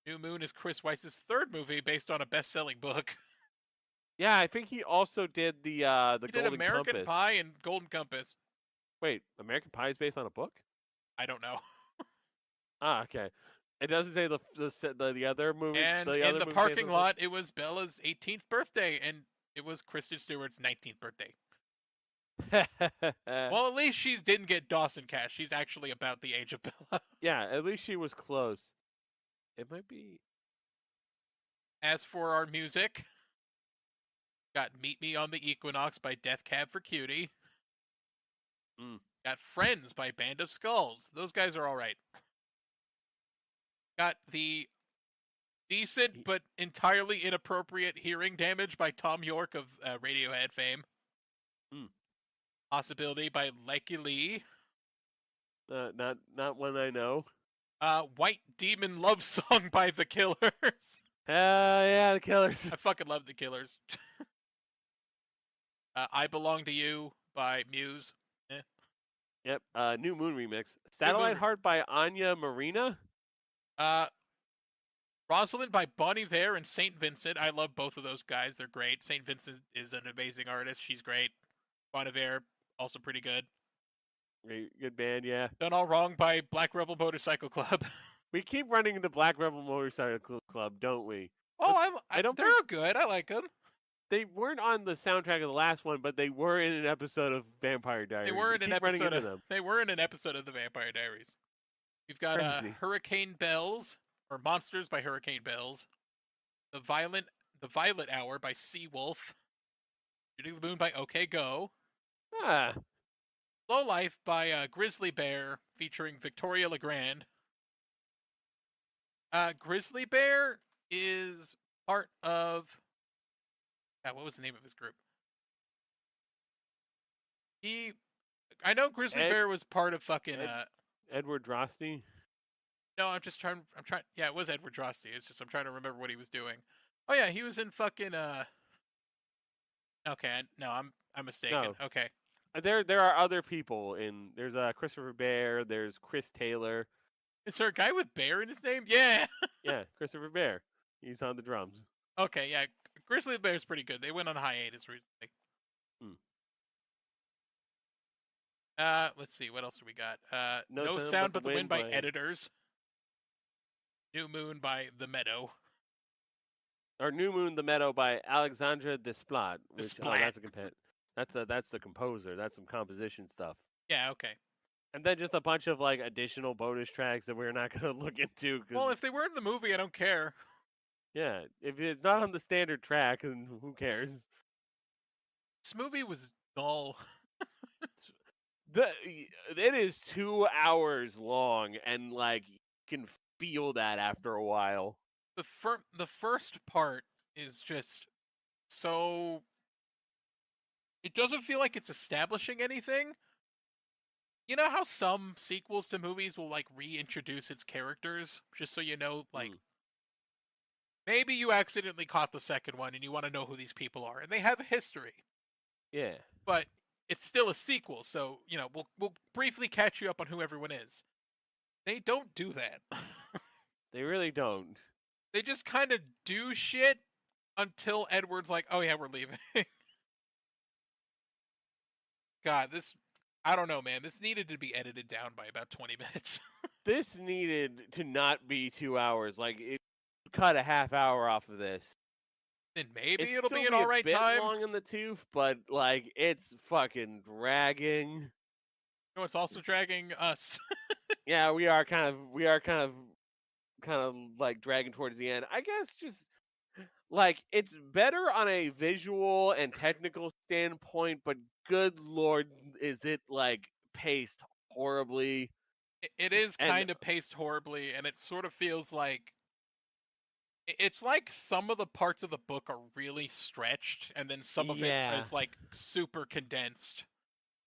New Moon is Chris Weiss's third movie based on a best-selling book. Yeah, I think he also did the Golden Compass. He did American Pie and Golden Compass. Wait, American Pie is based on a book? I don't know. Okay. It doesn't say the other movie. And in the parking lot, it was Bella's 18th birthday, and it was Kristen Stewart's 19th birthday. Well, at least she didn't get Dawson cast. She's actually about the age of Bella. Yeah, at least she was close. It might be. As for our music, got Meet Me on the Equinox by Death Cab for Cutie. Got Friends by Band of Skulls. Those guys are all right. Got the decent but entirely inappropriate Hearing Damage by Tom York of Radiohead fame. Possibility by Likey Lee. Not one I know. White Demon Love Song by The Killers. Hell yeah, The Killers. I fucking love The Killers. I Belong to You by Muse. Yep, New Moon remix. Satellite Heart by Anya Marina. Rosalind by Bon Iver and St. Vincent. I love both of those guys. They're great. St. Vincent is an amazing artist. She's great. Bon Iver, also pretty good. Great, good band, yeah. Done All Wrong by Black Rebel Motorcycle Club. We keep running into Black Rebel Motorcycle Club, don't we? Oh, they're good. I like them. They weren't on the soundtrack of the last one, but they were in an episode of Vampire Diaries. They were in an episode of the Vampire Diaries. We've got Hurricane Bells, or Monsters by Hurricane Bells. The Violet Hour by Seawolf. Shooting the Moon by OK Go. Low Life by Grizzly Bear featuring Victoria Legrand. Grizzly Bear is part of... what was the name of his group? I know Grizzly Bear was part of fucking... Edward Drosty? No, I'm trying... Yeah, it was Edward Drosty. It's just I'm trying to remember what he was doing. Oh yeah, he was in fucking... Okay, no, I'm mistaken. No. Okay. There are other people in... There's Christopher Bear, there's Chris Taylor. Is there a guy with Bear in his name? Yeah! Yeah, Christopher Bear. He's on the drums. Okay, yeah. Grizzly Bear's pretty good. They went on hiatus recently. Let's see. What else do we got? No Sound But the Wind by Editors. New Moon by The Meadow. Or New Moon, The Meadow by Alexandra Desplat. Which Desplat. that's the composer. That's some composition stuff. Yeah, okay. And then just a bunch of like additional bonus tracks that we're not gonna look into. Well, if they were in the movie, I don't care. Yeah, if it's not on the standard track, then who cares? This movie was dull. It is 2 hours long, and like you can feel that after a while. The first part is just so. It doesn't feel like it's establishing anything. You know how some sequels to movies will like reintroduce its characters, just so you know, like maybe you accidentally caught the second one and you want to know who these people are, and they have a history. Yeah. But it's still a sequel, so you know we'll briefly catch you up on who everyone is. They don't do that. They really don't. They just kind of do shit until Edward's like, "Oh yeah, we're leaving." God, I don't know, man. This needed to be edited down by about 20 minutes. This needed to not be 2 hours. Like, if you cut a half hour off of this, Then maybe it'd it'll still be an alright a bit time. long in the tooth, but like it's fucking dragging. No, it's also dragging us. Yeah, we are kind of like dragging towards the end. I guess just like it's better on a visual and technical standpoint, but good lord, is it like paced horribly? It is And kind of paced horribly, and it sort of feels like it's like some of the parts of the book are really stretched, and then some of it yeah, is like super condensed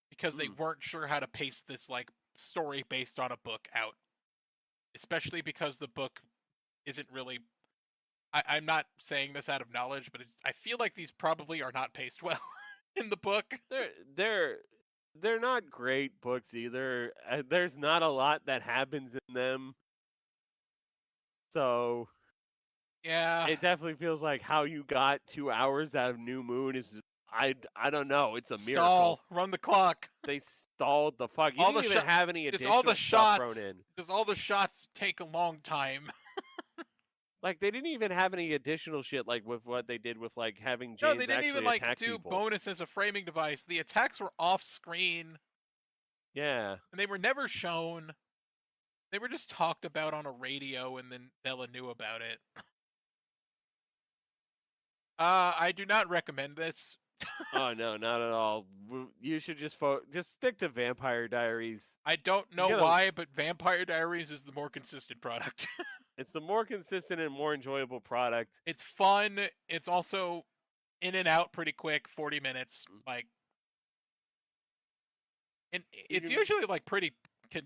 because they weren't sure how to pace this like story based on a book out. Especially because the book isn't really. I'm not saying this out of knowledge, but I feel like these probably are not paced well in the book. they're not great books either. There's not a lot that happens in them, so Yeah. it definitely feels like how you got 2 hours out of New Moon is I don't know. It's a miracle. Stall. Run the clock. They stalled the fuck. You All didn't the even have any Just additional all the stuff shots. thrown in. Just all the shots take a long time. Like they didn't even have any additional shit like with what they did with like having James No, they didn't actually even like attack do people. bonus as a framing device. The attacks were off screen. Yeah. And they were never shown. They were just talked about on a radio, and then Bella knew about it. I do not recommend this. Oh no, not at all. You should just stick to Vampire Diaries. I don't know why, but Vampire Diaries is the more consistent product. It's the more consistent and more enjoyable product. It's fun. It's also in and out pretty quick, 40 minutes. Like, and it's usually like pretty.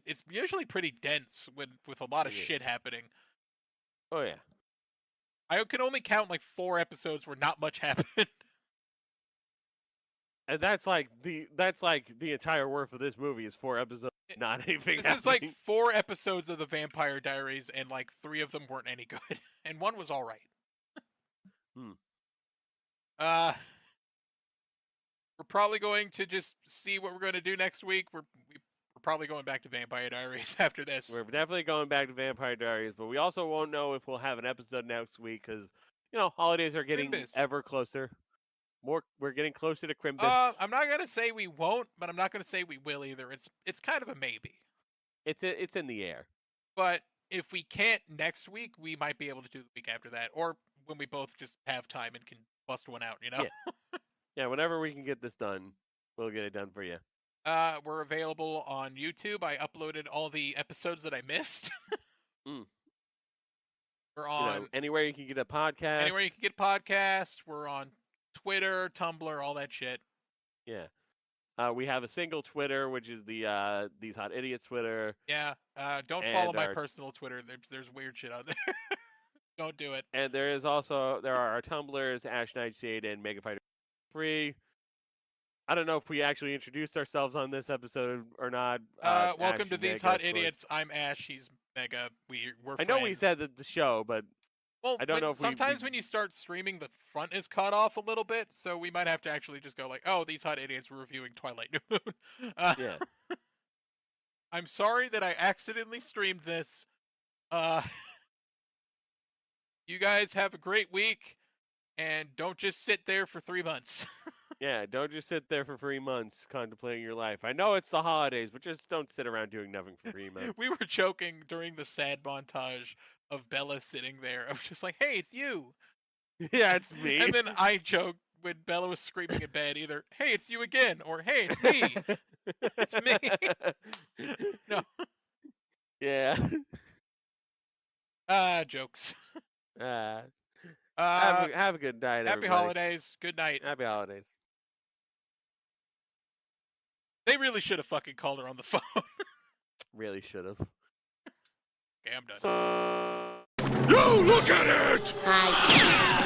It's usually pretty dense with a lot of shit happening. Oh yeah. I can only count like 4 episodes where not much happened. And that's like the entire worth of this movie is 4 episodes, not anything. This happening. is like 4 episodes of the Vampire Diaries, and like 3 of them weren't any good, and 1 was all right. We're probably going to just see what we're going to do next week. We're probably going back to Vampire Diaries after this. We're definitely going back to Vampire Diaries, but we also won't know if we'll have an episode next week because holidays are getting ever closer. We're getting closer to Crimbus. I'm not gonna say we won't, but I'm not gonna say we will either. It's kind of a maybe. It's in the air. But if we can't next week, we might be able to do the week after that, or when we both just have time and can bust one out. Yeah, whenever we can get this done, we'll get it done for you. We're available on YouTube. I uploaded all the episodes that I missed. We're on anywhere you can get a podcast. Anywhere you can get a podcast. We're on Twitter, Tumblr, all that shit. Yeah. We have a single Twitter, which is the These Hot Idiots Twitter. Yeah. Don't follow my personal Twitter. There's weird shit out there. Don't do it. And there are our Tumblrs, Ash Nightshade and Mega Fighter 3. I don't know if we actually introduced ourselves on this episode or not. Welcome to These Hot Idiots. I'm Ash. He's Mega. We're friends. I know we said that the show, but I don't know if sometimes when you start streaming, the front is cut off a little bit, so we might have to actually just go like, "Oh, These Hot Idiots were reviewing Twilight New Moon." Yeah. I'm sorry that I accidentally streamed this. You guys have a great week, and don't just sit there for 3 months. Yeah, don't just sit there for 3 months contemplating your life. I know it's the holidays, but just don't sit around doing nothing for 3 months. We were joking during the sad montage of Bella sitting there. I was just like, hey, it's you. Yeah, it's me. And then I joked when Bella was screaming in bed, either, hey, it's you again, or hey, it's me. It's me. No. Yeah. Jokes. Have Uh, a good night, happy everybody. holidays. Good night. Happy holidays. They really should have fucking called her on the phone. Really should have. Okay, I'm done. You look at it! Hi.